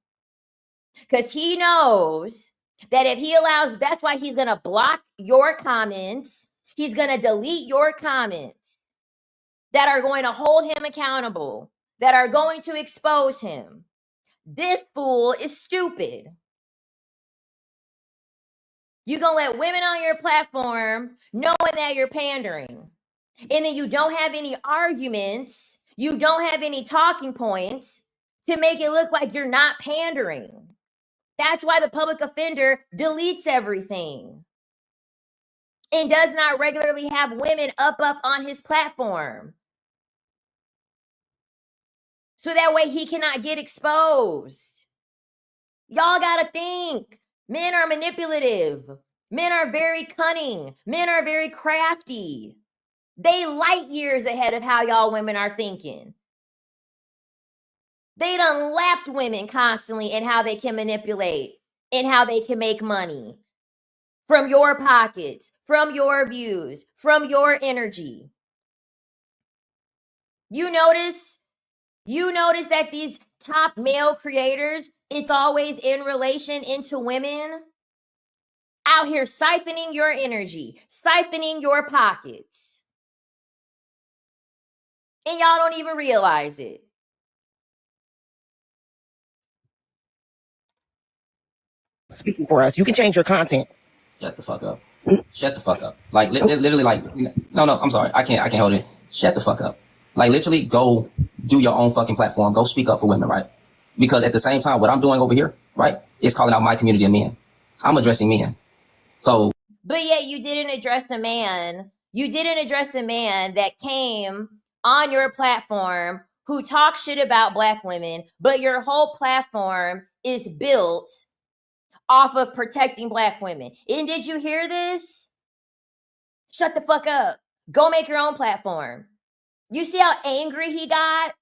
Because he knows that if he allows, that's why he's going to block your comments. He's going to delete your comments that are going to hold him accountable, that are going to expose him. This fool is stupid. You're going to let women on your platform knowing that you're pandering. And then you don't have any arguments. You don't have any talking points to make it look like you're not pandering. That's why the public offender deletes everything and does not regularly have women up on his platform. So that way he cannot get exposed. Y'all gotta think. Men are manipulative. Men are very cunning. Men are very crafty. They light years ahead of how y'all women are thinking. They done lapped women constantly in how they can manipulate and how they can make money from your pockets, from your views, from your energy. You notice that these top male creators, it's always in relation into women out here siphoning your energy, siphoning your pockets. And y'all don't even realize it. Speaking for us, you can change your content. Shut the fuck up. Shut the fuck up. Like literally, like no, I'm sorry. I can't hold it. Shut the fuck up. Like literally, go do your own fucking platform. Go speak up for women, right? Because at the same time, what I'm doing over here, right, is calling out my community of men. I'm addressing men. So, but yet you didn't address a man. You didn't address a man that came on your platform who talks shit about Black women, but your whole platform is built off of protecting Black women. And did you hear this? Shut the fuck up. Go make your own platform. You see how angry he got?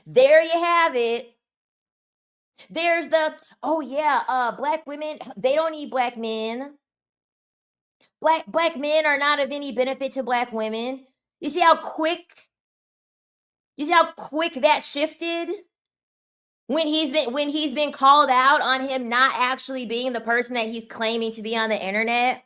There you have it. There's the, oh yeah, Black women, they don't need Black men. Black men are not of any benefit to Black women. You see how quick that shifted? When he's been called out on him not actually being the person that he's claiming to be on the internet.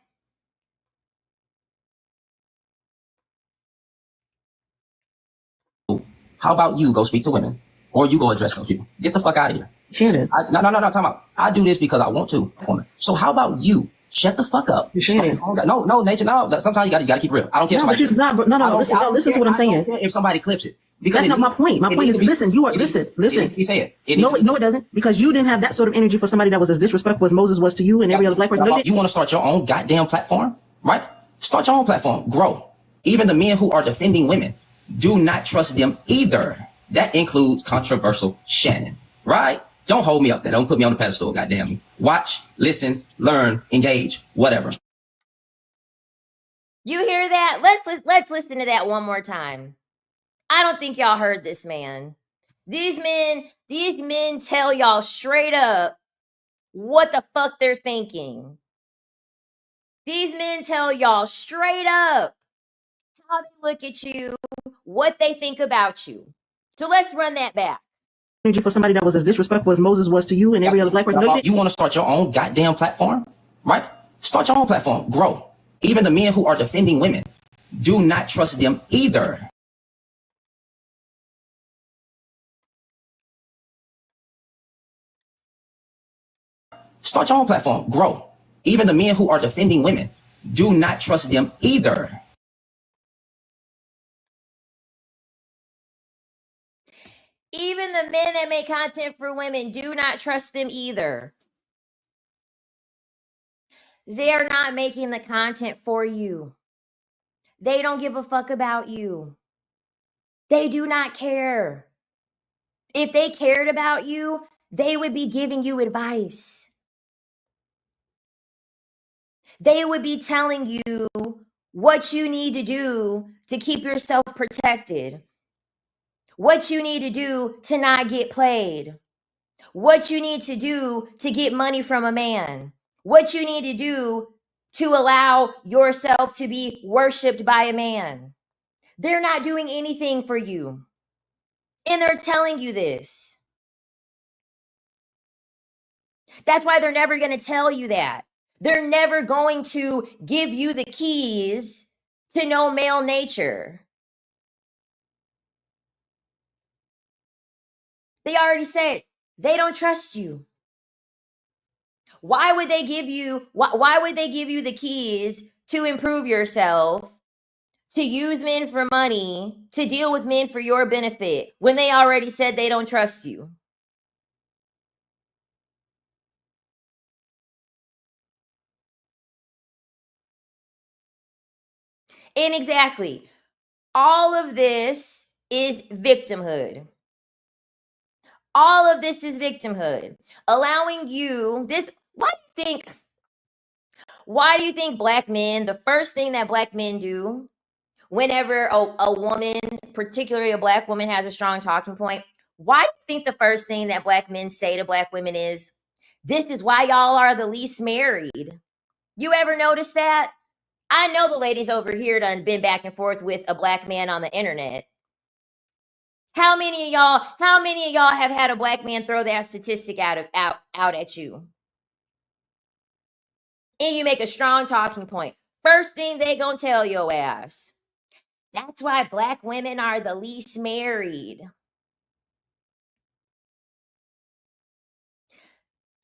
how about you go speak to women, or you go address those people? Get the fuck out of here. Shannon. No, time out. I do this because I want to, woman. So how about you shut the fuck up? Shannon. No, nature. No, sometimes you gotta keep it real. I don't care. No, If somebody no. Listen to what I'm saying. I don't care if somebody clips it. That's not my point. My point is, listen. Listen. You say it. No, it doesn't, because you didn't have that sort of energy for somebody that was as disrespectful as Moses was to you and every other Black person. You want to start your own goddamn platform, right? Start your own platform. Grow. Even the men who are defending women, do not trust them either. That includes controversial Shannon, right? Don't hold me up there. Don't put me on the pedestal, goddamn me. Watch, listen, learn, engage, whatever. You hear that? Let's listen to that one more time. I don't think y'all heard this man. These men tell y'all straight up what the fuck they're thinking. These men tell y'all straight up how they look at you, what they think about you. So let's run that back. Energy for somebody that was as disrespectful as Moses was to you and every other Black person. You want to start your own goddamn platform, right? Start your own platform. Grow. Even the men who are defending women, do not trust them either. Start your own platform. Grow. Even the men who are defending women, do not trust them either. Even the men that make content for women, do not trust them either. They're not making the content for you. They don't give a fuck about you. They do not care. If they cared about you, they would be giving you advice. They would be telling you what you need to do to keep yourself protected, what you need to do to not get played, what you need to do to get money from a man, what you need to do to allow yourself to be worshiped by a man. They're not doing anything for you. And they're telling you this. That's why they're never going to tell you that. They're never going to give you the keys to know male nature. They already said they don't trust you. Why would they give you the keys to improve yourself, to use men for money, to deal with men for your benefit, when they already said they don't trust you? And exactly, all of this is victimhood. All of this is victimhood. Allowing you this, why Why do you think black men, the first thing that black men do whenever a woman, particularly a black woman, has a strong talking point, why do you think the first thing that black men say to black women is, this is why y'all are the least married? You ever notice that? I know the ladies over here done been back and forth with a black man on the internet. How many of y'all have had a black man throw that statistic out at you? And you make a strong talking point. First thing they gonna tell your ass. That's why black women are the least married.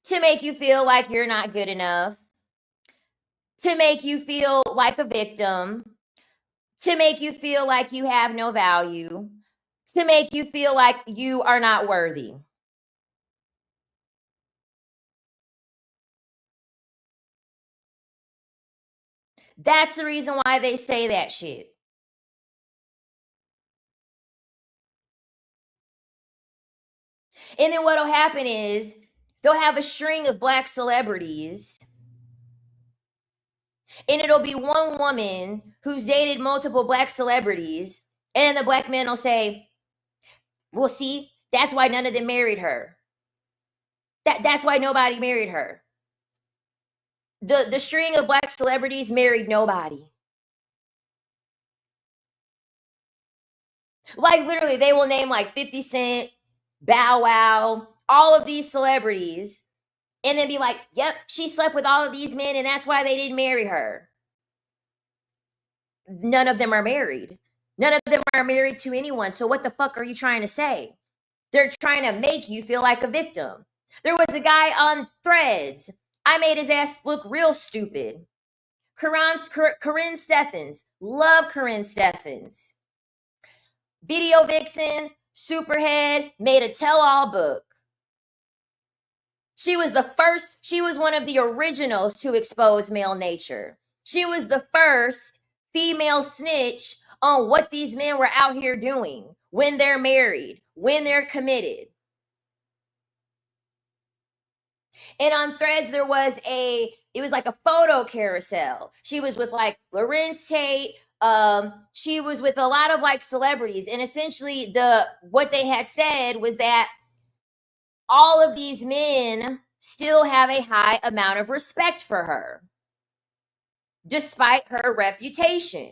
To make you feel like you're not good enough. To make you feel like a victim. To make you feel like you have no value. To make you feel like you are not worthy. That's the reason why they say that shit. And then what'll happen is they'll have a string of black celebrities, and it'll be one woman who's dated multiple black celebrities, and the black men will say, well, see, that's why none of them married her. That's why nobody married her. The string of black celebrities married nobody. Like literally, they will name like 50 Cent, Bow Wow, all of these celebrities, and then be like, yep, she slept with all of these men, and that's why they didn't marry her. None of them are married. None of them are married to anyone. So what the fuck are you trying to say? They're trying to make you feel like a victim. There was a guy on Threads. I made his ass look real stupid. Corinne Steffens. Love Corinne Steffens. Video vixen, superhead, made a tell-all book. She was one of the originals to expose male nature. She was the first female snitch on what these men were out here doing when they're married, when they're committed. And on Threads, it was like a photo carousel. She was with like Lorenz Tate. She was with a lot of like celebrities. And essentially what they had said was that all of these men still have a high amount of respect for her, despite her reputation.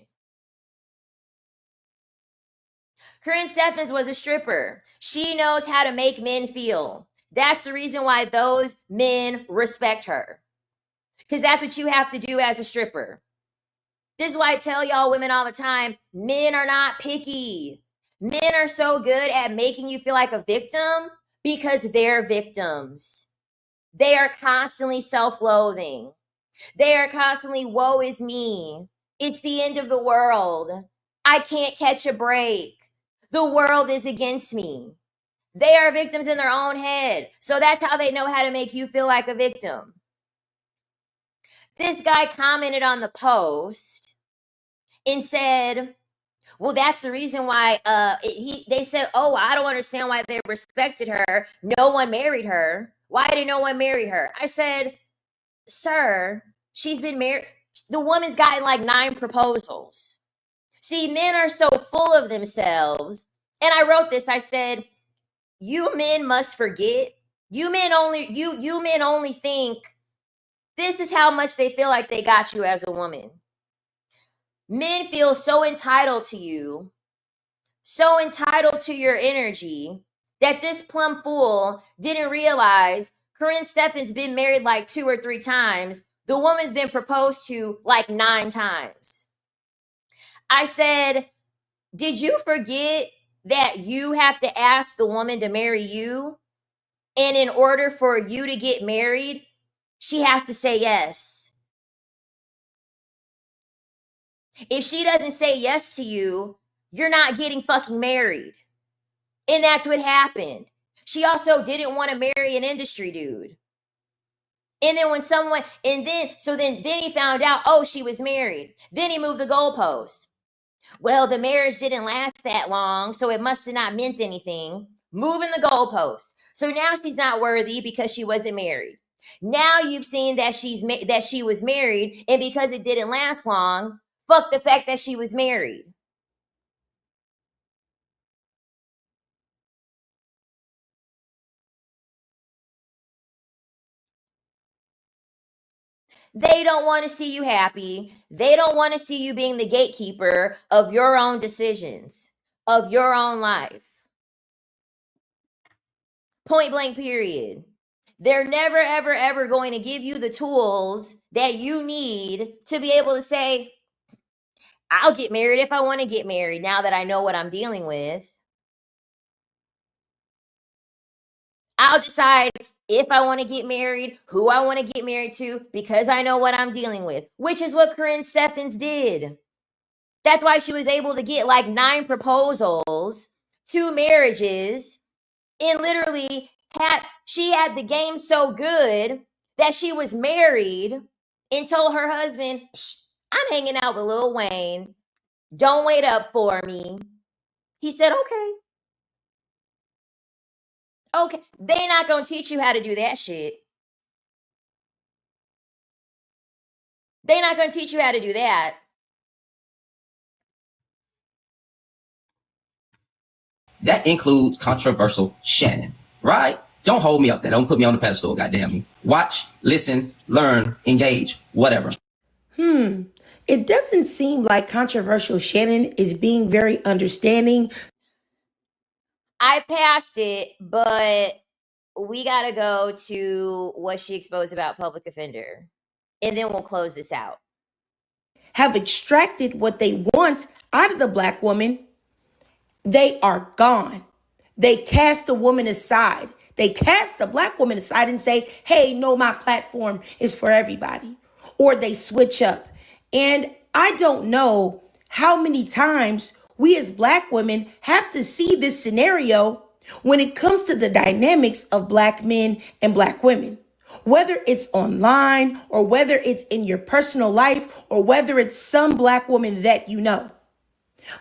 Corinne Steffens was a stripper. She knows how to make men feel. That's the reason why those men respect her. Because that's what you have to do as a stripper. This is why I tell y'all women all the time, men are not picky. Men are so good at making you feel like a victim because they're victims. They are constantly self-loathing. They are constantly, woe is me. It's the end of the world. I can't catch a break. The world is against me. They are victims in their own head. So that's how they know how to make you feel like a victim. This guy commented on the post and said, well, that's the reason why they said, oh, I don't understand why they respected her. No one married her. Why did no one marry her? I said, sir, she's been married. The woman's gotten like 9 proposals. See, men are so full of themselves. And I wrote this, I said, you men must forget. You men only think this is how much they feel like they got you as a woman. Men feel so entitled to you, so entitled to your energy, that this plumb fool didn't realize Corinne Steffens been married like 2 or 3 times. The woman's been proposed to like 9 times. I said, did you forget that you have to ask the woman to marry you? And in order for you to get married, she has to say yes. If she doesn't say yes to you, you're not getting fucking married. And that's what happened. She also didn't want to marry an industry dude. And then then he found out, oh, she was married. Then he moved the goalposts. Well, the marriage didn't last that long, so it must have not meant anything. Moving the goalposts. So now she's not worthy because she wasn't married. Now you've seen that that she was married, and because it didn't last long, fuck the fact that she was married. They don't want to see you happy. They don't want to see you being the gatekeeper of your own decisions, of your own life. Point blank, period. They're never, ever, ever going to give you the tools that you need to be able to say, I'll get married if I want to get married now that I know what I'm dealing with. I'll decide if I want to get married, who I want to get married to, because I know what I'm dealing with, which is what Corinne Steffens did. That's why she was able to get like 9 proposals, 2 marriages, and literally she had the game so good that she was married and told her husband, I'm hanging out with Lil Wayne. Don't wait up for me. He said, okay. Okay, they're not going to teach you how to do that shit. They're not going to teach you how to do that. That includes controversial Shannon, right? Don't hold me up there. Don't put me on the pedestal, goddamn you. Watch, listen, learn, engage, whatever. It doesn't seem like controversial Shannon is being very understanding. I passed it, but we got to go to what she exposed about public offender. And then we'll close this out. Have extracted what they want out of the Black woman. They are gone. They cast the woman aside. They cast the Black woman aside and say, hey, no, my platform is for everybody. Or they switch up. And I don't know how many times we as Black women have to see this scenario when it comes to the dynamics of Black men and Black women. Whether it's online or whether it's in your personal life or whether it's some Black woman that you know.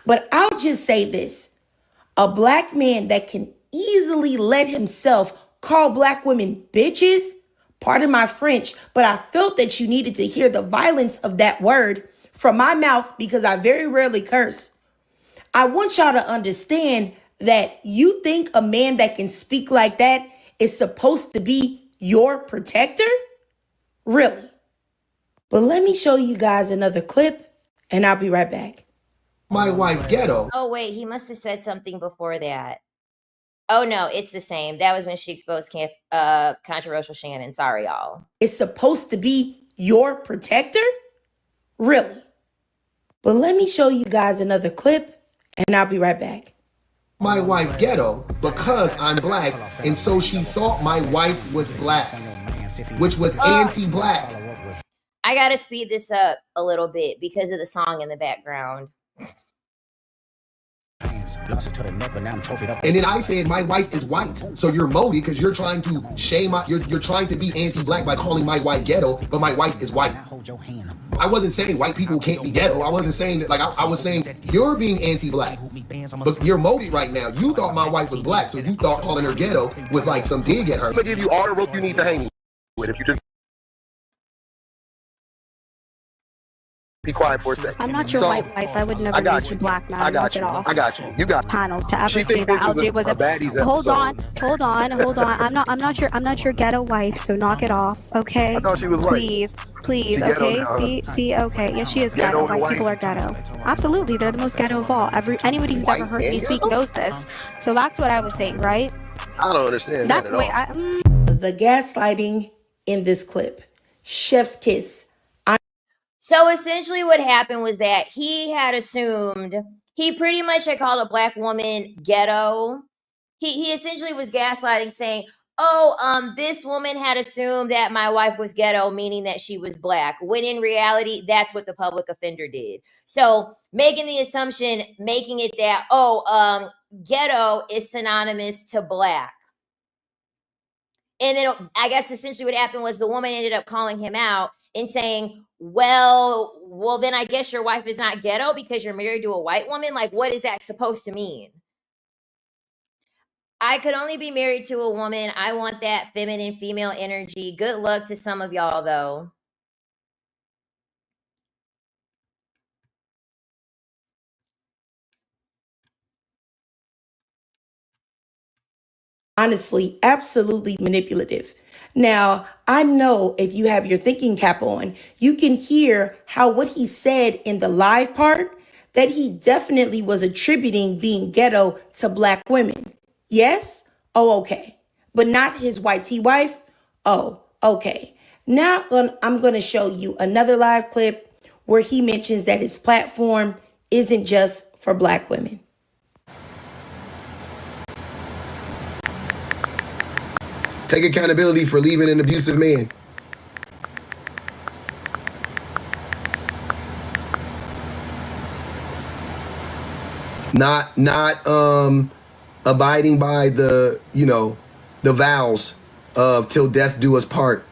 But I'll just say this. A Black man that can easily let himself call Black women bitches, pardon my French, but I felt that you needed to hear the violence of that word from my mouth because I very rarely curse. I want y'all to understand that you think a man that can speak like that is supposed to be your protector? Really? But let me show you guys another clip and I'll be right back. My wife ghetto. Oh, wait, he must have said something before that. Oh, no, it's the same. That was when she exposed controversial Shannon. Sorry, y'all. It's supposed to be your protector? Really? But let me show you guys another clip and I'll be right back. My wife ghetto because I'm Black, and so she thought my wife was Black, which was anti-Black. I got to speed this up a little bit because of the song in the background. And then I said my wife is white, so you're moldy because you're trying to shame you're trying to be anti-Black by calling my wife ghetto, but my wife is white. I wasn't saying white people can't be ghetto. I wasn't saying that. Like I was saying you're being anti-Black, but you're moldy right now. You thought my wife was Black, so you thought calling her ghetto was like some dig at her. I'm gonna give you all the rope you need to hang with if you just be quiet for a second. I'm not your white wife. I would never use your black man. I got you. I got you. You got panels to ever She say think that this is LJ was a baddies hold episode. on. I'm not your ghetto wife, so knock it off, okay? I thought she was white. Please, She ghetto okay? now. See, okay. Yes, she is Ghetto ghetto. and White white. people are ghetto. Absolutely, they're the most ghetto of all. Anybody who's White ever heard and me speak ghetto? knows this. So back to what I was saying, right? I don't understand That's that the at way all. The gaslighting in this clip. Chef's kiss. So essentially what happened was that he had assumed, he pretty much had called a Black woman ghetto. He essentially was gaslighting, saying, oh, this woman had assumed that my wife was ghetto, meaning that she was Black, when in reality, that's what the public offender did. So making the assumption, making it that, ghetto is synonymous to Black. And then I guess essentially what happened was the woman ended up calling him out and saying, well, then I guess your wife is not ghetto because you're married to a white woman. Like, what is that supposed to mean? I could only be married to a woman. I want that feminine female energy. Good luck to some of y'all, though. Honestly, absolutely manipulative. Now, I know if you have your thinking cap on, you can hear how what he said in the live part, that he definitely was attributing being ghetto to black women. Yes? Oh, okay. But not his white tea wife? Oh, okay. Now I'm going to show you another live clip where he mentions that his platform isn't just for black women. Take accountability for leaving an abusive man. Not abiding by the, the vows of till death do us part.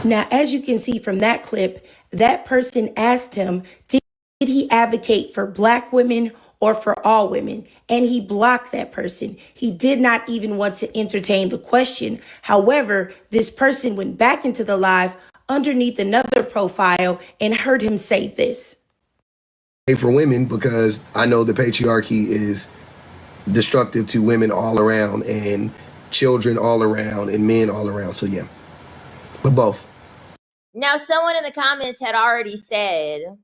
Now, as you can see from that clip, that person asked him, did he advocate for black women or for all women? And he blocked that person. He did not even want to entertain the question. However, this person went back into the live underneath another profile and heard him say this. For women, because I know the patriarchy is destructive to women all around and children all around and men all around. So yeah, but both. Now, someone in the comments had already said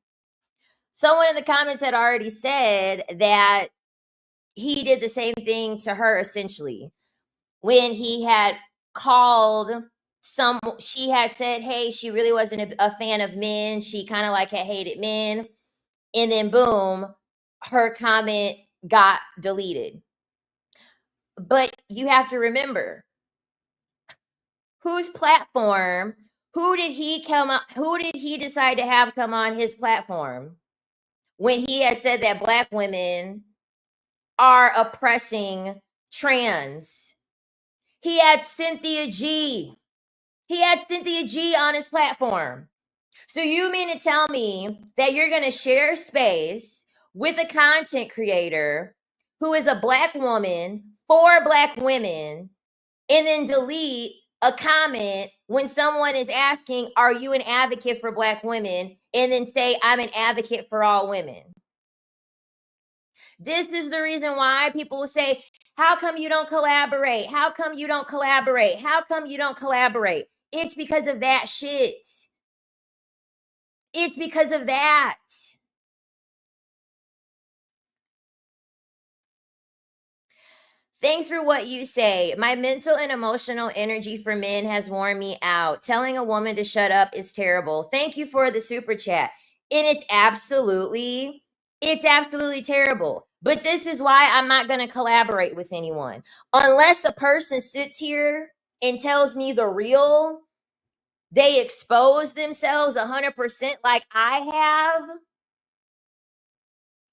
that he did the same thing to her, essentially, when he had called she had said, hey, she really wasn't a fan of men. She kind of like had hated men. And then boom, her comment got deleted. But you have to remember, whose platform, who did he decide to have come on his platform when he had said that black women are oppressing trans? He had Cynthia G. He had Cynthia G on his platform. So you mean to tell me that you're going to share space with a content creator who is a black woman for black women and then delete a comment when someone is asking, are you an advocate for black women? And then say, I'm an advocate for all women. This is the reason why people will say, how come you don't collaborate? How come you don't collaborate? How come you don't collaborate? It's because of that shit. It's because of that. Thanks for what you say. My mental and emotional energy for men has worn me out. Telling a woman to shut up is terrible. Thank you for the super chat. And it's absolutely terrible. But this is why I'm not going to collaborate with anyone. Unless a person sits here and tells me the real, they expose themselves 100% like I have,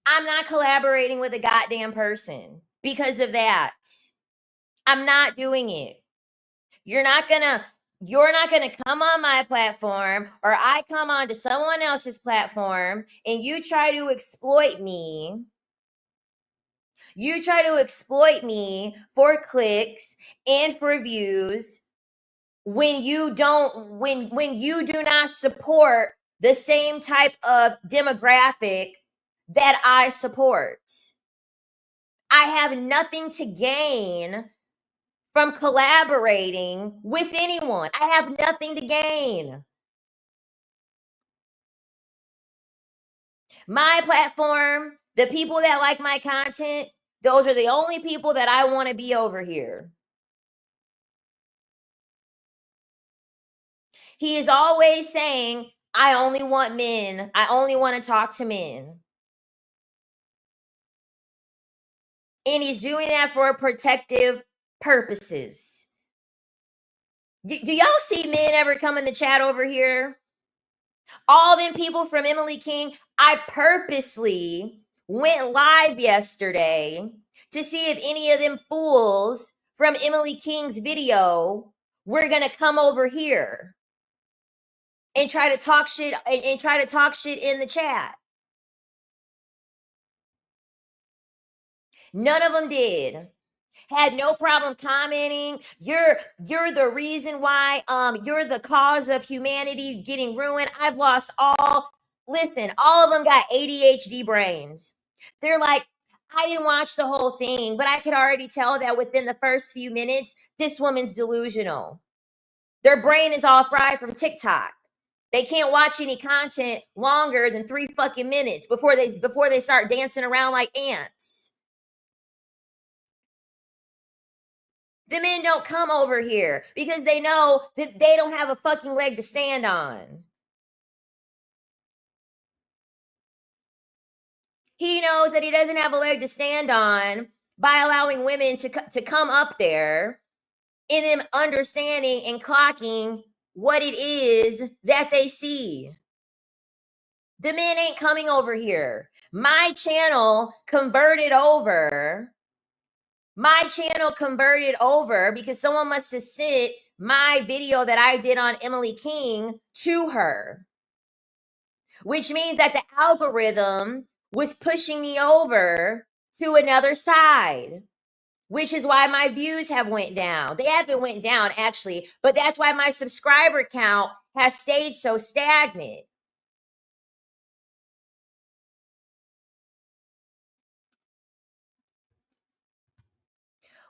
I'm not collaborating with a goddamn person because of that. I'm not doing it. You're not gonna come on my platform, or I come onto someone else's platform and you try to exploit me. You try to exploit me for clicks and for views when you do not support the same type of demographic that I support. I have nothing to gain from collaborating with anyone. I have nothing to gain. My platform, the people that like my content, those are the only people that I want to be over here. He is always saying, I only want men. I only want to talk to men. And he's doing that for protective purposes. Do y'all see men ever come in the chat over here? All them people from Emily King, I purposely went live yesterday to see if any of them fools from Emily King's video were going to come over here. and try to talk shit and try to talk shit in the chat. None of them did. Had no problem commenting. You're the reason why you're the cause of humanity getting ruined. I've lost all. Listen, all of them got ADHD brains. They're like, I didn't watch the whole thing, but I could already tell that within the first few minutes, this woman's delusional. Their brain is all fried from TikTok. They can't watch any content longer than 3 fucking minutes before they start dancing around like ants. The men don't come over here because they know that they don't have a fucking leg to stand on. He knows that he doesn't have a leg to stand on by allowing women to come up there and them understanding and clocking what it is that they see. The men ain't coming over here. My channel converted over because someone must have sent my video that I did on Emily King to her, which means that the algorithm was pushing me over to another side, which is why my views have went down. They haven't went down actually, but that's why my subscriber count has stayed so stagnant.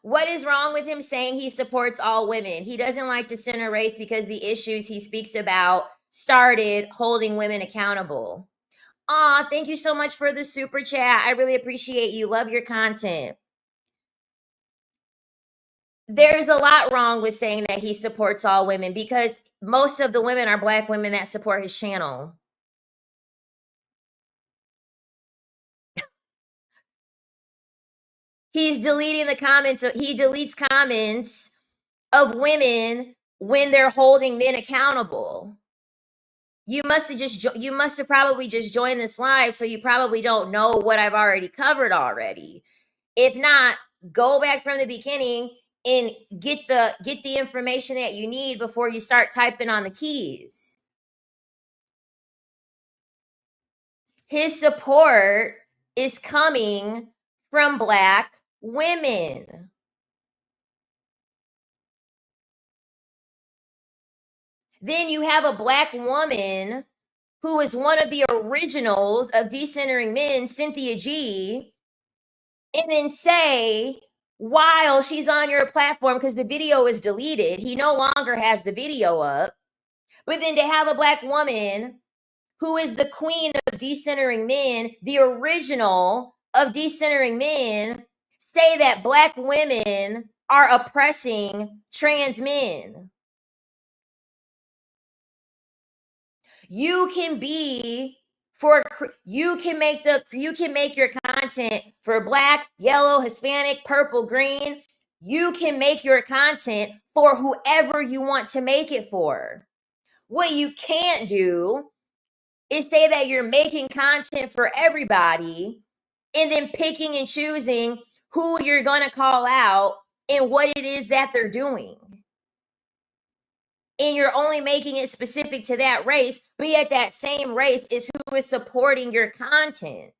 What is wrong with him saying he supports all women? He doesn't like to center race because the issues he speaks about started holding women accountable. Aw, thank you so much for the super chat. I really appreciate you. Love your content. There's a lot wrong with saying that he supports all women because most of the women are Black women that support his channel. He's deleting the comments. He deletes comments of women when they're holding men accountable. You must have probably just joined this live, so you probably don't know what I've already covered already. If not, go back from the beginning and get the information that you need before you start typing on the keys. His support is coming from Black women. Then you have a Black woman who is one of the originals of Decentering Men, Cynthia G, and then say, while she's on your platform, because the video is deleted, he no longer has the video up, but then to have a Black woman who is the queen of Decentering Men, the original of Decentering Men, say that Black women are oppressing trans men. You can make your content for Black, yellow, Hispanic, purple, green. You can make your content for whoever you want to make it for. What you can't do is say that you're making content for everybody and then picking and choosing who you're going to call out and what it is that they're doing. And you're only making it specific to that race, but yet that same race is who is supporting your content.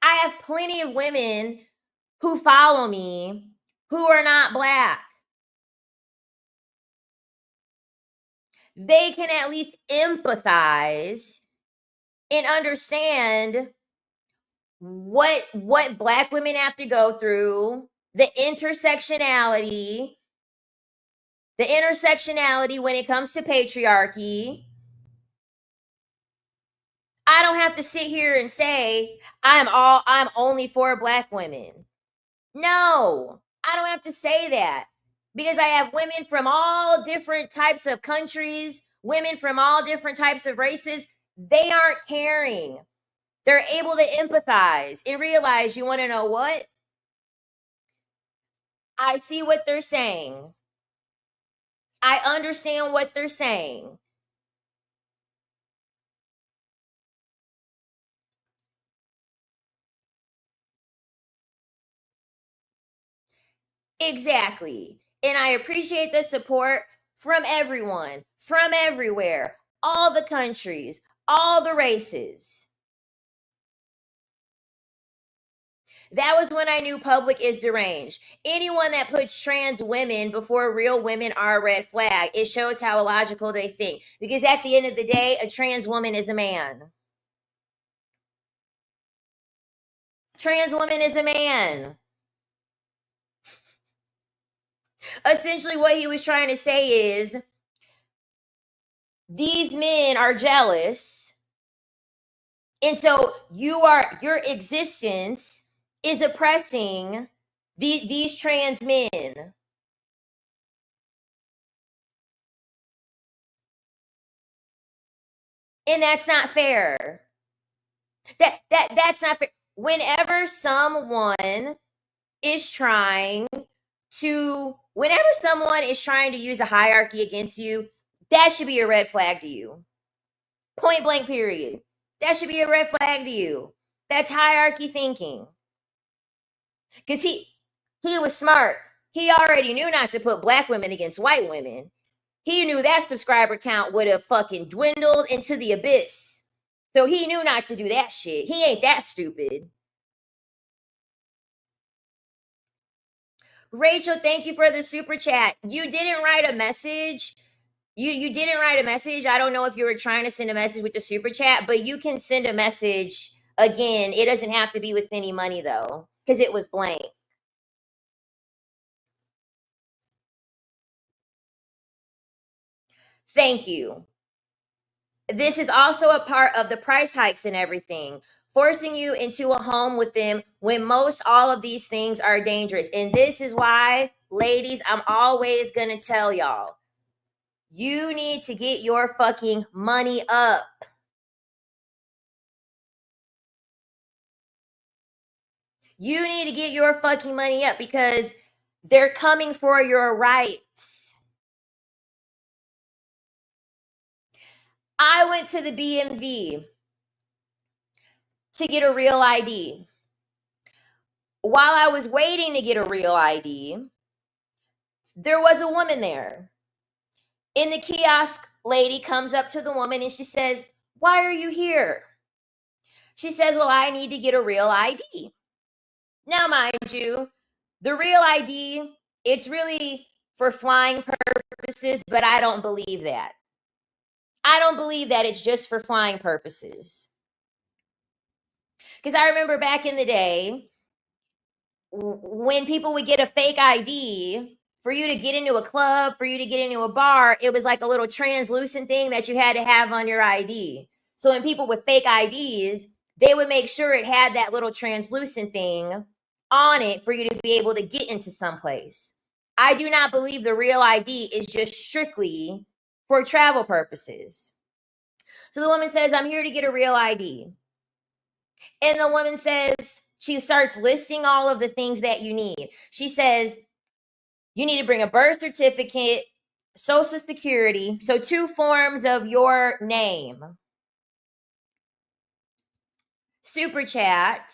I have plenty of women who follow me who are not Black. They can at least empathize and understand what Black women have to go through, the intersectionality when it comes to patriarchy. I don't have to sit here and say I'm only for Black women. No, I don't have to say that because I have women from all different types of countries, women from all different types of races. They aren't caring. They're able to empathize and realize, you want to know what? I see what they're saying. I understand what they're saying. Exactly. And I appreciate the support from everyone, from everywhere, all the countries, all the races. That was when I knew public is deranged. Anyone that puts trans women before real women are a red flag. It shows how illogical they think. Because at the end of the day, a trans woman is a man. Trans woman is a man. Essentially, what he was trying to say is these men are jealous. And so your existence is oppressing these trans men. And that's not fair. That's not fair. Whenever someone is trying to use a hierarchy against you, that should be a red flag to you. Point blank, period. That should be a red flag to you. That's hierarchy thinking. Because he was smart. He already knew not to put black women against white women. He knew that subscriber count would have fucking dwindled into the abyss. So he knew not to do that shit. He ain't that stupid. Rachel, thank you for the super chat. You didn't write a message. You didn't write a message. I don't know if you were trying to send a message with the super chat, but you can send a message again. It doesn't have to be with any money though, because it was blank. Thank you. This is also a part of the price hikes and everything, forcing you into a home with them when most all of these things are dangerous. And this is why, ladies, I'm always going to tell y'all, you need to get your fucking money up. You need to get your fucking money up because they're coming for your rights. I went to the BMV to get a real ID. While I was waiting to get a real ID, there was a woman there. In the kiosk, lady comes up to the woman and she says, "Why are you here?" She says, "Well, I need to get a real ID." Now, mind you, the real ID, it's really for flying purposes, but I don't believe that. I don't believe that it's just for flying purposes. Because I remember back in the day, when people would get a fake ID, for you to get into a club, for you to get into a bar, it was like a little translucent thing that you had to have on your ID. So when people with fake IDs, they would make sure it had that little translucent thing on it for you to be able to get into someplace. I do not believe the real ID is just strictly for travel purposes. So the woman says, "I'm here to get a real ID." And the woman says, she starts listing all of the things that you need. She says, you need to bring a birth certificate, social security, so 2 forms of your name. Super chat.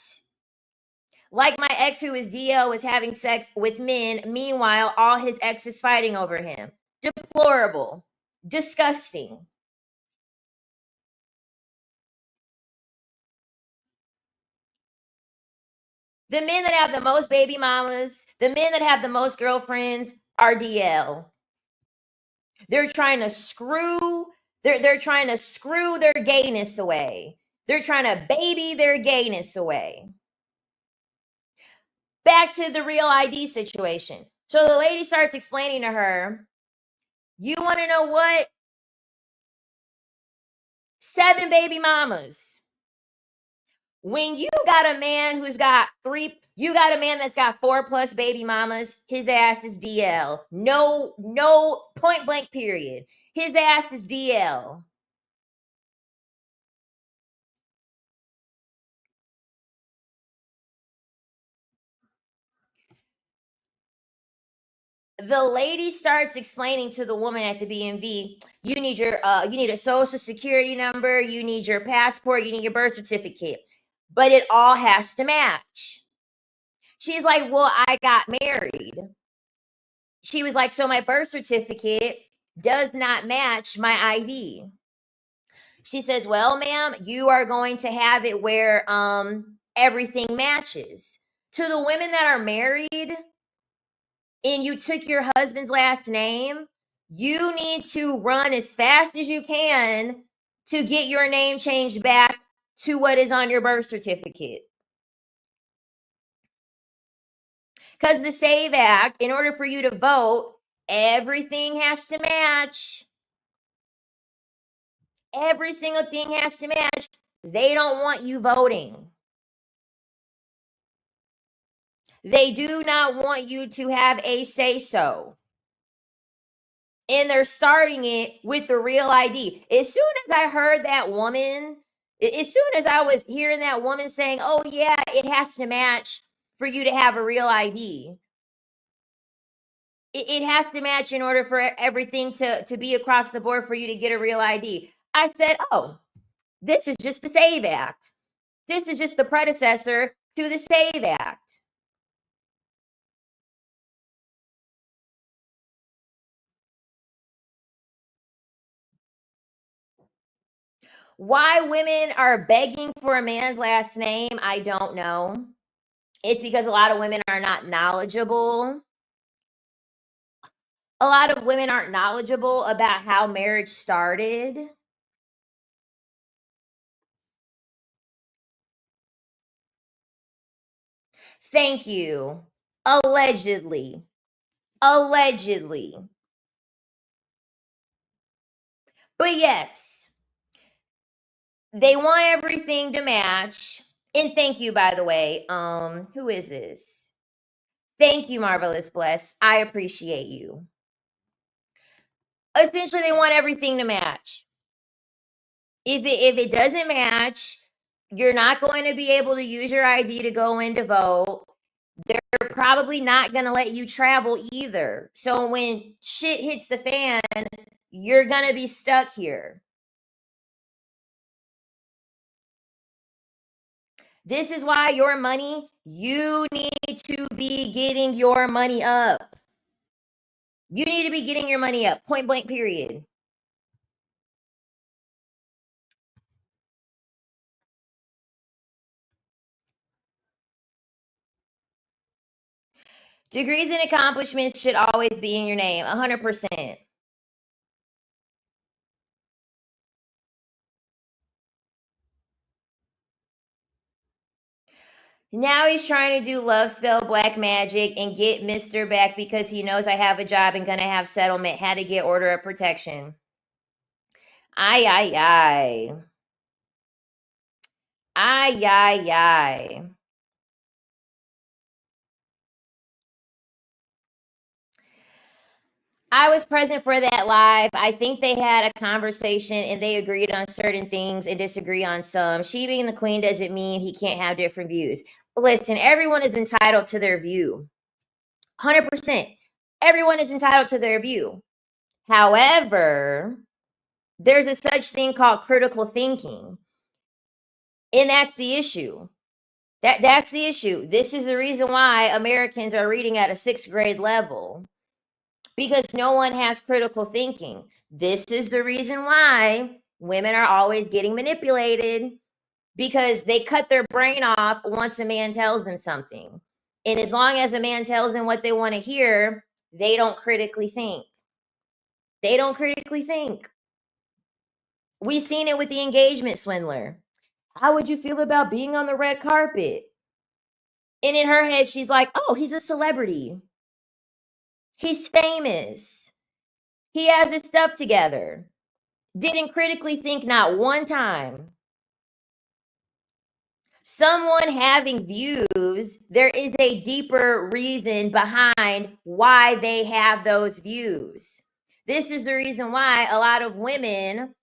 Like my ex who is DL was having sex with men. Meanwhile, all his exes fighting over him. Deplorable. Disgusting. The men that have the most baby mamas, the men that have the most girlfriends are DL. They're trying to screw, they're trying to screw their gayness away. They're trying to baby their gayness away. Back to the real ID situation. So the lady starts explaining to her, you want to know what? 7 baby mamas. When you got a man who's got 3, you got a man that's got 4+ baby mamas, his ass is DL. No, point blank period. His ass is DL. The lady starts explaining to the woman at the BMV, you need a social security number, you need your passport, you need your birth certificate, but it all has to match. She's like, well, I got married. she was like, so my birth certificate does not match my ID. She says, well, ma'am, you are going to have it where everything matches. To the women that are married and you took your husband's last name, you need to run as fast as you can to get your name changed back to what is on your birth certificate. Because the SAVE Act, in order for you to vote, everything has to match. Every single thing has to match. They don't want you voting. They do not want you to have a say-so. And they're starting it with the real ID. As soon as I heard that woman, as soon as I was hearing that woman saying, oh yeah, it has to match for you to have a real ID. It has to match in order for everything to be across the board for you to get a real ID. I said, oh, this is just the SAVE Act. This is just the predecessor to the SAVE Act. Why women are begging for a man's last name, I don't know. It's because a lot of women are not knowledgeable. A lot of women aren't knowledgeable about how marriage started. Thank you. Allegedly. Allegedly. But yes, they want everything to match. And thank you, by the way. Who is this? Thank you, Marvelous Bless. I appreciate you. Essentially, they want everything to match. If it doesn't match, you're not going to be able to use your ID to go in to vote. They're probably not going to let you travel either. So when shit hits the fan, you're going to be stuck here. This is why your money, you need to be getting your money up. You need to be getting your money up, point blank, period. Degrees and accomplishments should always be in your name, 100%. Now he's trying to do love spell black magic and get Mr. back because he knows I have a job and gonna have settlement. Had to get order of protection. Ay, ay, ay. Ay, ay, ay. I was present for that live. I think they had a conversation and they agreed on certain things and disagree on some. She being the queen doesn't mean he can't have different views. Listen, everyone is entitled to their view. 100%. Everyone is entitled to their view. However, there's a such thing called critical thinking. And that's the issue. That's the issue. This is the reason why Americans are reading at a 6th grade level. Because no one has critical thinking. This is the reason why women are always getting manipulated, because they cut their brain off once a man tells them something. And as long as a man tells them what they want to hear, they don't critically think. They don't critically think. We've seen it with the engagement swindler. How would you feel about being on the red carpet? And in her head, she's like, oh, he's a celebrity. He's famous. He has his stuff together. Didn't critically think not one time. Someone having views, there is a deeper reason behind why they have those views. This is the reason why a lot of women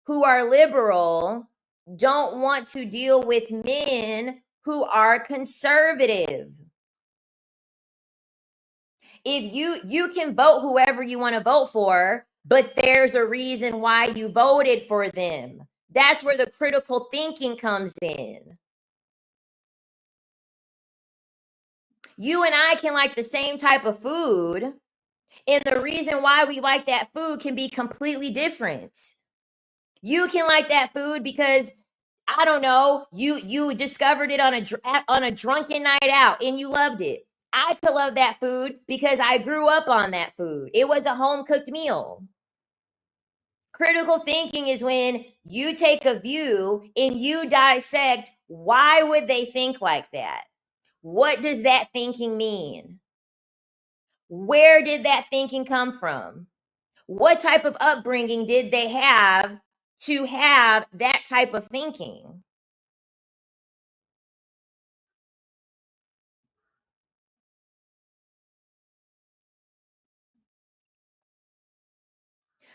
who are liberal don't want to deal with men who are conservative. If you can vote whoever you want to vote for, but there's a reason why you voted for them. That's where the critical thinking comes in. You and I can like the same type of food, And the reason why we like that food can be completely different. You can like that food because, I don't know, you discovered it on a drunken night out and you loved it. I could love that food because I grew up on that food. It was a home cooked meal. Critical thinking is when you take a view and you dissect, why would they think like that? What does that thinking mean? Where did that thinking come from? What type of upbringing did they have to have that type of thinking?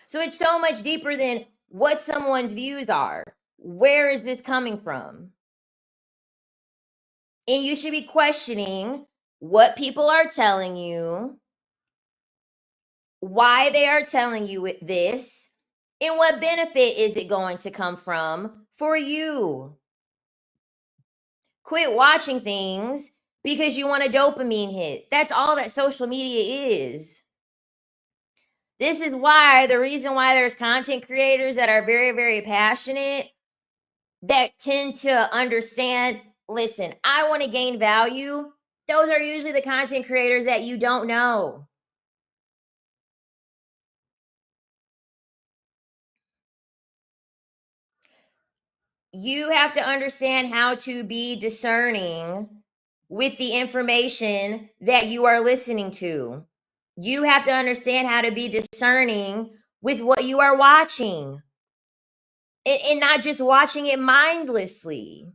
So it's so much deeper than what someone's views are. Where is this coming from? And you should be questioning what people are telling you, why they are telling you this, and what benefit is it going to come from for you. Quit watching things because you want a dopamine hit. That's all that social media is. This is why, the reason why there's content creators that are very, very passionate, that tend to understand, listen, I want to gain value. Those are usually the content creators that you don't know. You have to understand how to be discerning with the information that you are listening to. You have to understand how to be discerning with what you are watching, and not just watching it mindlessly.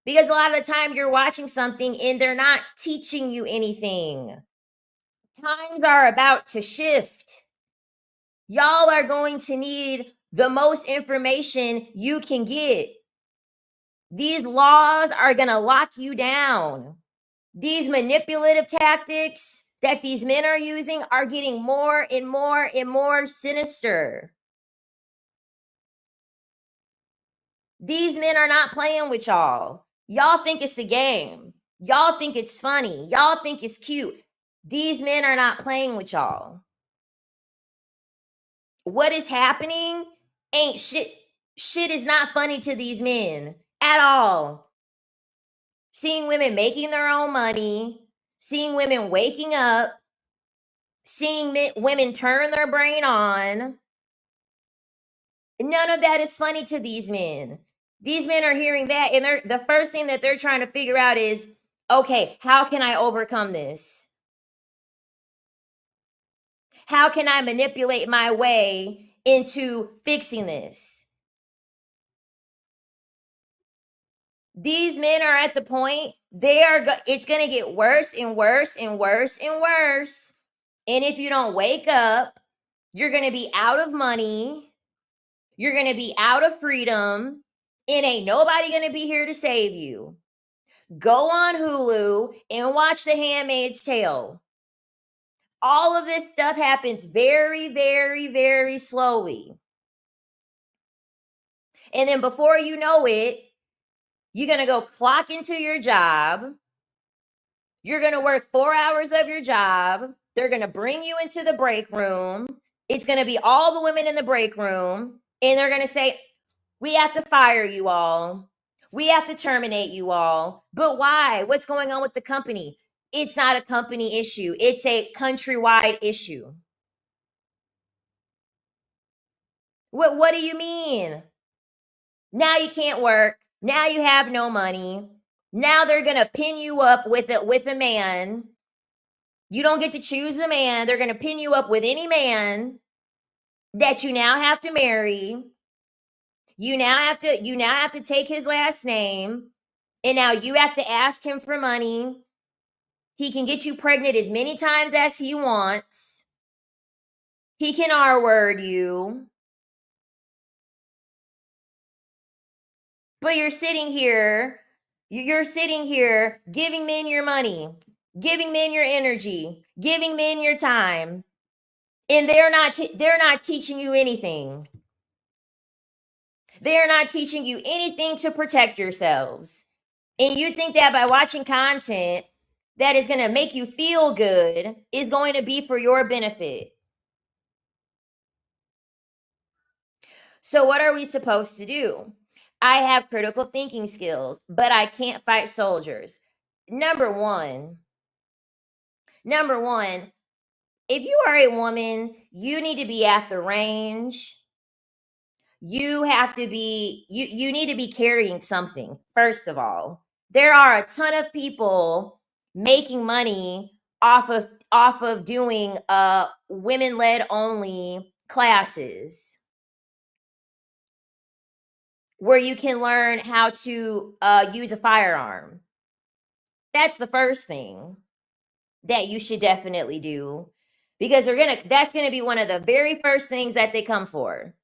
Because a lot of the time you're watching something and they're not teaching you anything. Times are about to shift. Y'all are going to need the most information you can get. These laws are going to lock you down. These manipulative tactics that these men are using are getting more and more and more sinister. These men are not playing with y'all. Y'all think it's a game. Y'all think it's funny. Y'all think it's cute. These men are not playing with y'all. What is happening ain't shit. Shit is not funny to these men at all. Seeing women making their own money, seeing women waking up, seeing women turn their brain on. None of that is funny to these men. These men are hearing that, and the first thing that they're trying to figure out is, okay, how can I overcome this? How can I manipulate my way into fixing this? These men are at the point, it's going to get worse and worse and worse and worse. And if you don't wake up, you're going to be out of money. You're going to be out of freedom. And ain't nobody going to be here to save you. Go on Hulu and watch The Handmaid's Tale. All of this stuff happens very, very, very slowly. And then before you know it, you're going to go clock into your job. You're going to work 4 hours of your job. They're going to bring you into the break room. It's going to be all the women in the break room. And they're going to say, we have to fire you all. We have to terminate you all. But why? What's going on with the company? It's not a company issue. It's a countrywide issue. What do you mean? Now you can't work. Now you have no money. Now they're going to pin you up with a man. You don't get to choose the man. They're going to pin you up with any man that you now have to marry. You now have to take his last name, and now you have to ask him for money. He can get you pregnant as many times as he wants. He can R-word you. But you're sitting here giving men your money, giving men your energy, giving men your time, and they're not teaching you anything. They're not teaching you anything to protect yourselves. And you think that by watching content that is going to make you feel good is going to be for your benefit. So what are we supposed to do? I have critical thinking skills, but I can't fight soldiers. Number one, if you are a woman, you need to be at the range. You have to be, you need to be carrying something, first of all. There are a ton of people making money off of doing women-led only classes where you can learn how to use a firearm. That's the first thing that you should definitely do, because that's gonna be one of the very first things that they come for.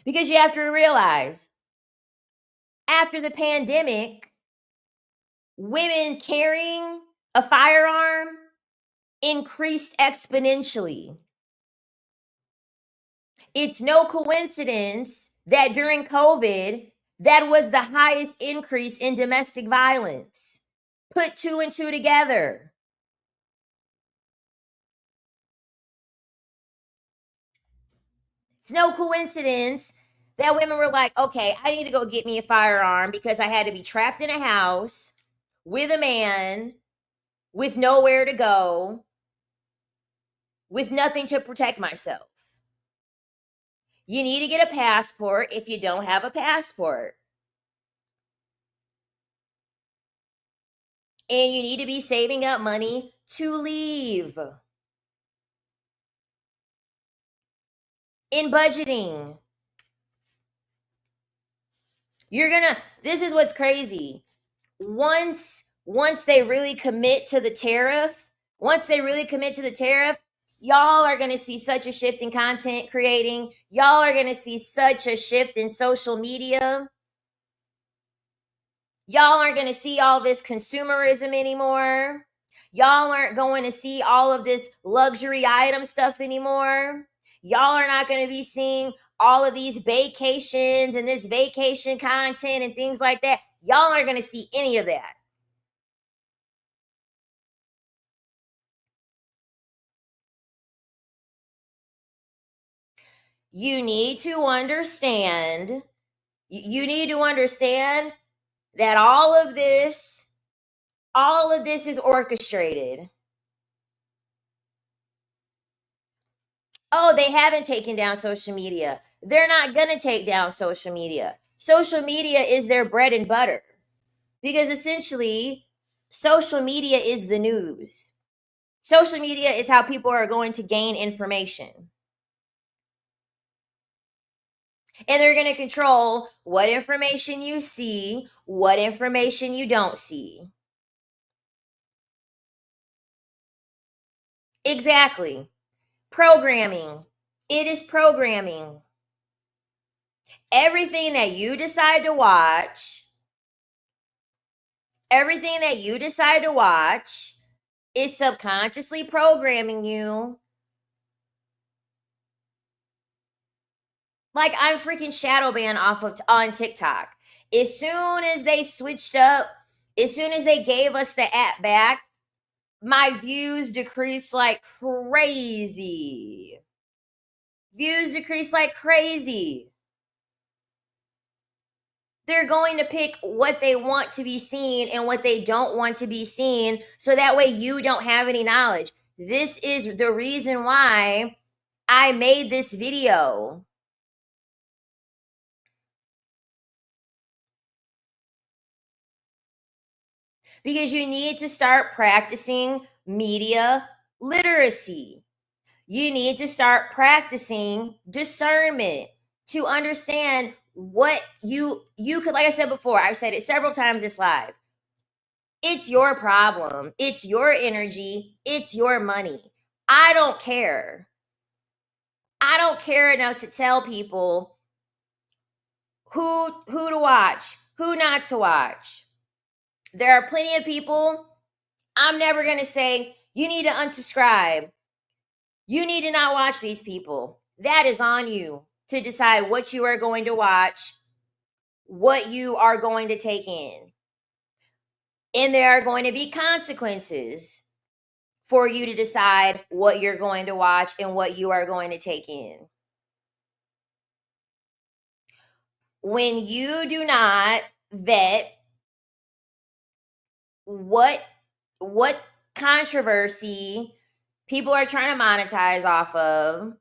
Because you have to realize, after the pandemic, women carrying a firearm increased exponentially. It's no coincidence that during COVID, that was the highest increase in domestic violence. Put two and two together. It's no coincidence that women were like, okay, I need to go get me a firearm because I had to be trapped in a house with a man, with nowhere to go, with nothing to protect myself. You need to get a passport if you don't have a passport. And you need to be saving up money to leave. In budgeting, this is what's crazy. Once they really commit to the tariff, y'all are going to see such a shift in content creating. Y'all are going to see such a shift in social media. Y'all aren't going to see all this consumerism anymore. Y'all aren't going to see all of this luxury item stuff anymore. Y'all are not going to be seeing all of these vacations and this vacation content and things like that. Y'all aren't going to see any of that. You need to understand that all of this is orchestrated. Oh, they haven't taken down social media. They're not going to take down social media. Social media is their bread and butter, because essentially social media is the news. Social media is how people are going to gain information. And they're going to control what information you see, what information you don't see. Exactly. Programming. It is programming. Everything that you decide to watch, is subconsciously programming you. Like, I'm freaking shadowban on TikTok. As soon as they switched up, as soon as they gave us the app back, my views decreased like crazy. They're going to pick what they want to be seen and what they don't want to be seen, so that way you don't have any knowledge. This is the reason why I made this video. Because you need to start practicing media literacy. You need to start practicing discernment to understand what you could, like I said before, I've said it several times this live. It's your problem. It's your energy. It's your money. I don't care. I don't care enough to tell people who to watch, who not to watch. There are plenty of people. I'm never going to say, you need to unsubscribe. You need to not watch these people. That is on you to decide what you are going to watch, what you are going to take in. And there are going to be consequences for you to decide what you're going to watch and what you are going to take in. When you do not vet what controversy people are trying to monetize off of,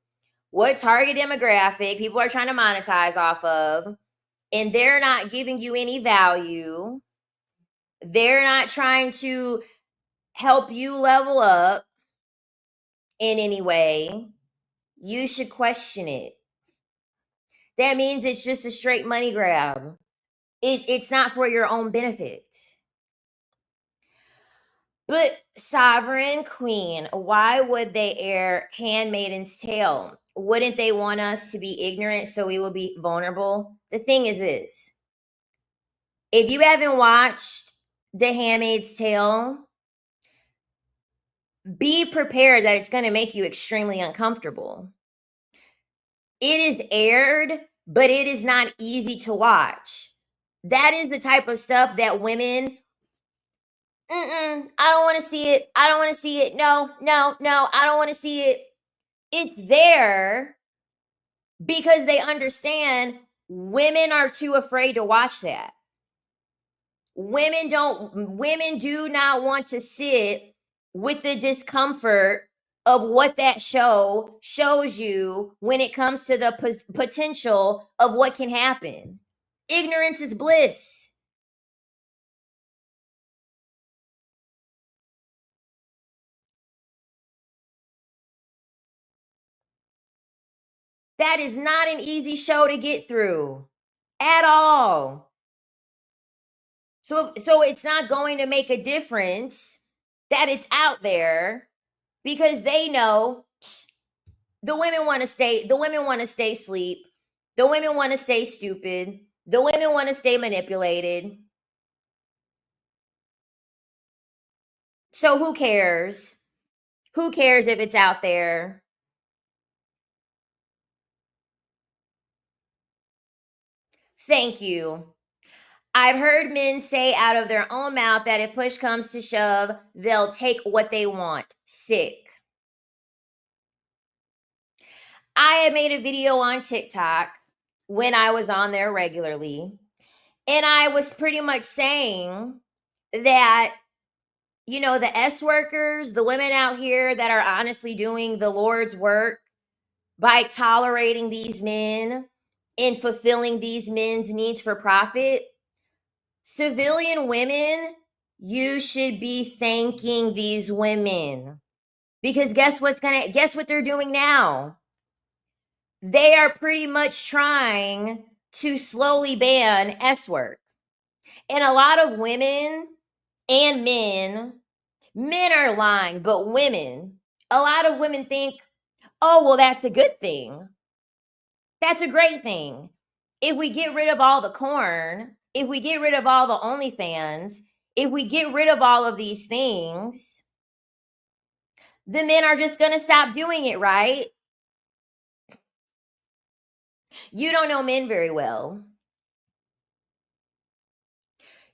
what target demographic people are trying to monetize off of, and they're not giving you any value, they're not trying to help you level up in any way, you should question it. That means it's just a straight money grab. It's not for your own benefit. But Sovereign Queen, why would they air Handmaid's Tale? Wouldn't they want us to be ignorant so we will be vulnerable? The thing is this. If you haven't watched The Handmaid's Tale, be prepared that it's going to make you extremely uncomfortable. It is aired, but it is not easy to watch. That is the type of stuff that women, I don't want to see it. I don't want to see it. No, I don't want to see it. It's there because they understand women are too afraid to watch that. Women do not want to sit with the discomfort of what that show shows you when it comes to the potential of what can happen. Ignorance is bliss. That is not an easy show to get through at all. So it's not going to make a difference that it's out there because they know the women want to stay asleep. The women want to stay stupid. The women want to stay manipulated. So who cares? Who cares if it's out there? Thank you. I've heard men say out of their own mouth that if push comes to shove, they'll take what they want. Sick. I had made a video on TikTok when I was on there regularly, and I was pretty much saying that, you know, the S workers, the women out here that are honestly doing the Lord's work by tolerating these men and fulfilling these men's needs for profit, civilian women, you should be thanking these women because guess what they're doing now? They are pretty much trying to slowly ban S work. And a lot of women and men are lying, but women, a lot of women think, oh, well, that's a good thing. That's a great thing. If we get rid of all the corn, if we get rid of all the OnlyFans, if we get rid of all of these things, the men are just going to stop doing it, right? You don't know men very well.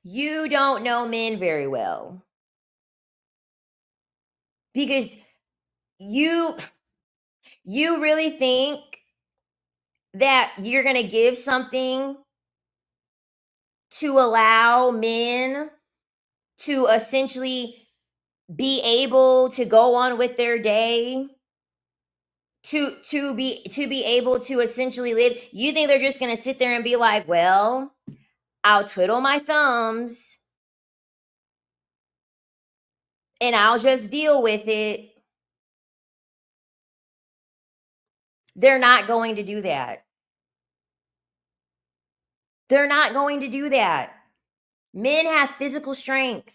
You don't know men very well. Because you really think that you're going to give something to allow men to essentially be able to go on with their day, to be able to essentially live. You think they're just going to sit there and be like, well, I'll twiddle my thumbs and I'll just deal with it. They're not going to do that. They're not going to do that. Men have physical strength.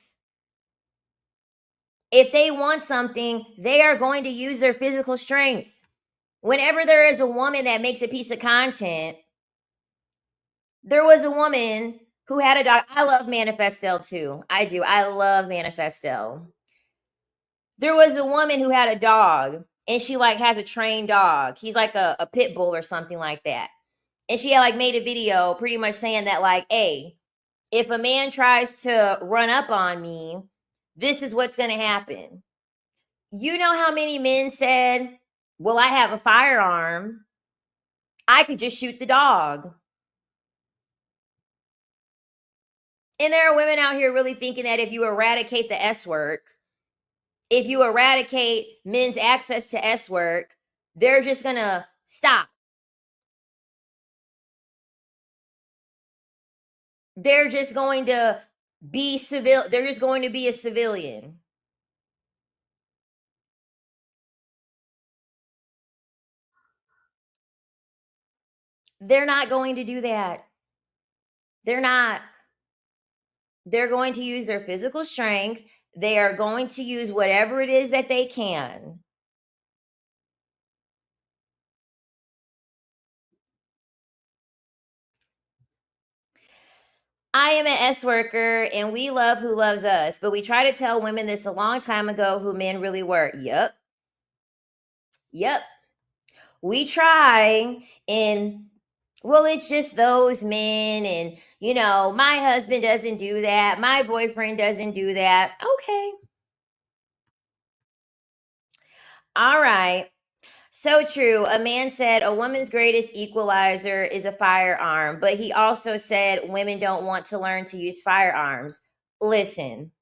If they want something, they are going to use their physical strength. Whenever there is a woman that makes a piece of content, there was a woman who had a dog. I love Manifestel too. I do. I love Manifestel. There was a woman who had a dog, and she like has a trained dog. He's like a pit bull or something like that. And she had like made a video pretty much saying that like, hey, if a man tries to run up on me, this is what's going to happen. You know how many men said, well, I have a firearm. I could just shoot the dog. And there are women out here really thinking that if you eradicate the S work, if you eradicate men's access to S work, they're just going to stop. They're just going to be civil. They're just going to be a civilian. They're not going to do that. They're not. They're going to use their physical strength. They are going to use whatever it is that they can. I am an S worker and we love who loves us, but we try to tell women this a long time ago who men really were. Yep. We try, and well, it's just those men, and my husband doesn't do that. My boyfriend doesn't do that. Okay. All right. So true. A man said a woman's greatest equalizer is a firearm, but he also said women don't want to learn to use firearms. Listen,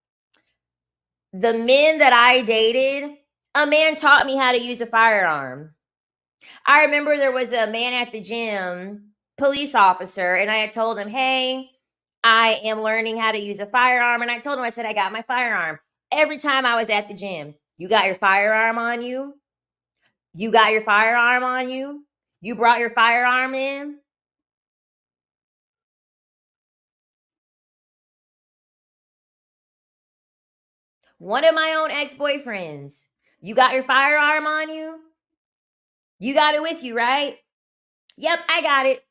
the men that I dated, a man taught me how to use a firearm. I remember there was a man at the gym, police officer, and I had told him, hey, I am learning how to use a firearm. And I told him, I said, I got my firearm. Every time I was at the gym, you got your firearm on you? You got your firearm on you? You brought your firearm in? One of my own ex-boyfriends. You got your firearm on you? You got it with you, right? Yep, I got it.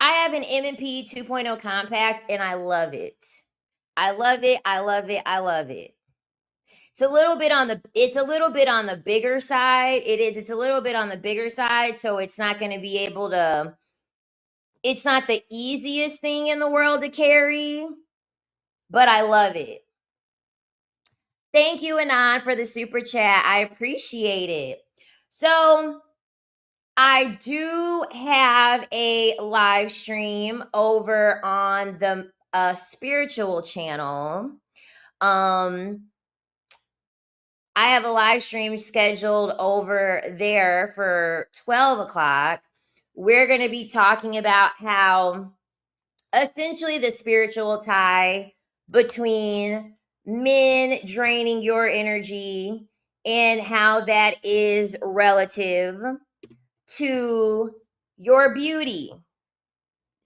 I have an M&P 2.0 compact and I love it. I love it. I love it. I love it. It's a little bit on the bigger side. It's a little bit on the bigger side, so it's not going to be able to it's not the easiest thing in the world to carry, but I love it. Thank you, Anon, for the super chat. I appreciate it. So, I do have a live stream over on the spiritual channel. I have a live stream scheduled over there for 12 o'clock. We're going to be talking about how essentially the spiritual tie between men draining your energy and how that is relative to your beauty,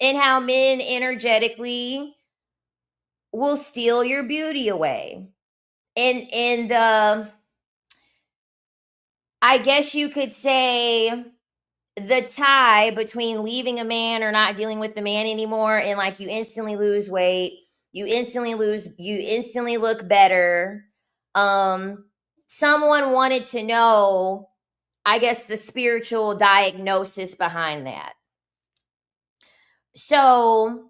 and how men energetically will steal your beauty away. And I guess you could say the tie between leaving a man or not dealing with the man anymore, and like you instantly lose weight, you instantly look better. Someone wanted to know, I guess, the spiritual diagnosis behind that. So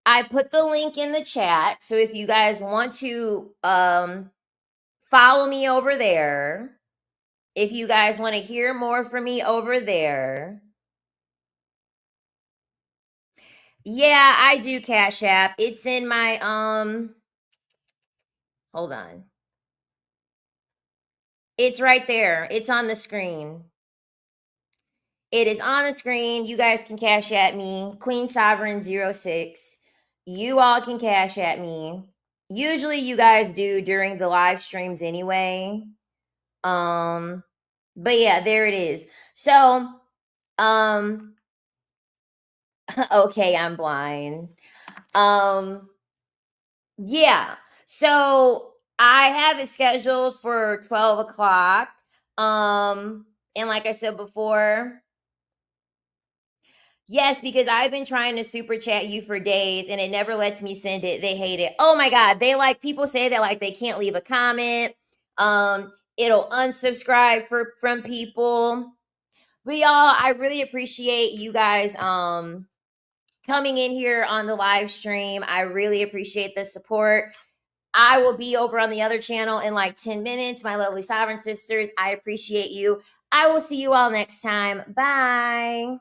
I put the link in the chat. So if you guys want to follow me over there, if you guys want to hear more from me over there. Yeah, I do Cash App. It's in my hold on. It's right there. It's on the screen. It is on the screen. You guys can Cash at me. Queen Sovereign 06. You all can Cash at me. Usually you guys do during the live streams anyway. But yeah, there it is. So, okay, I'm blind. Yeah. So I have it scheduled for 12 o'clock. And like I said before, Yes, because I've been trying to super chat you for days and it never lets me send it. They hate it. Oh my God. They like, people say that like they can't leave a comment. It'll unsubscribe from people. But y'all, I really appreciate you guys coming in here on the live stream. I really appreciate the support. I will be over on the other channel in like 10 minutes. My lovely sovereign sisters, I appreciate you. I will see you all next time. Bye.